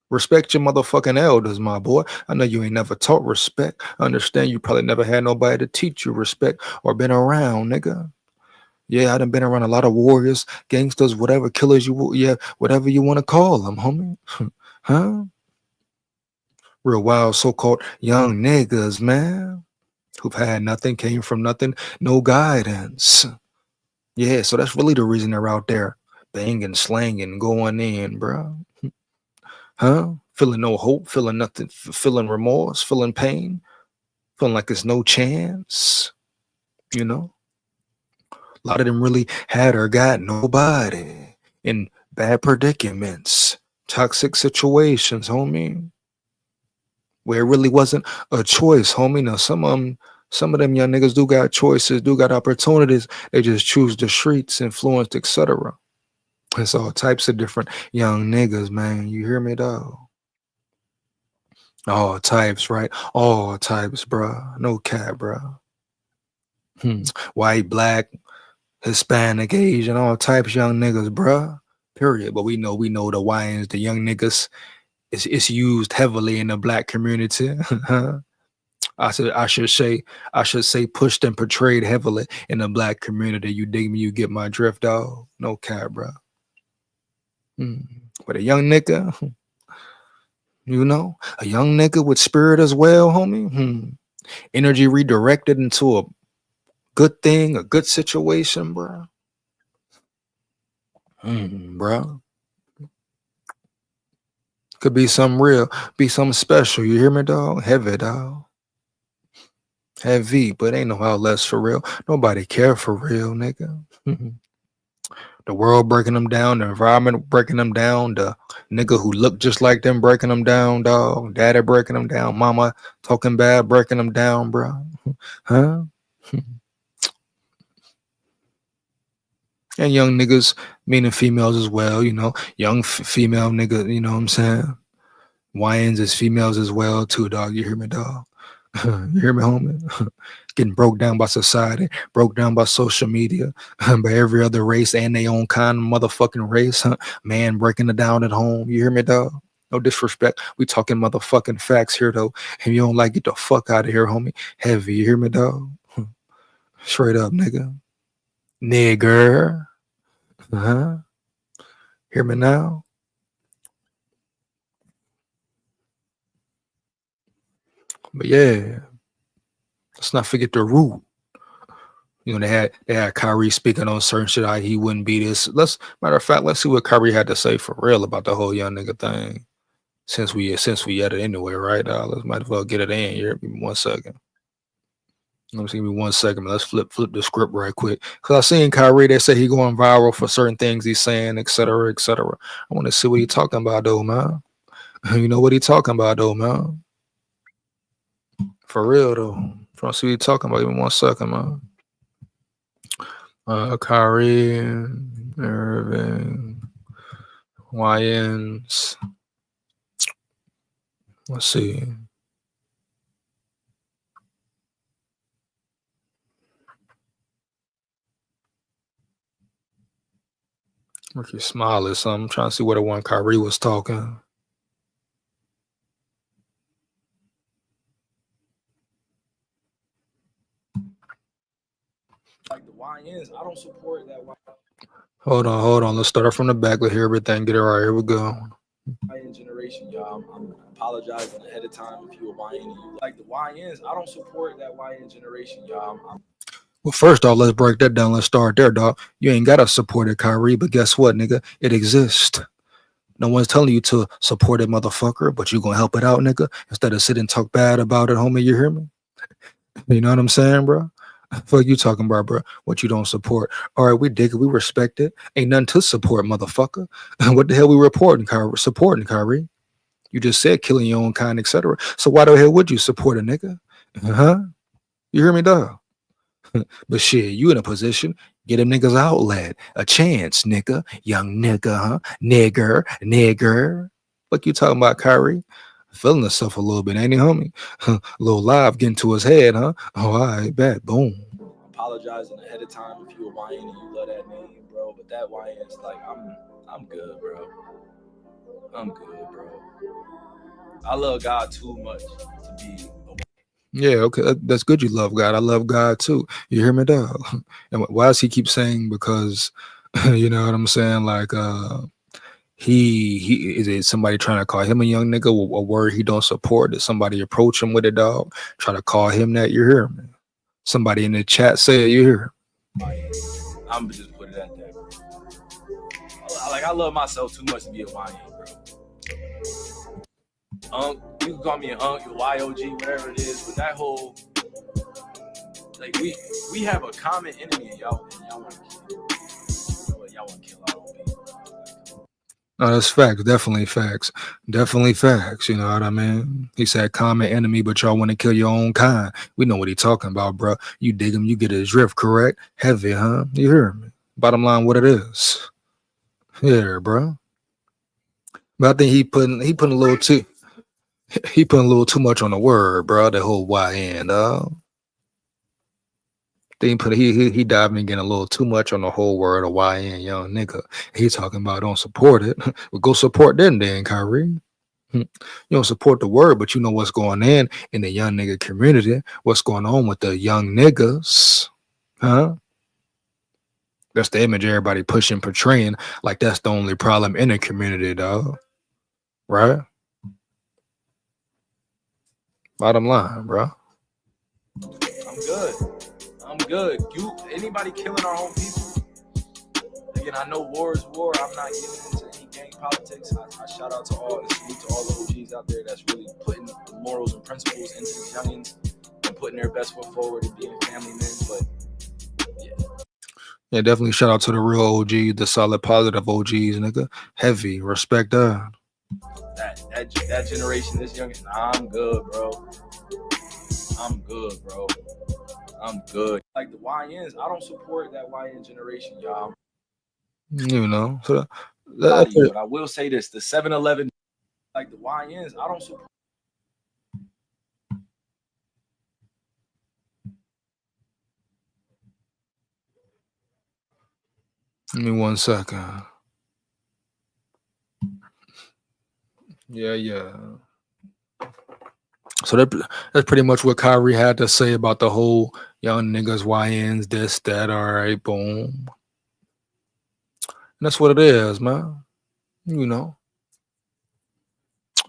Respect your motherfucking elders, my boy. I know you ain't never taught respect. I understand you probably never had nobody to teach you respect or been around, nigga. Yeah, I done been around a lot of warriors, gangsters, whatever, killers whatever you want to call them, homie. Huh? Real wild so-called young niggas, man. who've had nothing, came from nothing, no guidance. Yeah, so that's really the reason they're out there banging, slanging, going in, bro. Huh? Feeling no hope, feeling nothing, feeling remorse, feeling pain, feeling like there's no chance. You know, a lot of them really had or got nobody in bad predicaments, toxic situations, homie, where it really wasn't a choice, homie. Now, some of them young niggas do got choices, do got opportunities. They just choose the streets, influenced, etc. It's all types of different young niggas, man. You hear me, dog? All types, right? All types, bruh. No cap, bruh. White, black, Hispanic, Asian, all types young niggas, bruh. Period. But we know the YNs, the young niggas, it's used heavily in the black community. I should say pushed and portrayed heavily in the black community. You dig me? You get my drift, dog? No cap, bruh. But a young nigga, you know, a young nigga with spirit as well, homie. Energy redirected into a good thing, a good situation, bro. Bro. Could be something real, be something special. You hear me, dog? Heavy, dog. Heavy, but ain't no outlets for real. Nobody care for real, nigga. The world breaking them down, the environment breaking them down, the nigga who look just like them breaking them down, dog. Daddy breaking them down, mama talking bad breaking them down, bro. Huh? And young niggas, meaning females as well, you know, young female nigga, you know what I'm saying? YNs is females as well too, dog. You hear me, dog? You hear me, homie? Getting broke down by society, broke down by social media, by every other race and their own kind of motherfucking race. Man breaking it down at home. You hear me, dog? No disrespect. We talking motherfucking facts here, though. If you don't like, get the fuck out of here, homie. Heavy. You hear me, dog? Straight up, nigga. Nigger. Hear me now? But yeah, let's not forget the root. You know, they had Kyrie speaking on certain shit. How he wouldn't be this. Matter of fact, let's see what Kyrie had to say for real about the whole young nigga thing. Since we at it anyway, right? Let's might as well get it in here. Give me 1 second. Let me see, give me 1 second. Let's flip the script right quick. Cause I seen Kyrie. They say he going viral for certain things he's saying, etc., etc. I want to see what he talking about though, man. You know what he talking about though, man. For real though. Trying to see what he talking about. Give me 1 second, man. Kyrie Irving, YNs. Let's see. Ricky Smiley, so I'm trying to see where the one Kyrie was talking. Like the YNs, I don't support that. Hold on. Let's start from the back. Let's hear everything. Get it right. Here we go. YN generation, y'all. I'm apologizing ahead of time if you're a YN. Like the YNs, I don't support that YN generation, y'all. Well, first off, let's break that down. Let's start there, dog. You ain't gotta support it, Kyrie, but guess what, nigga? It exists. No one's telling you to support it, motherfucker, but you gonna help it out, nigga, instead of sit and talk bad about it, homie. You hear me? You know what I'm saying, bro? Fuck you talking about, bro? What you don't support? All right, we dig it, we respect it. Ain't nothing to support, motherfucker. What the hell we reporting, Kyrie? Supporting, Kyrie? You just said killing your own kind, etc. So why the hell would you support a nigga? You hear me, dog? But shit, you in a position, get them niggas outlet, a chance, nigga, young nigga, huh? Nigger. Fuck you talking about, Kyrie? Feeling himself a little bit, ain't he, homie? A little live getting to his head, huh? Oh, all right, bad, boom. Apologizing ahead of time if you're a YN and you love that name, bro. But that YN is like, I'm good, bro. I'm good, bro. I love God too much to be. Yeah, okay, that's good. You love God. I love God too. You hear me, dog? And why does he keep saying? Because you know what I'm saying? Like, he is it somebody trying to call him a young nigga, a word he don't support? Did somebody approach him with it, dog? Try to call him that? You hear me? Somebody in the chat say it, you hear? I'm just put it at that, bro. I love myself too much to be a YN, bro. You can call me an your YOG, whatever it is, but that whole, like, we have a common enemy, and y'all want to kill. Y'all want to kill our own people. No, that's facts. Definitely facts. Definitely facts. You know what I mean? He said common enemy, but y'all want to kill your own kind. We know what he talking about, bro. You dig him, you get his drift, correct? Heavy, huh? You hear me? Bottom line, what it is. Yeah, bro. But I think he putting a little too much on the word, bro. The whole YN, dog. He diving again a little too much on the whole word of YN, young nigga. He talking about don't support it. Well, go support them then, Kyrie. You don't support the word, but you know what's going on in the young nigga community. What's going on with the young niggas, huh? That's the image everybody pushing, portraying like that's the only problem in the community, dog. Right? Bottom line, bro. I'm good. Anybody killing our own people? Again, I know war is war. I'm not getting into any gang politics. I shout out to all and salute to all the OGs out there that's really putting the morals and principles into these youngins and putting their best foot forward and being family men. But yeah, definitely shout out to the real OG, the solid positive OGs, nigga. Heavy respect that. That generation, this youngin, I'm good, bro. I'm good. Like the YNs, I don't support that YN generation, y'all. You know, so But I will say this: the 7-Eleven, like the YNs, I don't support. Give me 1 second. Yeah. So that's pretty much what Kyrie had to say about the whole young niggas, YNs, this, that. All right, boom. And that's what it is, man. You know.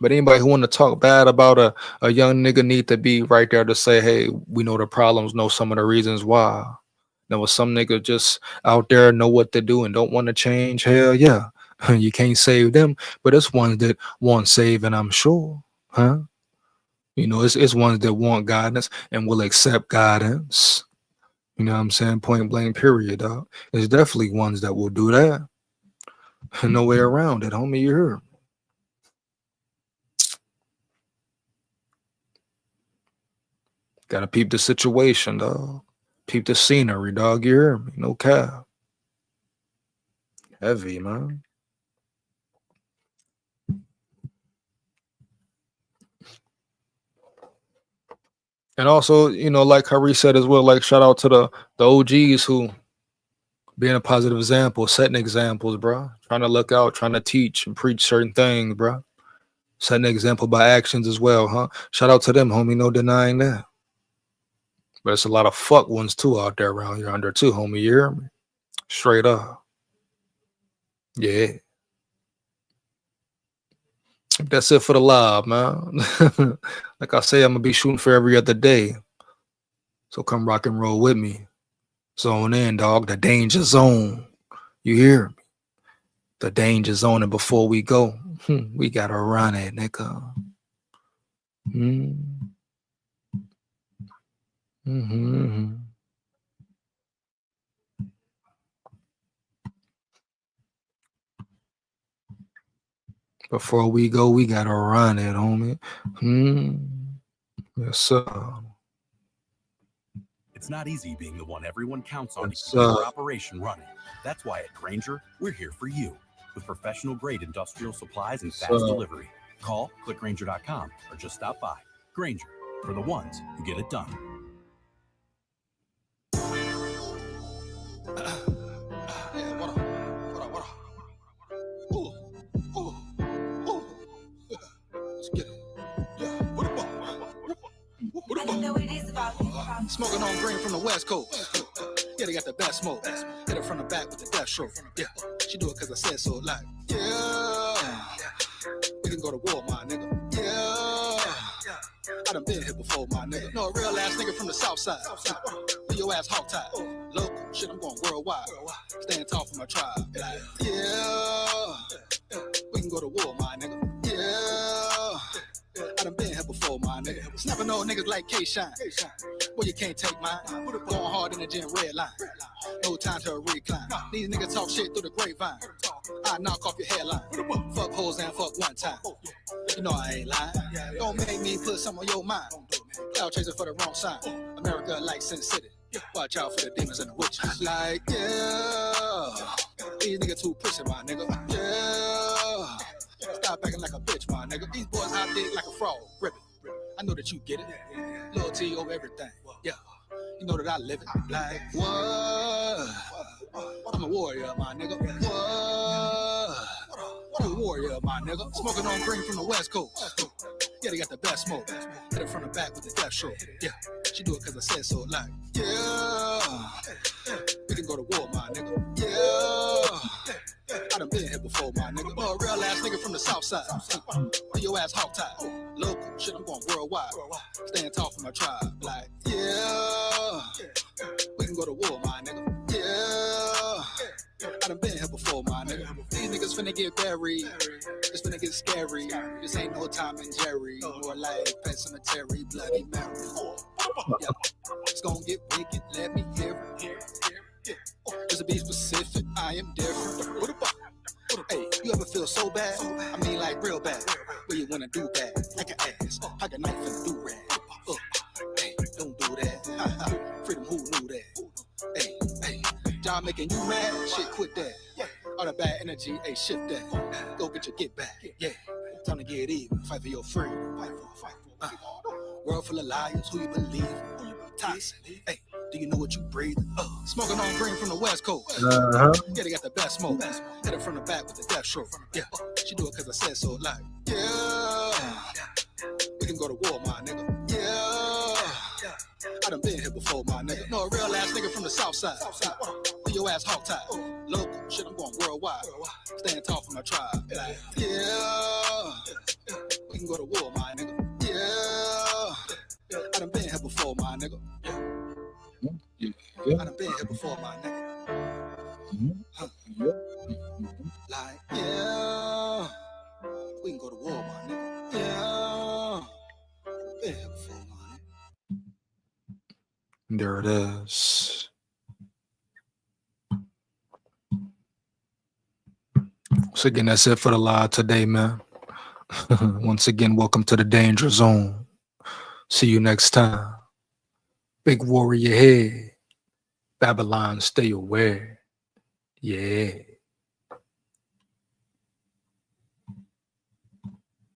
But anybody who want to talk bad about a young nigga need to be right there to say, hey, we know the problems, know some of the reasons why. There was some nigga just out there know what to do and don't want to change. Hell yeah. You can't save them, but it's ones that want saving, I'm sure. Huh? You know, it's ones that want guidance and will accept guidance. You know what I'm saying? Point blank, period, dog. There's definitely ones that will do that. No way around it, homie. You heard. Gotta peep the situation, dog. Peep the scenery, dog. You hear me? No cap. Heavy, man. And also, you know, like Kyrie said as well, like shout out to the OGs who being a positive example, setting examples, bro. Trying to look out, trying to teach and preach certain things, bro. Setting an example by actions as well, huh? Shout out to them, homie. No denying that. But it's a lot of fuck ones too out there around here under too, homie. You hear me? Straight up. Yeah. That's it for the live, man. Like I say, I'm gonna be shooting for every other day. So come rock and roll with me. Zone in, dog. The danger zone. You hear me? The danger zone. And before we go, we gotta run it, nigga. Before we go, we gotta run it, homie. Yes, sir. It's not easy being the one everyone counts on to keep your operation running. That's why at Grainger, we're here for you with professional grade industrial supplies and fast delivery. Call, click Grainger.com, or just stop by. Grainger, for the ones who get it done. Smoking on green from the West Coast. Yeah, they got the best smoke. Hit it from the back with the death stroke. Yeah, she do it because I said so. Like, yeah. can go to war, my nigga. Yeah. I done been here before, my nigga. No, a real ass nigga from the south side. Leave your ass hog tied. Local shit, I'm going worldwide. Stand tall for my tribe. Like, yeah. We can go to war, my nigga. Yeah. I done been here before, my nigga. Snapping old niggas like K-Shine. Boy, you can't take mine. Going hard in the gym, red line. No time to recline. These niggas talk shit through the grapevine. I knock off your headline. Fuck hoes and fuck one time. You know I ain't lying. Don't make me put some on your mind. Cloud chasing for the wrong sign. America like Sin City. Watch out for the demons and the witches. Like, yeah. These niggas too pussy, my nigga. Yeah. Stop acting like a bitch, my nigga. These boys out there like a frog. Rip it. I know that you get it. Loyalty over everything. Yeah. You know that I live it. Like, what? I'm a warrior, my nigga. What? I'm a warrior, my nigga. Smoking on green from the West Coast. Yeah, they got the best smoke. Hit it from the back with the death stroke. Yeah, she do it cause I said so. Like, yeah. We can go to war, my nigga. Yeah. I done been here before, my nigga. No, a real ass nigga from the south side. Leave your ass hog tied. Local shit, I'm going worldwide. Stand tall for my tribe. Like, yeah. We can go to war, my nigga. Yeah. I done been here before, my nigga. These niggas finna get buried. It's finna get scary. This ain't no Tom and Jerry. More like Pet Cemetery, Bloody Mary. Yeah. It's gonna get wicked, let me hear it. Just to be specific, I am different. Hey, you ever feel so bad? I mean like real bad. Where you wanna do bad, like an ass. Like a knife in a do-rag. Hey, don't do that. Freedom, who knew that? Hey, job making you mad? Shit, quit that. All the bad energy, hey, shift that. Go get your get back. Yeah, time to get even. Fight for your freedom. World full of liars, who you believe? Toxic. Hey, do you know what you breathe? Smoking on green from the West Coast. Yeah, they got the best smoke. Hit it from the back with the death stroke. Yeah, she do it cause I said so. Like, yeah. We can go to war, my nigga. Yeah. I done been here before, my nigga. No, a real ass nigga from the south side. Leave your ass hog tied. Local shit, I'm going worldwide. Stand tall for my tribe. Like, yeah. We can go to war, my nigga. Yeah. I done been here before, my nigga. I done been here before, my nigga. Like, yeah. We can go to war, my nigga. Yeah. Been here before, my nigga. There it is. So again, that's it for the live today, man. Once again, welcome to the danger zone. See you next time. Big warrior head. Babylon, stay aware. Yeah.